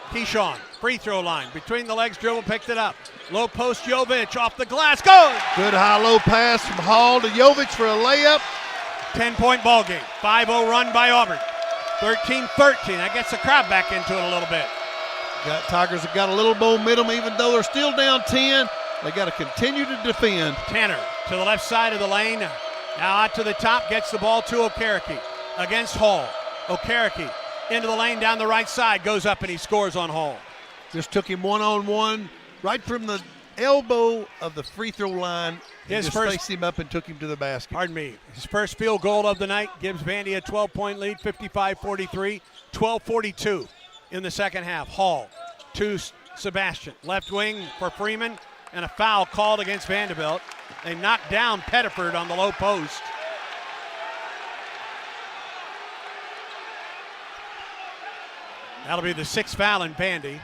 Keyshawn, free throw line. Between the legs, dribble, picked it up. Low post, Jovic off the glass. Goes! Good high-low pass from Hall to Jovic for a layup. 10-point ball game. 5-0 run by Auburn. 13-13. That gets the crowd back into it a little bit. Tigers have got a little momentum, even though they're still down 10. They got to continue to defend. Tanner to the left side of the lane. Now out to the top, gets the ball to Okereke against Hall. Okereke into the lane down the right side, goes up and he scores on Hall. Just took him one-on-one right from the elbow of the free throw line. Just faced him up and took him to the basket. Pardon me. His first field goal of the night gives Vandy a 12-point lead, 55-43, 12-42 in the second half. Hall to Sebastian. Left wing for Freeman, and a foul called against Vanderbilt. They knocked down Pettiford on the low post. That'll be the 6th foul in Vandy.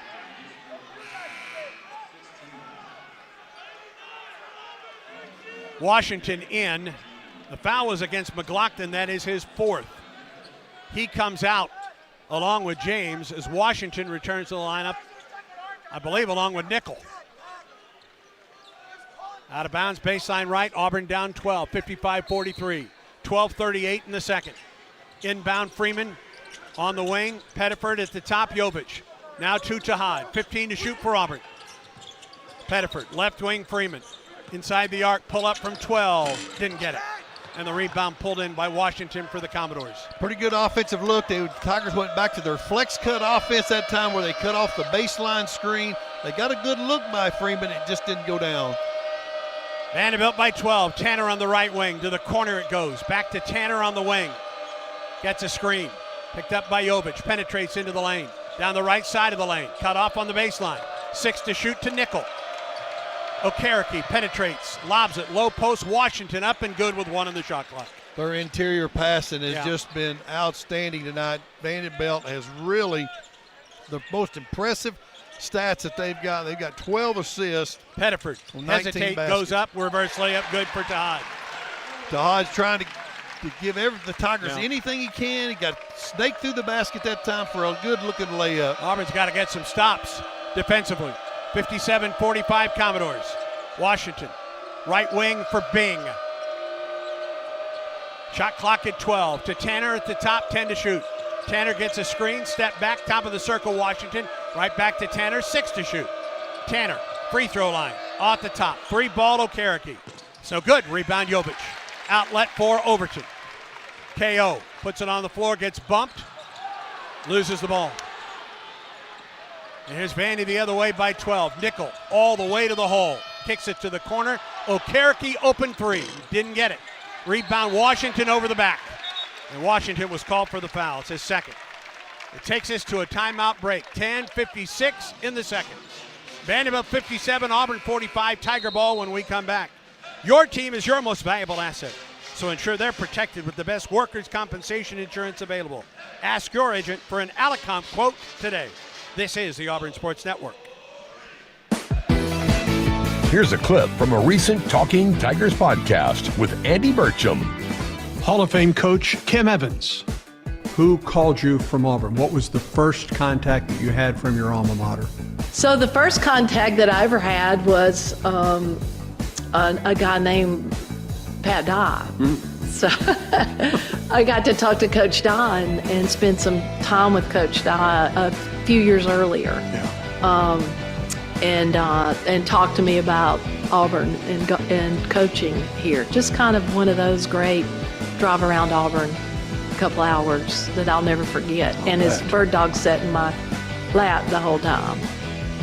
Washington in. The foul was against McLaughlin. That is his 4th. He comes out along with James as Washington returns to the lineup, I believe, along with Nickel. Out of bounds, baseline right. Auburn down 12, 55-43. 12:38 in the second. Inbound Freeman on the wing. Pettiford at the top, Jovic. Now to Tahad. 15 to shoot for Auburn. Pettiford, left wing Freeman. Inside the arc, pull up from 12. Didn't get it. And the rebound pulled in by Washington for the Commodores. Pretty good offensive look. The Tigers went back to their flex cut offense that time where they cut off the baseline screen. They got a good look by Freeman. It just didn't go down. Vanderbilt by 12. Tanner on the right wing. To the corner it goes. Back to Tanner on the wing. Gets a screen. Picked up by Jovic. Penetrates into the lane. Down the right side of the lane. Cut off on the baseline. 6 to shoot to Nickel. Okereke penetrates. Lobs it. Low post. Washington up and good with 1 on the shot clock. Their interior passing has just been outstanding tonight. Vanderbilt has really the most impressive stats that they've got. They've got 12 assists. Pettiford hesitate, goes up, reverse layup, good for Tahad. Tahad's trying to to give the Tigers anything he can. He got snaked through the basket that time for a good-looking layup. Auburn's got to get some stops defensively. 57-45 Commodores. Washington, right wing for Bing. Shot clock at 12. To Tanner at the top, 10 to shoot. Tanner gets a screen, step back, top of the circle, Washington. Right back to Tanner, 6 to shoot. Tanner, free throw line, off the top. Free ball, Okereke. So good, rebound Jovic. Outlet for Overton. KO, puts it on the floor, gets bumped, loses the ball. And here's Vandy the other way by 12. Nickel all the way to the hole. Kicks it to the corner. Okereke open three. Didn't get it. Rebound Washington over the back. And Washington was called for the foul. It's his second. It takes us to a timeout break. 10:56 in the second. Vanderbilt 57, Auburn 45. Tiger ball when we come back. Your team is your most valuable asset. So ensure they're protected with the best workers' compensation insurance available. Ask your agent for an Alicom quote today. This is the Auburn Sports Network. Here's a clip from a recent Talking Tigers podcast with Andy Burcham. Hall of Fame coach Kim Evans. Who called you from Auburn? What was the first contact that you had from your alma mater? So the first contact that I ever had was a guy named Pat Dye. So I got to talk to Coach Dye and spend some time with Coach Dye a few years earlier. And talk to me about Auburn and coaching here. Just kind of one of those great drive around Auburn couple hours that I'll never forget. And his bird dog sat in my lap the whole time.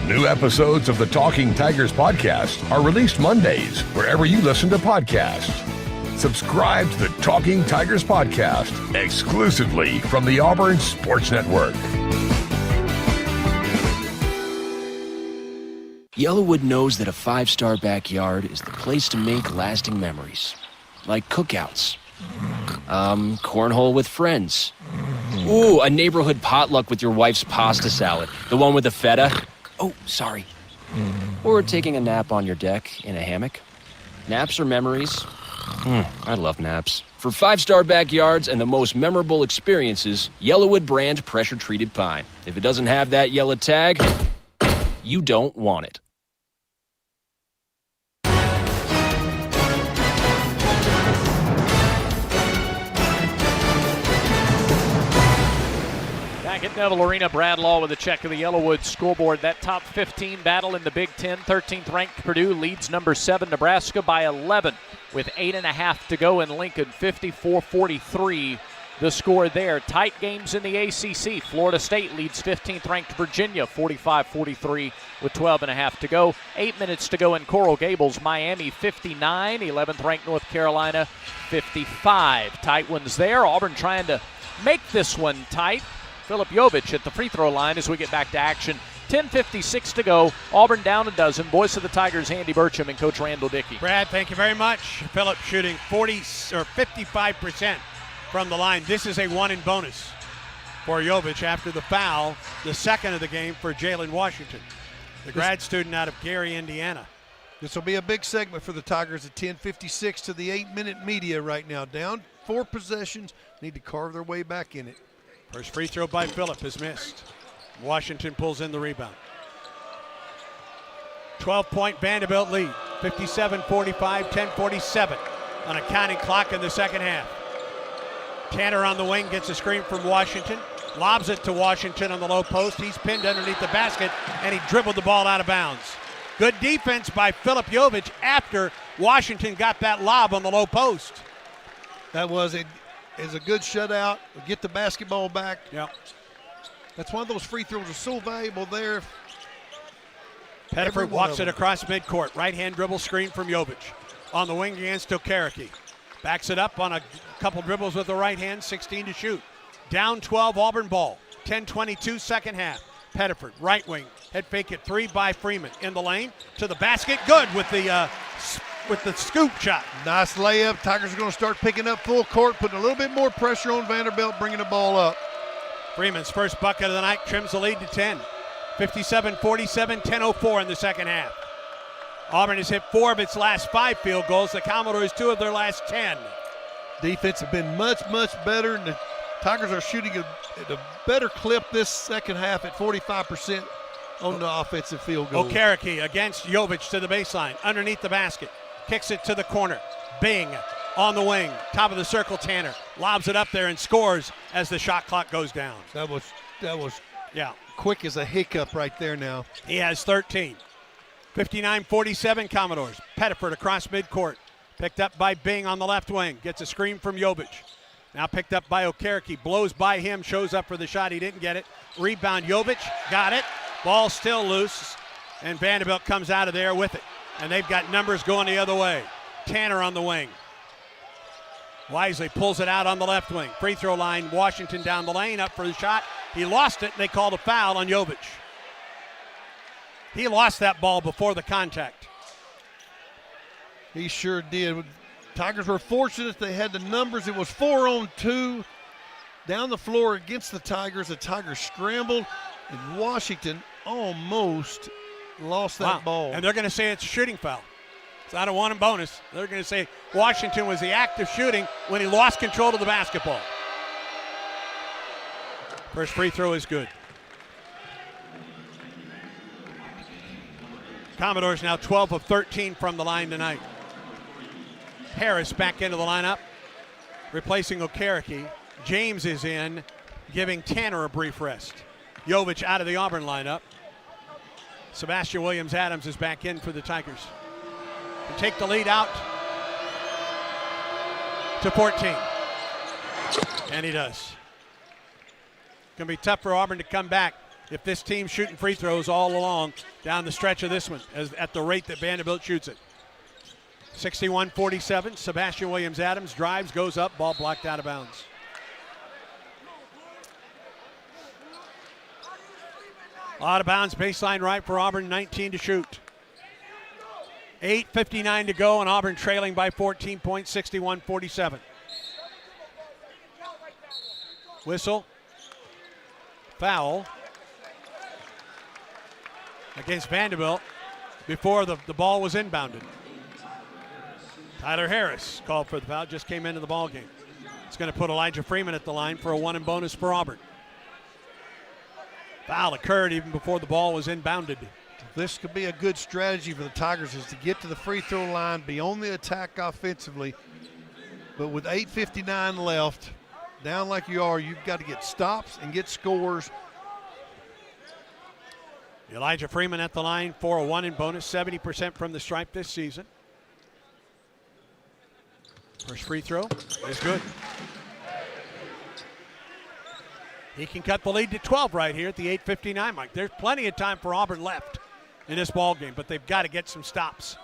New episodes of the Talking Tigers podcast are released Mondays wherever you listen to podcasts. Subscribe to the Talking Tigers podcast exclusively from the Auburn Sports Network. Yellowwood knows that a 5-star backyard is the place to make lasting memories. Like cookouts. Cornhole with friends. Ooh, a neighborhood potluck with your wife's pasta salad. The one with the feta. Oh, sorry. Or taking a nap on your deck in a hammock. Naps are memories. I love naps. For 5-star backyards and the most memorable experiences, Yellowwood brand pressure-treated pine. If it doesn't have that yellow tag, you don't want it. Back at Neville Arena, Brad Law with a check of the Yellowwood scoreboard. That top 15 battle in the Big Ten. 13th ranked Purdue leads number 7 Nebraska by 11 with 8.5 to go in Lincoln. 54-43 the score there. Tight games in the ACC. Florida State leads 15th ranked Virginia 45-43 with 12.5 to go. 8 minutes to go in Coral Gables. Miami 59. 11th ranked North Carolina 55. Tight ones there. Auburn trying to make this one tight. Philip Jovic at the free throw line as we get back to action. 10:56 to go. Auburn down a dozen. Voice of the Tigers, Andy Burcham and Coach Randall Dickey. Brad, thank you very much. Philip shooting 55% from the line. This is a 1 in bonus for Jovic after the foul, the second of the game for Jalen Washington, the grad student out of Gary, Indiana. This will be a big segment for the Tigers at 10:56 to the 8-minute media right now. Down 4 possessions, need to carve their way back in it. First free throw by Phillip is missed. Washington pulls in the rebound. 12-point Vanderbilt lead. 57-45, 10:47 on a counting clock in the second half. Tanner on the wing gets a screen from Washington. Lobs it to Washington on the low post. He's pinned underneath the basket, and he dribbled the ball out of bounds. Good defense by Philip Jovic after Washington got that lob on the low post. That was a good shutout. Get the basketball back. Yep. That's one of those free throws are so valuable there. Pettiford walks it across midcourt. Right-hand dribble screen from Jovic. On the wing against Okereke. Backs it up on a couple dribbles with the right hand. 16 to shoot. Down 12, Auburn ball. 10:22 second half. Pettiford, right wing. Head fake at 3 by Freeman. In the lane to the basket. Good with the scoop shot. Nice layup. Tigers are going to start picking up full court, putting a little bit more pressure on Vanderbilt, bringing the ball up. Freeman's first bucket of the night trims the lead to 10. 57-47, 10:04 in the second half. Auburn has hit 4 of its last 5 field goals. The Commodores 2 of their last 10. Defense have been much, much better, and the Tigers are shooting at a better clip this second half at 45% on the offensive field goal. Okereke against Jovic to the baseline, underneath the basket, kicks it to the corner. Bing on the wing, top of the circle, Tanner lobs it up there and scores as the shot clock goes down. That was quick as a hiccup right there now. He has 13. 59-47 Commodores. Pettiford across midcourt. Picked up by Bing on the left wing. Gets a screen from Jovic. Now picked up by Okereke. Blows by him. Shows up for the shot. He didn't get it. Rebound Jovic. Got it. Ball still loose. And Vanderbilt comes out of there with it. And they've got numbers going the other way. Tanner on the wing. Wisely pulls it out on the left wing. Free throw line. Washington down the lane. Up for the shot. He lost it. And they called a foul on Jovic. He lost that ball before the contact. He sure did. Tigers were fortunate they had the numbers. It was 4-on-2 down the floor against the Tigers. The Tigers scrambled, and Washington almost lost that ball. And they're going to say it's a shooting foul. It's not a one and bonus. They're going to say Washington was the act of shooting when he lost control of the basketball. First free throw is good. Commodores now 12 of 13 from the line tonight. Harris back into the lineup, replacing Okereke. James is in, giving Tanner a brief rest. Jovic out of the Auburn lineup. Sebastian Williams-Adams is back in for the Tigers. To take the lead out to 14. And he does. Going to be tough for Auburn to come back if this team's shooting free throws all along down the stretch of this one at the rate that Vanderbilt shoots it. 61-47, Sebastian Williams-Adams drives, goes up, ball blocked out of bounds. Out of bounds, baseline right for Auburn, 19 to shoot. 8:59 to go, and Auburn trailing by 14 points, 61-47. Whistle. Foul against Vanderbilt before the ball was inbounded. Tyler Harris called for the foul, just came into the ball game. It's going to put Elijah Freeman at the line for a one and bonus for Auburn. Foul occurred even before the ball was inbounded. This could be a good strategy for the Tigers, is to get to the free throw line, be on the attack offensively. But with 8:59 left, down like you are, you've got to get stops and get scores. Elijah Freeman at the line for a one and bonus, 70% from the stripe this season. First free throw is good. He can cut the lead to 12 right here at the 8:59 mark. There's plenty of time for Auburn left in this ball game, but they've got to get some stops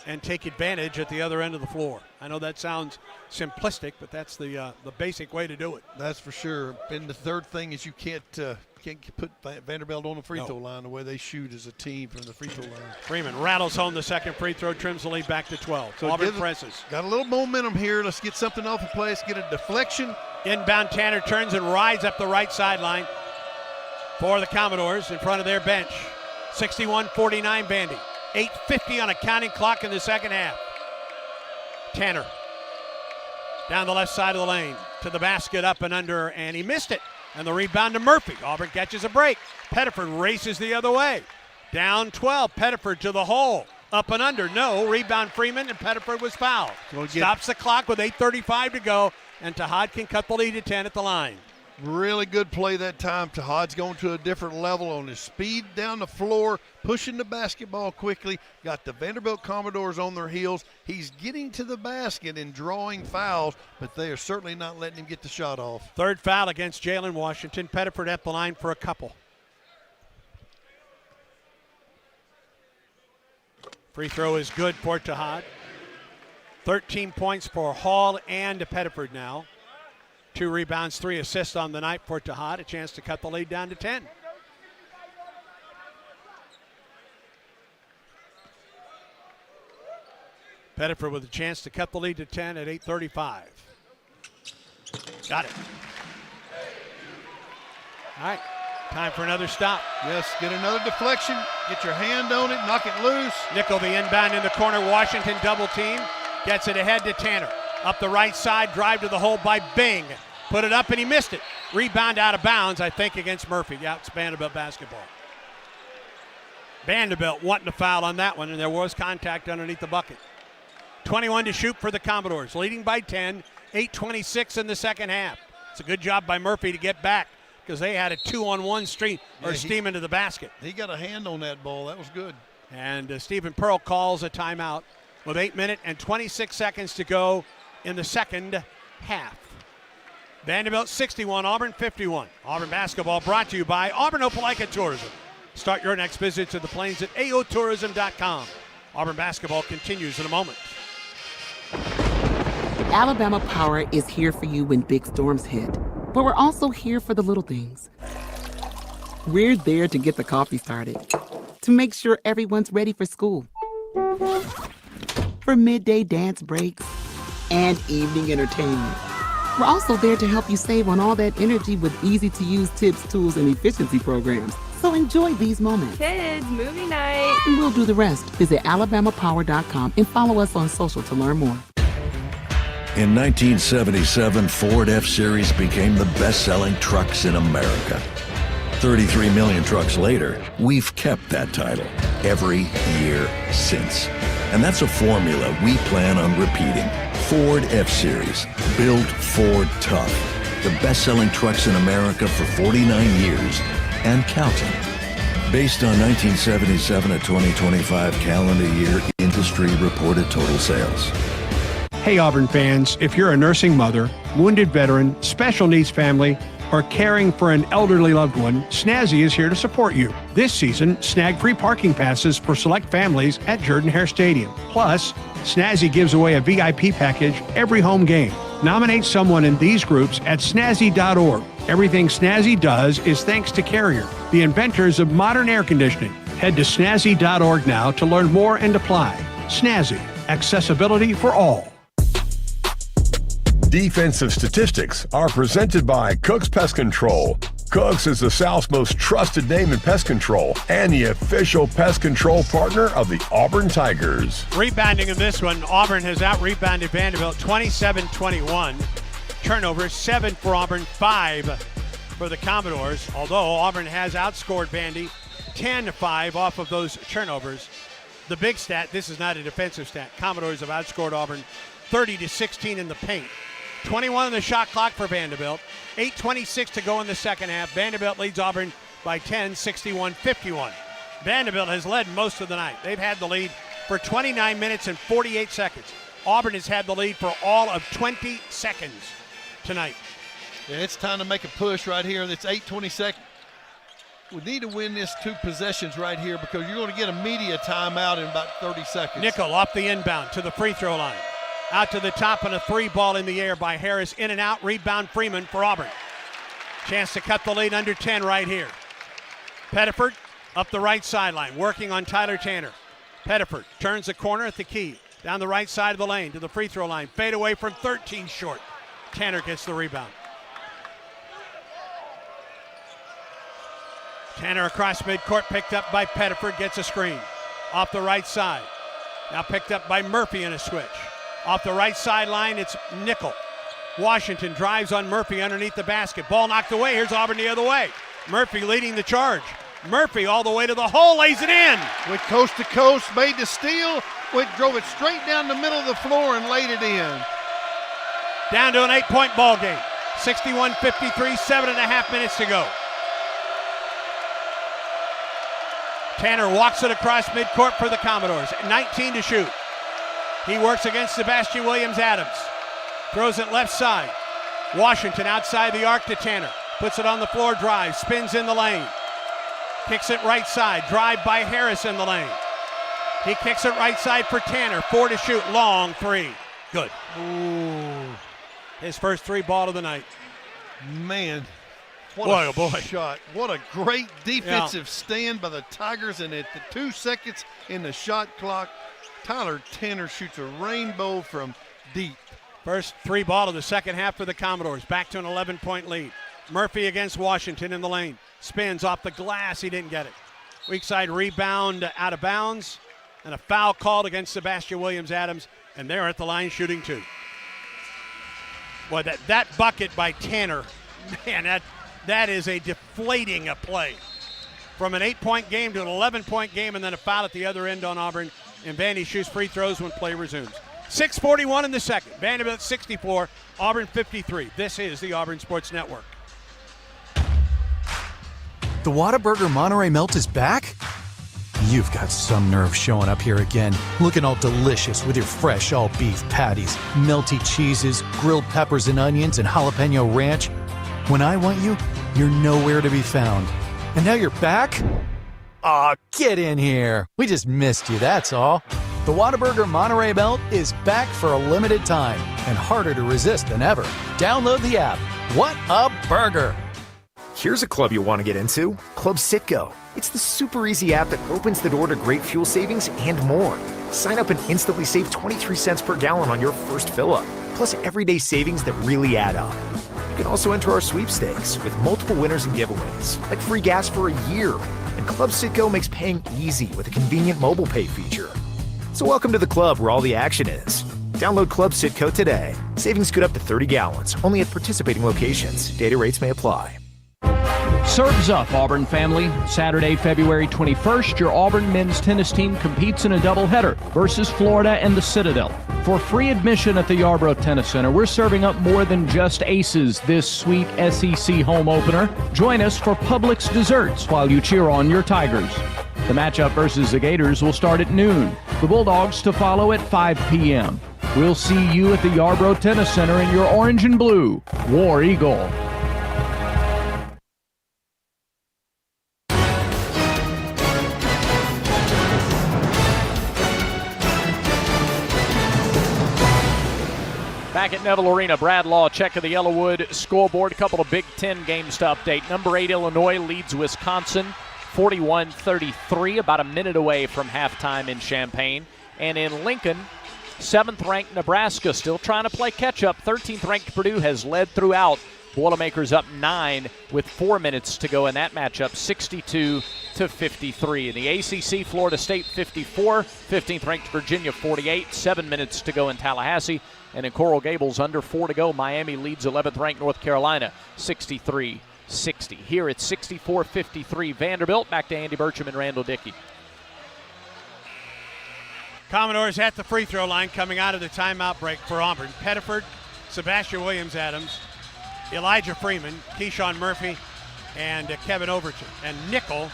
and take advantage at the other end of the floor. I know that sounds simplistic, but that's the basic way to do it. That's for sure. And the third thing is you can't put Vanderbilt on the free throw line the way they shoot as a team from the free throw line. Freeman rattles home the second free throw, trims the lead back to 12. So Auburn presses. Got a little momentum here. Let's get something off the play. Let's get a deflection. Inbound, Tanner turns and rides up the right sideline for the Commodores in front of their bench. 61-49 Vandy. 8:50 on a counting clock in the second half. Tanner down the left side of the lane to the basket, up and under, and he missed it. And the rebound to Murphy. Auburn catches a break. Pettiford races the other way. Down 12. Pettiford to the hole. Up and under. No. Rebound Freeman, and Pettiford was fouled. Stops the clock with 8:35 to go, and Tahad can cut the lead to 10 at the line. Really good play that time. Tahad's going to a different level on his speed down the floor, pushing the basketball quickly. Got the Vanderbilt Commodores on their heels. He's getting to the basket and drawing fouls, but they are certainly not letting him get the shot off. Third foul against Jalen Washington. Pettiford at the line for a couple. Free throw is good for Tahad. 13 points for Hall and Pettiford now. 2 rebounds, 3 assists on the night for Tahad. A chance to cut the lead down to 10. Pettiford with a chance to cut the lead to 10 at 8:35. Got it. All right, time for another stop. Yes, get another deflection. Get your hand on it, knock it loose. Nickel the inbound in the corner. Washington double team. Gets it ahead to Tanner. Up the right side, drive to the hole by Bing. Put it up and he missed it. Rebound out of bounds, I think, against Murphy. Yeah, it's Vanderbilt basketball. Vanderbilt wanting to foul on that one, and there was contact underneath the bucket. 21 to shoot for the Commodores, leading by 10, 8:26 in the second half. It's a good job by Murphy to get back because they had a 2-on-1 stream or steam into the basket. He got a hand on that ball. That was good. And Stephen Pearl calls a timeout with 8 minutes and 26 seconds to go in the second half. Vanderbilt 61, Auburn 51. Auburn basketball brought to you by Auburn Opelika Tourism. Start your next visit to the Plains at aotourism.com. Auburn basketball continues in a moment. Alabama Power is here for you when big storms hit, but we're also here for the little things. We're there to get the coffee started, to make sure everyone's ready for school, for midday dance breaks, and evening entertainment. We're also there to help you save on all that energy with easy-to-use tips, tools, and efficiency programs. So enjoy these moments. Kids, movie night. And we'll do the rest. Visit alabamapower.com and follow us on social to learn more. In 1977, Ford F-Series became the best-selling trucks in America. 33 million trucks later, we've kept that title every year since. And that's a formula we plan on repeating. Ford F-Series, built Ford tough. The best-selling trucks in America for 49 years and counting. Based on 1977 to 2025 calendar year industry reported total sales. Hey Auburn fans, if you're a nursing mother, wounded veteran, special needs family, or caring for an elderly loved one, Snazzy is here to support you. This season, snag free parking passes for select families at Jordan-Hare Stadium. Plus, Snazzy gives away a VIP package every home game. Nominate someone in these groups at snazzy.org. Everything Snazzy does is thanks to Carrier, the inventors of modern air conditioning. Head to snazzy.org now to learn more and apply. Snazzy, accessibility for all. Defensive statistics are presented by Cook's Pest Control. Cook's is the South's most trusted name in pest control and the official pest control partner of the Auburn Tigers. Rebounding in this one, Auburn has out-rebounded Vanderbilt 27-21. Turnovers, 7 for Auburn, 5 for the Commodores. Although Auburn has outscored Vandy 10-5 off of those turnovers. The big stat, this is not a defensive stat, Commodores have outscored Auburn 30-16 in the paint. 21 on the shot clock for Vanderbilt. 8:26 to go in the second half. Vanderbilt leads Auburn by 10, 61-51. Vanderbilt has led most of the night. They've had the lead for 29 minutes and 48 seconds. Auburn has had the lead for all of 20 seconds tonight. Yeah, it's time to make a push right here. It's 8:20. We need to win this 2 possessions right here because you're going to get a media timeout in about 30 seconds. Nickel off the inbound to the free throw line. Out to the top and a 3 ball in the air by Harris. In and out, rebound Freeman for Auburn. Chance to cut the lead under 10 right here. Pettiford up the right sideline, working on Tyler Tanner. Pettiford turns the corner at the key. Down the right side of the lane to the free throw line. Fade away from 13 short. Tanner gets the rebound. Tanner across midcourt, picked up by Pettiford, gets a screen. Off the right side. Now picked up by Murphy in a switch. Off the right sideline, it's Nickel. Washington drives on Murphy underneath the basket. Ball knocked away. Here's Auburn the other way. Murphy leading the charge. Murphy all the way to the hole, lays it in. Went coast to coast, made the steal, drove it straight down the middle of the floor and laid it in. Down to an 8-point ball game. 61-53, 7.5 minutes to go. Tanner walks it across midcourt for the Commodores. 19 to shoot. He works against Sebastian Williams-Adams. Throws it left side. Washington outside the arc to Tanner. Puts it on the floor, drives, spins in the lane. Kicks it right side. Drive by Harris in the lane. He kicks it right side for Tanner. 4 to shoot. Long 3. Good. Ooh. His first 3 ball of the night. Man. What boy, a shot. What a great defensive stand by the Tigers. And at the 2 seconds in the shot clock, Tyler Tanner shoots a rainbow from deep. First 3 ball of the second half for the Commodores. Back to an 11-point lead. Murphy against Washington in the lane. Spins off the glass. He didn't get it. Weak side rebound out of bounds. And a foul called against Sebastian Williams-Adams. And they're at the line shooting 2. Boy, that bucket by Tanner, man, that is a deflating a play. From an 8-point game to an 11-point game, and then a foul at the other end on Auburn. And Vandy shoots free throws when play resumes. 6:41 in the second. Vanderbilt 64, Auburn 53. This is the Auburn Sports Network. The Whataburger Monterey Melt is back? You've got some nerve showing up here again, looking all delicious with your fresh all-beef patties, melty cheeses, grilled peppers and onions, and jalapeno ranch. When I want you, you're nowhere to be found. And now you're back? Aw, get in here. We just missed you, that's all. The Whataburger Monterey Melt is back for a limited time and harder to resist than ever. Download the app. What a burger! Here's a club you'll want to get into, Club Citgo. It's the super easy app that opens the door to great fuel savings and more. Sign up and instantly save 23 cents per gallon on your first fill-up, plus everyday savings that really add up. You can also enter our sweepstakes with multiple winners and giveaways, like free gas for a year. And Club Citgo makes paying easy with a convenient mobile pay feature. So welcome to the club where all the action is. Download Club Citgo today. Savings good up to 30 gallons, only at participating locations. Data rates may apply. Serves up, Auburn family. Saturday, February 21st, your Auburn men's tennis team competes in a doubleheader versus Florida and the Citadel. For free admission at the Yarborough Tennis Center, we're serving up more than just aces this sweet SEC home opener. Join us for Publix desserts while you cheer on your Tigers. The matchup versus the Gators will start at noon. The Bulldogs to follow at 5 p.m. We'll see you at the Yarborough Tennis Center in your orange and blue War Eagle. Back at Neville Arena, Brad Law, check of the Yellowwood scoreboard. A couple of Big Ten games to update. Number 8, Illinois leads Wisconsin 41-33, about a minute away from halftime in Champaign. And in Lincoln, 7th-ranked Nebraska still trying to play catch-up. 13th-ranked Purdue has led throughout. Boilermakers up 9 with 4 minutes to go in that matchup, 62-53. In the ACC, Florida State 54, 15th-ranked Virginia 48, 7 minutes to go in Tallahassee. And in Coral Gables, under 4 to go, Miami leads 11th-ranked North Carolina, 63-60. Here it's 64-53 Vanderbilt. Back to Andy Burcham and Randall Dickey. Commodores at the free throw line coming out of the timeout break for Auburn. Pettiford, Sebastian Williams-Adams, Elijah Freeman, Keyshawn Murphy, and Kevin Overton. And Nickel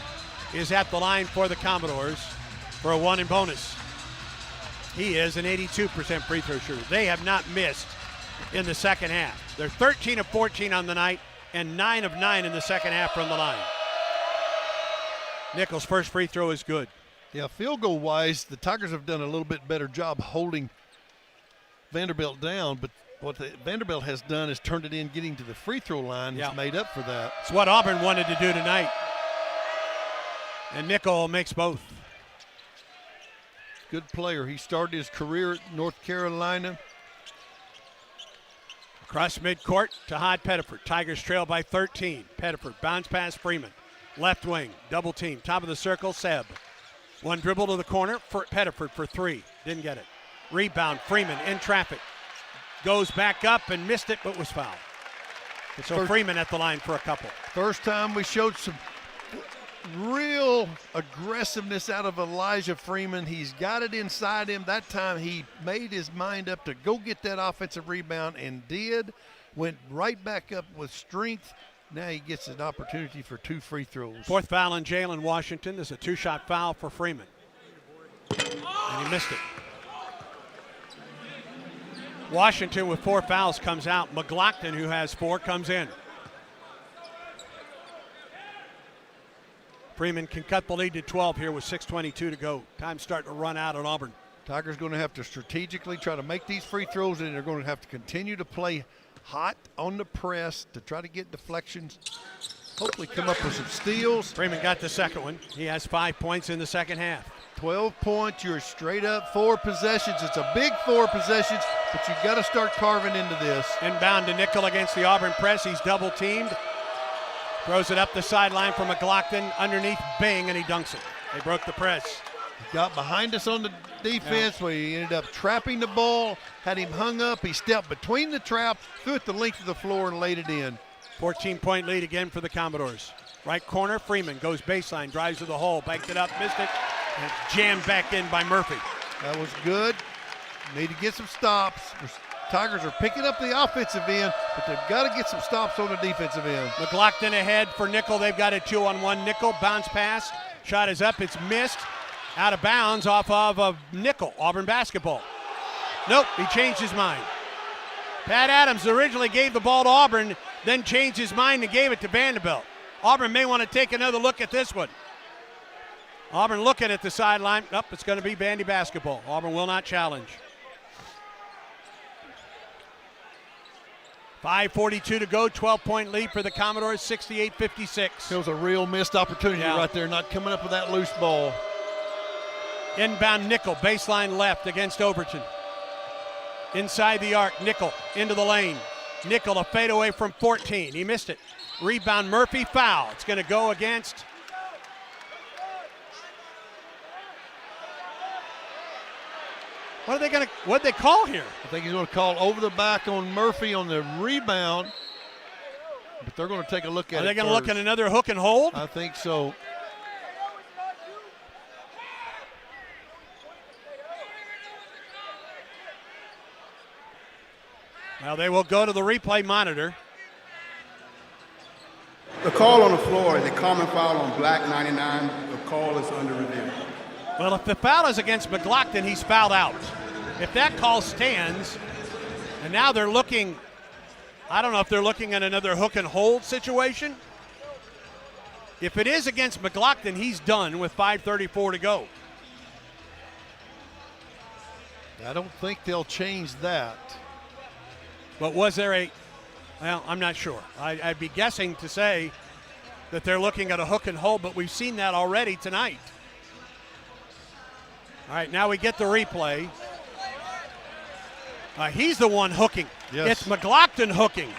is at the line for the Commodores for a 1 and bonus. He is an 82% free throw shooter. They have not missed in the second half. They're 13 of 14 on the night and 9 of 9 in the second half from the line. Nickel's first free throw is good. Yeah, field goal wise, the Tigers have done a little bit better job holding Vanderbilt down, but what Vanderbilt has done is turned it in, getting to the free throw line. Has made up for that. It's what Auburn wanted to do tonight. And Nickel makes both. Good player. He started his career at North Carolina. Across midcourt to Hod Pettiford. Tigers trail by 13. Pettiford bounce pass Freeman. Left wing, double team. Top of the circle, Seb. One dribble to the corner for Pettiford for 3. Didn't get it. Rebound, Freeman in traffic. Goes back up and missed it, but was fouled. So Freeman at the line for a couple. First time we showed some real aggressiveness out of Elijah Freeman. He's got it inside him. That time he made his mind up to go get that offensive rebound and did. Went right back up with strength. Now he gets an opportunity for 2 free throws. 4th foul on Jalen Washington. There's a 2-shot foul for Freeman. And he missed it. Washington with 4 fouls comes out. McLaughlin, who has 4, comes in. Freeman can cut the lead to 12 here with 6:22 to go. Time starting to run out at Auburn. Tigers going to have to strategically try to make these free throws, and they're going to have to continue to play hot on the press to try to get deflections. Hopefully come up with some steals. Freeman got the second one. He has 5 points in the second half. 12 points, you're straight up 4 possessions. It's a big 4 possessions, but you've got to start carving into this. Inbound to Nickel against the Auburn press. He's double teamed. Throws it up the sideline for McLaughlin underneath Bing, and he dunks it. They broke the press. Got behind us on the defense where he ended up trapping the ball, had him hung up. He stepped between the trap, threw it the length of the floor, and laid it in. 14-point lead again for the Commodores. Right corner, Freeman goes baseline, drives to the hole, banked it up, missed it, and jammed back in by Murphy. That was good. Need to get some stops. The Tigers are picking up the offensive end, but they've got to get some stops on the defensive end. McLaughlin ahead for Nickel. They've got a 2-on-1. Nickel, bounce pass. Shot is up. It's missed. Out of bounds off of Nickel. Auburn basketball. Nope, he changed his mind. Pat Adams originally gave the ball to Auburn, then changed his mind and gave it to Vanderbilt. Auburn may want to take another look at this one. Auburn looking at the sideline. Nope, it's going to be Vandy basketball. Auburn will not challenge. 5:42 to go, 12-point lead for the Commodores, 68-56. It was a real missed opportunity right there, not coming up with that loose ball. Inbound Nickel, baseline left against Overton. Inside the arc, Nickel into the lane. Nickel a fadeaway from 14. He missed it. Rebound Murphy, foul. It's going to go against What'd they call here? I think he's going to call over the back on Murphy on the rebound, but they're going to take a look at it. Are they going to look at another hook and hold? I think so. Well, they will go to the replay monitor. The call on the floor is a common foul on Black 99. The call is under review. Well, if the foul is against McLaughlin, he's fouled out. If that call stands, and now they're looking, I don't know if they're looking at another hook and hold situation. If it is against McLaughlin, he's done with 5:34 to go. I don't think they'll change that. But was there well, I'm not sure. I'd be guessing to say that they're looking at a hook and hold, but we've seen that already tonight. All right, now we get the replay. He's the one hooking. Yes. It's McLaughlin hooking.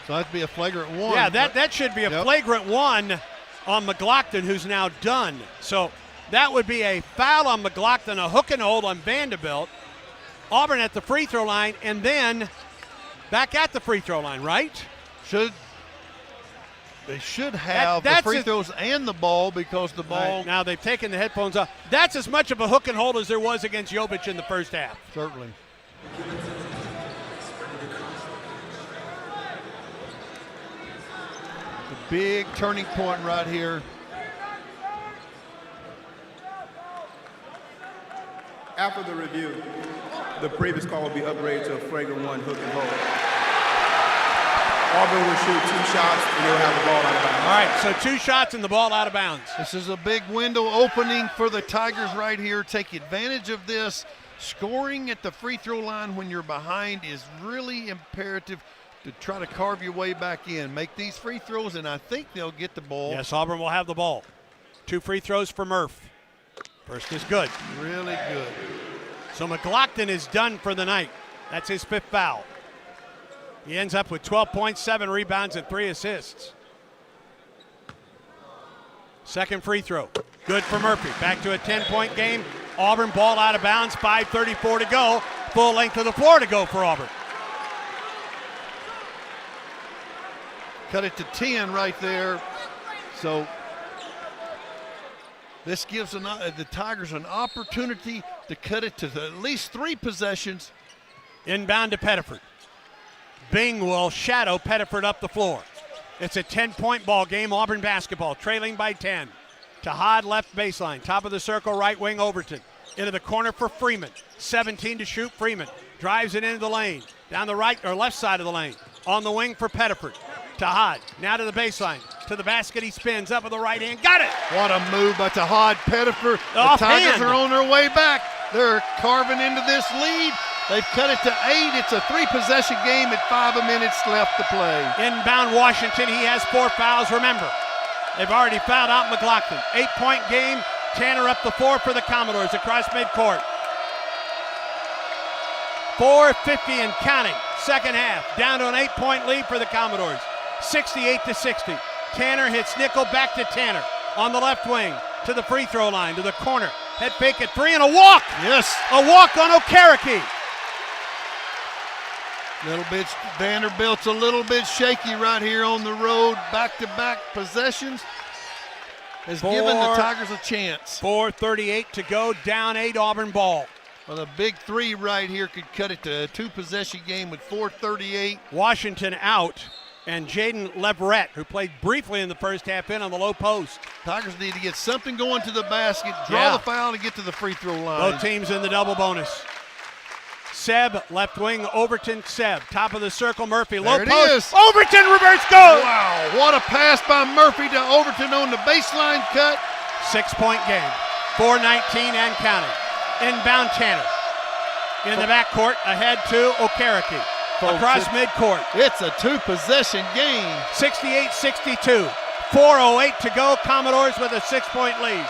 So that'd be a flagrant one. Yeah, that should be a flagrant one on McLaughlin, who's now done. So that would be a foul on McLaughlin, a hook and hold on Vanderbilt. Auburn at the free throw line, and then back at the free throw line, right? They should have the free throws and the ball, because the ball. Right, now they've taken the headphones off. That's as much of a hook and hold as there was against Jovic in the first half. Certainly. The big turning point right here. After the review, the previous call will be upgraded to a flagrant one hook and hold. Auburn will shoot 2 shots and they'll have the ball out of bounds. All right, so 2 shots and the ball out of bounds. This is a big window opening for the Tigers right here. Take advantage of this. Scoring at the free throw line when you're behind is really imperative to try to carve your way back in. Make these free throws, and I think they'll get the ball. Yes, Auburn will have the ball. 2 free throws for Murph. First is good. Really good. So McLaughlin is done for the night. That's his 5th foul. He ends up with 12 points, 7 rebounds, and 3 assists. Second free throw. Good for Murphy. Back to a 10-point game. Auburn ball out of bounds, 5:34 to go. Full length of the floor to go for Auburn. Cut it to 10 right there. So this gives the Tigers an opportunity to cut it to at least 3 possessions. Inbound to Pettiford. Bing will shadow Pettiford up the floor. It's a 10-point ball game, Auburn basketball, trailing by 10. Tahad left baseline, top of the circle, right wing Overton. Into the corner for Freeman. 17 to shoot, Freeman. Drives it into the lane. Down the right or left side of the lane. On the wing for Pettiford. Tahad, now to the baseline. To the basket, he spins up with the right hand. Got it! What a move by Tahad Pettiford. The Tigers are on their way back. They're carving into this lead. They've cut it to 8. It's a 3-possession game at 5 minutes left to play. Inbound Washington. He has 4 fouls. Remember, they've already fouled out McLaughlin. 8-point game. Tanner up the floor for the Commodores across midcourt. 4:50 and counting. Second half. Down to an 8-point lead for the Commodores. 68-60. Tanner hits Nickel back to Tanner on the left wing to the free throw line to the corner. Head fake at 3 and a walk. Yes. A walk on Okereke. Vanderbilt's a little bit shaky right here on the road. Back-to-back possessions has given the Tigers a chance. 4:38 to go, down 8 Auburn ball. Well, a big 3 right here could cut it to a 2-possession game with 4:38. Washington out, and Jaden Leverett, who played briefly in the first half, in on the low post. Tigers need to get something going to the basket, draw the foul, and get to the free throw line. Both teams in the double bonus. Seb, left wing, Overton, Seb. Top of the circle, Murphy, low There it post. is. Overton, reverse goal. Wow, what a pass by Murphy to Overton on the baseline cut. 6-point game, 4:19 and counting. Inbound Tanner. In the backcourt, ahead to Okereke. Across midcourt. It's a 2-possession game. 68-62. 4:08 to go. Commodores with a 6-point lead.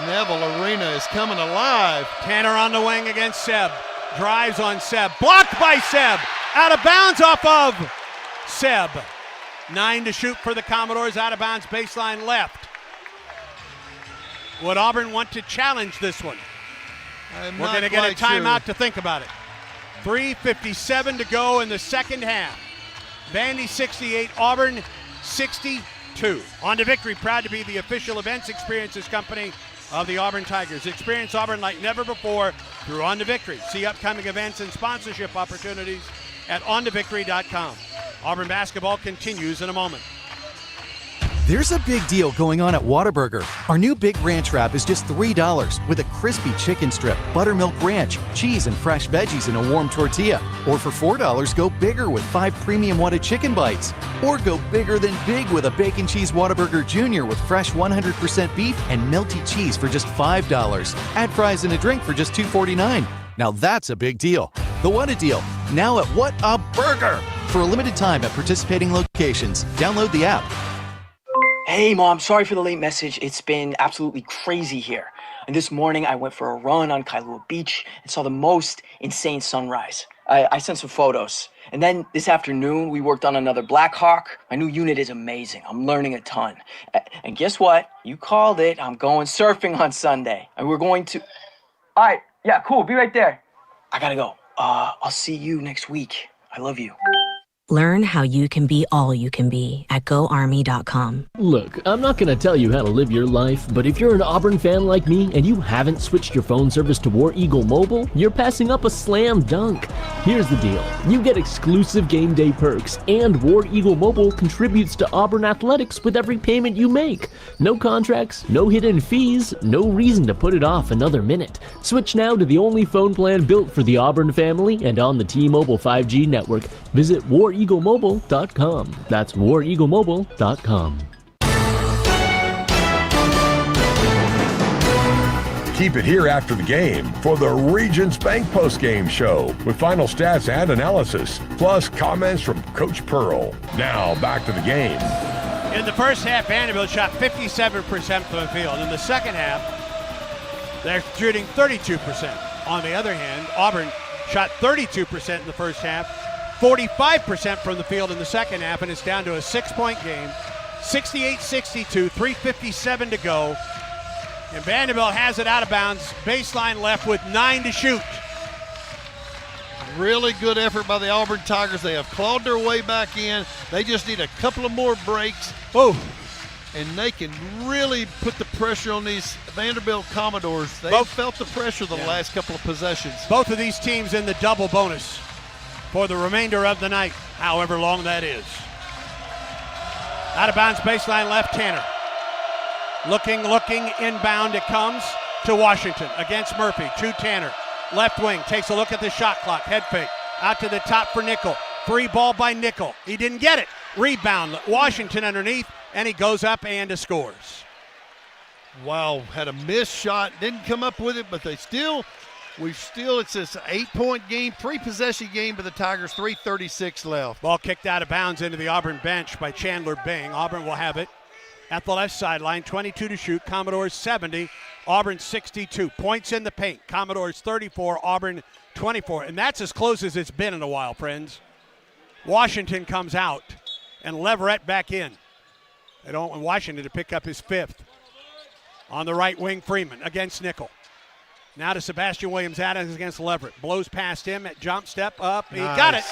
Neville Arena is coming alive. Tanner on the wing against Seb. Drives on Seb. Blocked by Seb. Out of bounds off of Seb. 9 to shoot for the Commodores. Out of bounds, baseline left. Would Auburn want to challenge this one? We're going to get a timeout to think about it. 3:57 to go in the second half. Vandy 68, Auburn 62. On to Victory, proud to be the official events experiences company of the Auburn Tigers. Experience Auburn like never before through On to Victory. See upcoming events and sponsorship opportunities at ontovictory.com. Auburn basketball continues in a moment. There's a big deal going on at Whataburger. Our new Big Ranch Wrap is just $3 with a crispy chicken strip, buttermilk ranch, cheese, and fresh veggies in a warm tortilla. Or for $4, go bigger with 5 premium Whata chicken bites. Or go bigger than big with a Bacon Cheese Whataburger Jr. with fresh 100% beef and melty cheese for just $5. Add fries and a drink for just $2.49. Now that's a big deal. The What a Deal, now at What a Burger. For a limited time at participating locations. Download the app. Hey, Mom, sorry for the late message. It's been absolutely crazy here. And this morning, I went for a run on Kailua Beach and saw the most insane sunrise. I sent some photos. And then this afternoon, we worked on another Black Hawk. My new unit is amazing. I'm learning a ton. And guess what? You called it. I'm going surfing on Sunday. And we're going to... All right, yeah, cool. Be right there. I gotta go. I'll see you next week. I love you. Learn how you can be all you can be at GoArmy.com. Look, I'm not going to tell you how to live your life, but if you're an Auburn fan like me and you haven't switched your phone service to War Eagle Mobile, you're passing up a slam dunk. Here's the deal. You get exclusive game day perks, and War Eagle Mobile contributes to Auburn athletics with every payment you make. No contracts, no hidden fees, no reason to put it off another minute. Switch now to the only phone plan built for the Auburn family and on the T-Mobile 5G network. Visit WarEagleMobile.com. That's WarEagleMobile.com. Keep it here after the game for the Regions Bank postgame show with final stats and analysis, plus comments from Coach Pearl. Now back to the game. In the first half, Vanderbilt shot 57% from the field. In the second half, they're shooting 32%. On the other hand, Auburn shot 32% in the first half, 45% from the field in the second half, and it's down to a 6-point game. 68-62, 3:57 to go. And Vanderbilt has it out of bounds. Baseline left with 9 to shoot. Really good effort by the Auburn Tigers. They have clawed their way back in. They just need a couple of more breaks. Oh, and they can really put the pressure on these Vanderbilt Commodores. They've felt the pressure the last couple of possessions. Both of these teams in the double bonus for the remainder of the night, however long that is. Out of bounds, baseline left, Tanner. Looking, inbound it comes to Washington against Murphy, to Tanner. Left wing, takes a look at the shot clock, head fake. Out to the top for Nickel. Free ball by Nickel. He didn't get it. Rebound, Washington underneath, and he goes up and scores. Wow, had a missed shot, didn't come up with it, but it's this 8-point game, 3-possession game for the Tigers, 3:36 left. Ball kicked out of bounds into the Auburn bench by Chandler Bing. Auburn will have it at the left sideline, 22 to shoot. Commodores 70, Auburn 62. Points in the paint. Commodores 34, Auburn 24. And that's as close as it's been in a while, friends. Washington comes out and Leverett back in. They don't want Washington to pick up his 5th. On the right wing, Freeman against Nickel. Now to Sebastian Williams-Adams against Leverett. Blows past him at jump step up. He got it.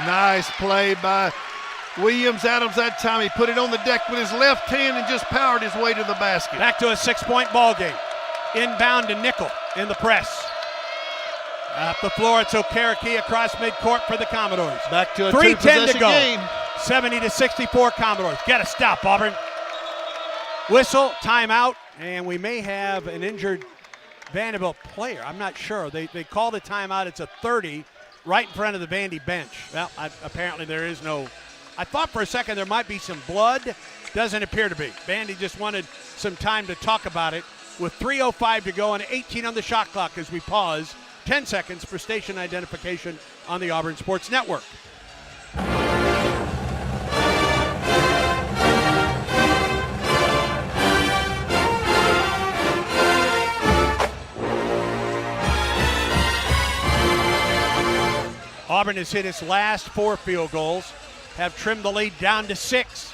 Nice play by Williams-Adams that time. He put it on the deck with his left hand and just powered his way to the basket. Back to a 6-point ball game. Inbound to Nickel in the press. Up the floor, it's Okereke across midcourt for the Commodores. Back to a 3:10 to go. game. 70-64 Commodores. Get a stop, Auburn. Whistle, timeout, and we may have an injured Vanderbilt player. I'm not sure. They called a timeout. It's a 30 right in front of the Vandy bench. Well, apparently there is no. I thought for a second there might be some blood. Doesn't appear to be. Vandy just wanted some time to talk about it with 3:05 to go and 18 on the shot clock as we pause. 10 seconds for station identification on the Auburn Sports Network. Auburn has hit its last 4 field goals, have trimmed the lead down to 6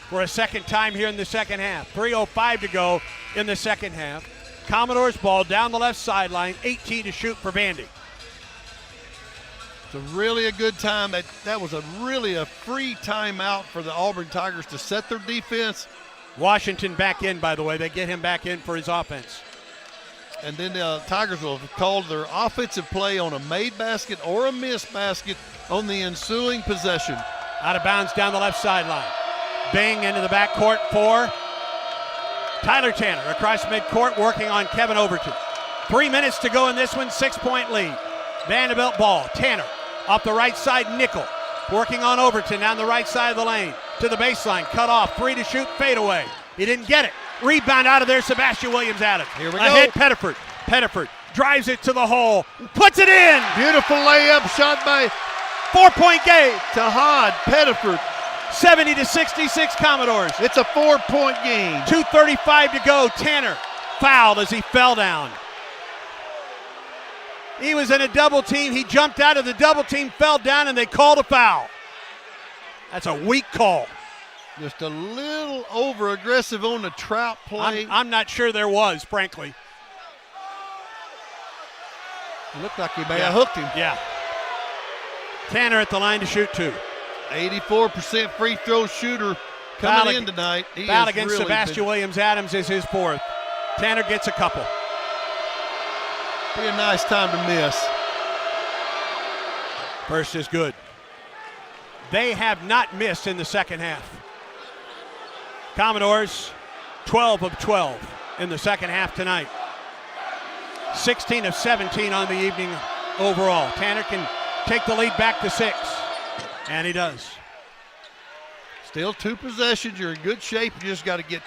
for a second time here in the second half. 3:05 to go in the second half. Commodores ball down the left sideline, 18 to shoot for Vandy. It's really a good time. That was really a free timeout for the Auburn Tigers to set their defense. Washington back in, by the way. They get him back in for his offense. And then the Tigers will have called their offensive play on a made basket or a missed basket on the ensuing possession. Out of bounds down the left sideline. Bing into the backcourt for Tyler Tanner across midcourt working on Kevin Overton. 3 minutes to go in this one, 6-point lead. Vanderbilt ball. Tanner off the right side, Nickel working on Overton down the right side of the lane to the baseline. Cut off, 3 to shoot, fade away. He didn't get it. Rebound out of there, Sebastian Williams-Adams. Here we Ahead, go. Pettiford. Pettiford drives it to the hole, puts it in. Beautiful layup shot by 4-point game. Tahad Pettiford. 70-66 Commodores. It's a 4-point game. 2:35 to go. Tanner fouled as he fell down. He was in a double team. He jumped out of the double team, fell down, and they called a foul. That's a weak call. Just a little over-aggressive on the Trout play. I'm not sure there was, frankly. It looked like he may have hooked him. Yeah. Tanner at the line to shoot 2. 84% free throw shooter coming in tonight. Foul against Sebastian Williams-Adams is his 4th. Tanner gets a couple. Be a nice time to miss. First is good. They have not missed in the second half. Commodores 12 of 12 in the second half tonight. 16 of 17 on the evening overall. Tanner can take the lead back to 6, and he does. Still 2 possessions. You're in good shape. You just got to get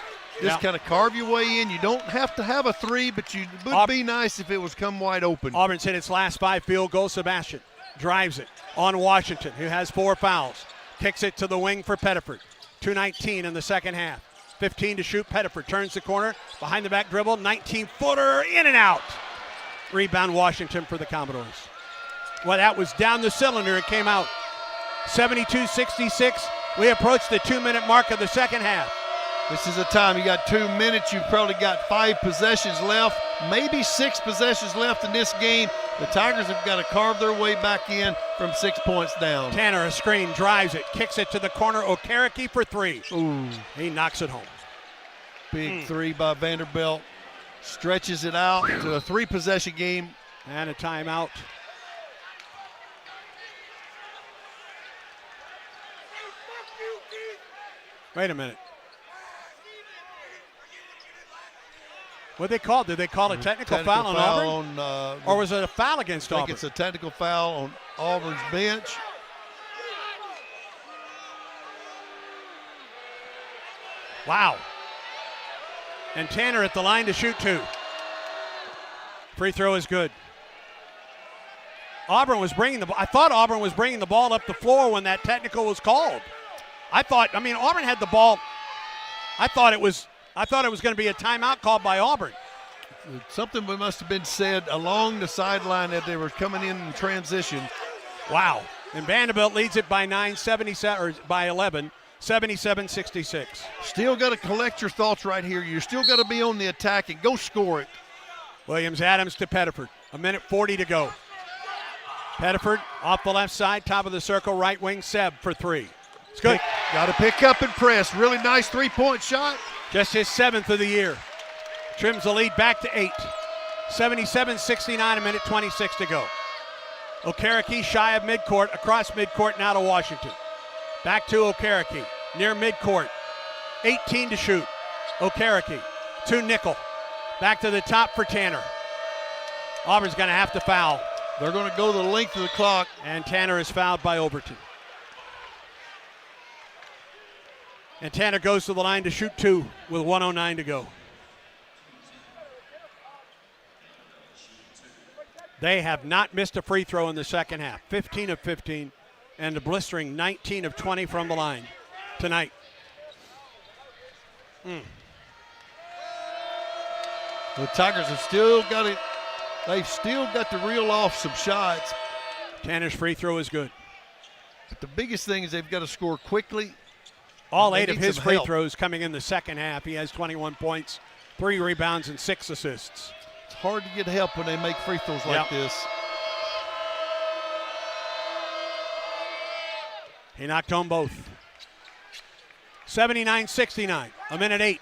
kind of carve your way in. You don't have to have a 3, but it would be nice if it was come wide open. Auburn's hit its last 5 field goals. Sebastian drives it on Washington, who has 4 fouls. Kicks it to the wing for Pettiford. 2:19 in the second half. 15 to shoot. Pettiford turns the corner. Behind the back dribble. 19-footer in and out. Rebound Washington for the Commodores. Well, that was down the cylinder. It came out. 72-66. We approach the 2-minute mark of the second half. This is a time you got 2 minutes. You've probably got 5 possessions left, maybe 6 possessions left in this game. The Tigers have got to carve their way back in from 6 points down. Tanner, a screen, drives it, kicks it to the corner. Okereke for 3. Ooh. He knocks it home. Big 3 by Vanderbilt. Stretches it out to a 3-possession game. And a timeout. Wait a minute. What they called? Did they call a technical foul on Auburn? Or was it a foul against Auburn? I think it's a technical foul on Auburn's bench. Wow. And Tanner at the line to shoot 2. Free throw is good. Auburn was bringing the ball. I thought Auburn was bringing the ball up the floor when that technical was called. Auburn had the ball. I thought it was going to be a timeout called by Auburn. Something must have been said along the sideline that they were coming in transition. Wow. And Vanderbilt leads it by 11, 77-66. Still got to collect your thoughts right here. You still got to be on the attack and go score it. Williams-Adams to Pettiford. 1:40 to go. Pettiford off the left side, top of the circle, right wing. Seb for three. It's good. Got to pick up and press. Really nice three-point shot. Just his 7th of the year. Trims the lead back to 8. 77-69, 1:26 to go. Okereke shy of midcourt, across midcourt now to Washington. Back to Okereke, near midcourt. 18 to shoot. Okereke to Nickel. Back to the top for Tanner. Auburn's going to have to foul. They're going to go the length of the clock. And Tanner is fouled by Overton. And Tanner goes to the line to shoot 2 with 1:09 to go. They have not missed a free throw in the second half. 15 of 15 and a blistering 19 of 20 from the line tonight. The Tigers have still got it. They've still got to reel off some shots. Tanner's free throw is good. But the biggest thing is they've got to score quickly. All 8 of his free throws coming in the second half. He has 21 points, 3 rebounds, and 6 assists. It's hard to get help when they make free throws like this. He knocked home both. 79-69, 1:08.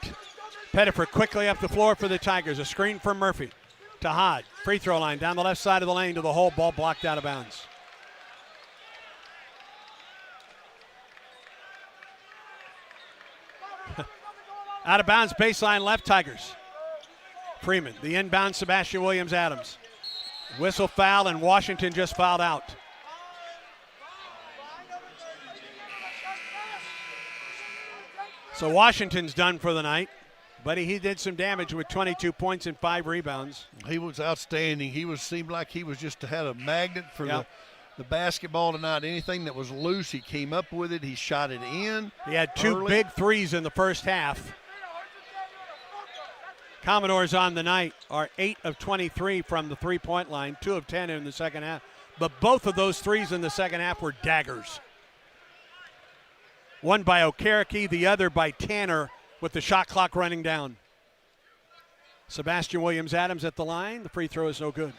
Pettiford quickly up the floor for the Tigers. A screen from Murphy to Hod. Free throw line down the left side of the lane to the hole. Ball blocked out of bounds. Out of bounds, baseline left, Tigers. Freeman, the inbound, Sebastian Williams-Adams. Whistle foul, and Washington just fouled out. So Washington's done for the night, but he did some damage with 22 points and 5 rebounds. He was outstanding. Seemed like he was just had a magnet for the basketball tonight. Anything that was loose, he came up with it. He shot it in. He had 2 big threes in the first half. Commodores on the night are 8 of 23 from the three-point line, 2 of 10 in the second half. But both of those threes in the second half were daggers. One by Okereke, the other by Tanner with the shot clock running down. Sebastian Williams-Adams at the line. The free throw is no good.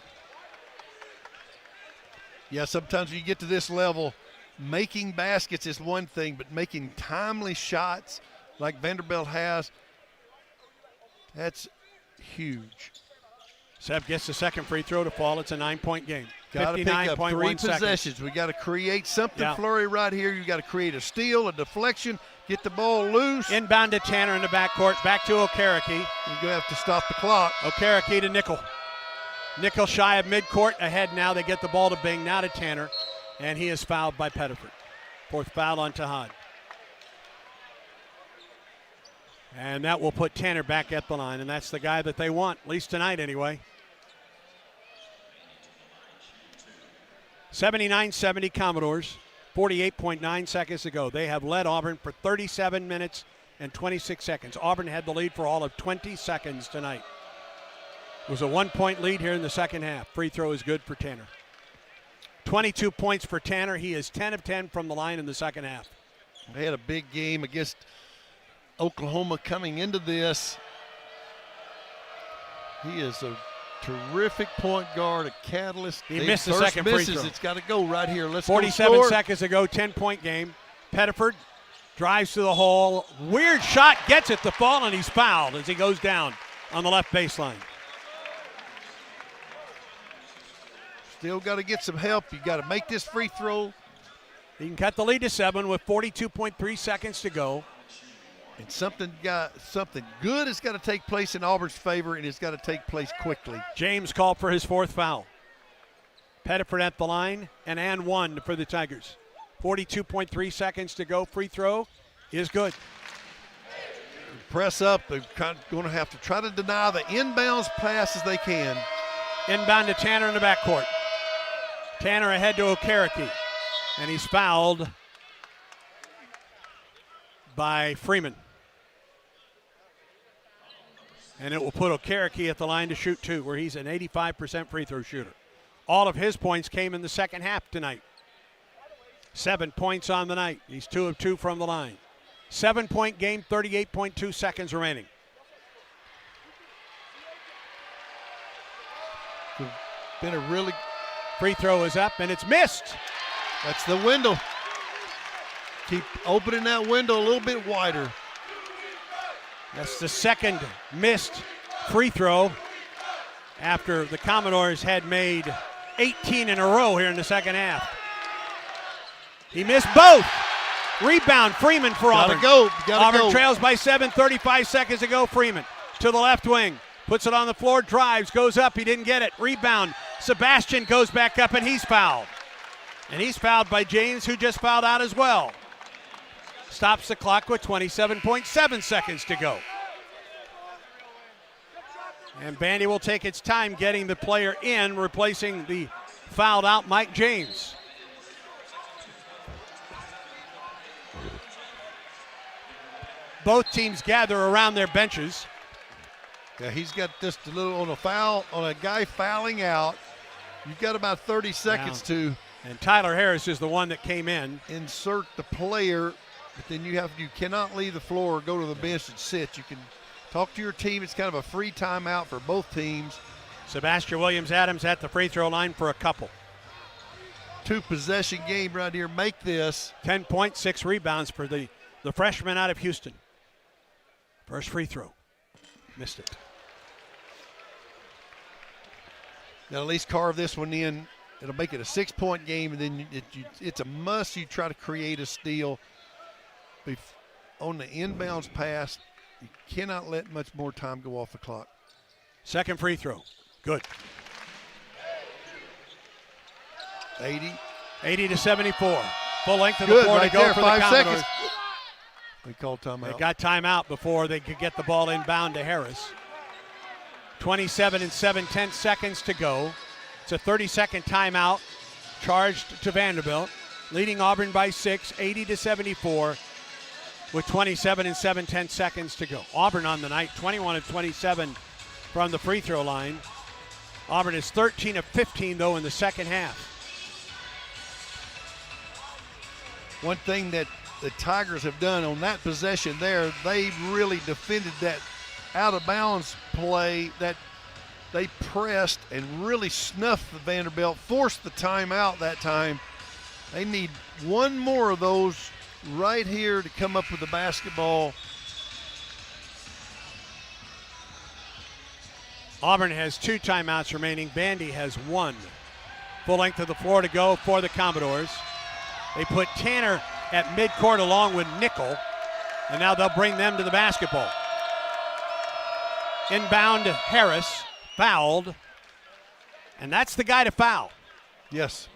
Yeah, sometimes you get to this level, making baskets is one thing, but making timely shots like Vanderbilt has, that's huge. Seb gets the second free throw to fall. It's a 9-point game. Got to pick up 3 possessions. Seconds. We got to create something flurry right here. You got to create a steal, a deflection, get the ball loose. Inbound to Tanner in the backcourt. Back to Okereke. You're going to have to stop the clock. Okereke to Nickel. Nickel shy of midcourt. Ahead now. They get the ball to Bing. Now to Tanner. And he is fouled by Pettiford. 4th foul on Tahad. And that will put Tanner back at the line, and that's the guy that they want, at least tonight anyway. 79-70 Commodores, 48.9 seconds to go. They have led Auburn for 37 minutes and 26 seconds. Auburn had the lead for all of 20 seconds tonight. It was a 1-point lead here in the second half. Free throw is good for Tanner. 22 points for Tanner. He is 10 of 10 from the line in the second half. They had a big game against Oklahoma coming into this. He is a terrific point guard, a catalyst. He missed the second free throw. It's got to go right here. Let's 47 seconds ago, 10-point game. Pettiford drives to the hole. Weird shot, gets it to fall, and he's fouled as he goes down on the left baseline. Still got to get some help. You got to make this free throw. He can cut the lead to 7 with 42.3 seconds to go. And something good has got to take place in Auburn's favor, and it's got to take place quickly. James called for his 4th foul. Pettiford at the line, and 1 for the Tigers. 42.3 seconds to go. Free throw is good. Press up. They're going to have to try to deny the inbounds pass as they can. Inbound to Tanner in the backcourt. Tanner ahead to Okereke, and he's fouled by Freeman. And it will put Okereke at the line to shoot 2, where he's an 85% free throw shooter. All of his points came in the second half tonight. 7 points on the night. He's 2 of 2 from the line. 7-point game, 38.2 seconds remaining. Been a really free throw is up and it's missed. That's the window. Keep opening that window a little bit wider. That's the second missed free throw after the Commodores had made 18 in a row here in the second half. He missed both. Rebound, Freeman for Auburn. Auburn trails by 7, 35 seconds to go. Freeman to the left wing. Puts it on the floor, drives, goes up. He didn't get it. Rebound. Sebastian goes back up, and he's fouled. And he's fouled by James, who just fouled out as well. Stops the clock with 27.7 seconds to go. And Vandy will take its time getting the player in, replacing the fouled out Mike James. Both teams gather around their benches. Yeah, he's got just a little on a foul, on a guy fouling out. You've got about 30 seconds to. And Tyler Harris is the one that came in. Insert the player, but then you cannot leave the floor or go to the bench and sit. You can talk to your team. It's kind of a free timeout for both teams. Sebastian Williams-Adams at the free throw line for a couple. 2-possession game right here. Make this. 10.6 rebounds for the freshman out of Houston. First free throw. Missed it. Now at least carve this one in. It'll make it a 6-point game, and then it's a must. You try to create a steal. On the inbounds pass, you cannot let much more time go off the clock. Second free throw. Good. 80 to 74. Full length of the floor to go for the Commodores. They called timeout. They got timeout before they could get the ball inbound to Harris. 27 and 7/10 seconds to go. It's a 30-second timeout charged to Vanderbilt, leading Auburn by 6, 80 to 74, with 27 and 7/10 seconds to go. Auburn on the night, 21 of 27 from the free throw line. Auburn is 13 of 15, though, in the second half. One thing that the Tigers have done on that possession there, they really defended that out-of-bounds play that they pressed and really snuffed the Vanderbilt, forced the timeout that time. They need one more of those right here to come up with the basketball. Auburn has 2 timeouts remaining. Vandy has 1. Full length of the floor to go for the Commodores. They put Tanner at midcourt along with Nickel, and now they'll bring them to the basketball. Inbound Harris, fouled, and that's the guy to foul. Yes.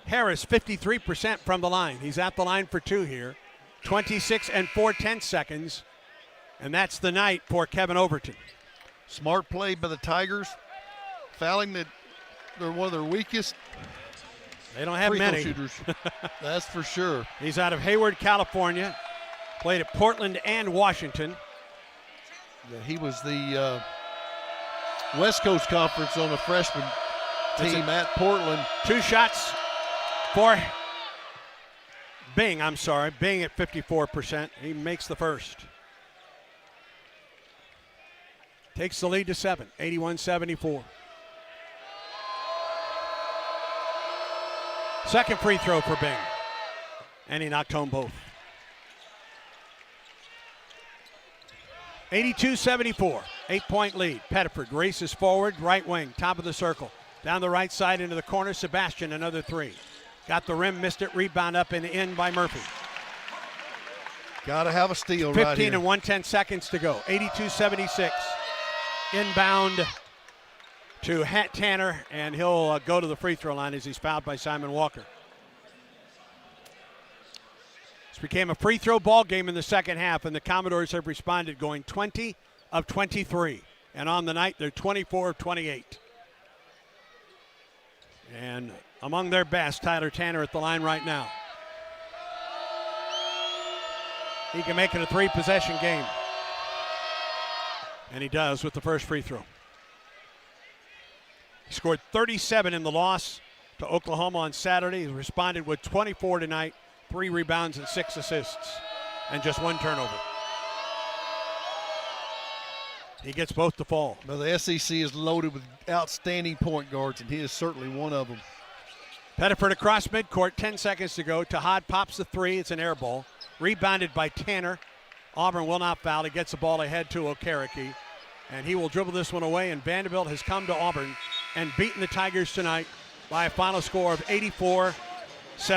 Harris, 53% from the line. He's at the line for 2 here. 26 and 4/10 seconds, and that's the night for Kevin Overton. Smart play by the Tigers. Fouling that they're one of their weakest. They don't have many shooters. That's for sure. He's out of Hayward, California. Played at Portland and Washington. Yeah, he was the West Coast Conference on the freshman team at Portland. 2 shots for Bing. Bing at 54%. He makes the first. Takes the lead to 7, 81-74. Second free throw for Bing. And he knocked home both. 82-74, 8-point lead. Pettiford races forward, right wing, top of the circle. Down the right side into the corner, Sebastian, another 3. Got the rim, missed it, rebound up and in by Murphy. Got to have a steal right here. 15 and 1/10 seconds to go, 82-76. Inbound to Tanner, and he'll go to the free throw line as he's fouled by Simon Walker. This became a free throw ball game in the second half, and the Commodores have responded, going 20 of 23. And on the night, they're 24 of 28. And among their best, Tyler Tanner at the line right now. He can make it a 3-possession game. And he does with the first free throw. He scored 37 in the loss to Oklahoma on Saturday. He responded with 24 tonight, 3 rebounds and 6 assists. and just 1 turnover. He gets both to fall. Now the SEC is loaded with outstanding point guards, and he is certainly one of them. Pettiford across midcourt, 10 seconds to go. Tahad pops the 3. It's an air ball. Rebounded by Tanner. Auburn will not foul. He gets the ball ahead to Okereke, and he will dribble this one away, and Vanderbilt has come to Auburn and beaten the Tigers tonight by a final score of 84-76.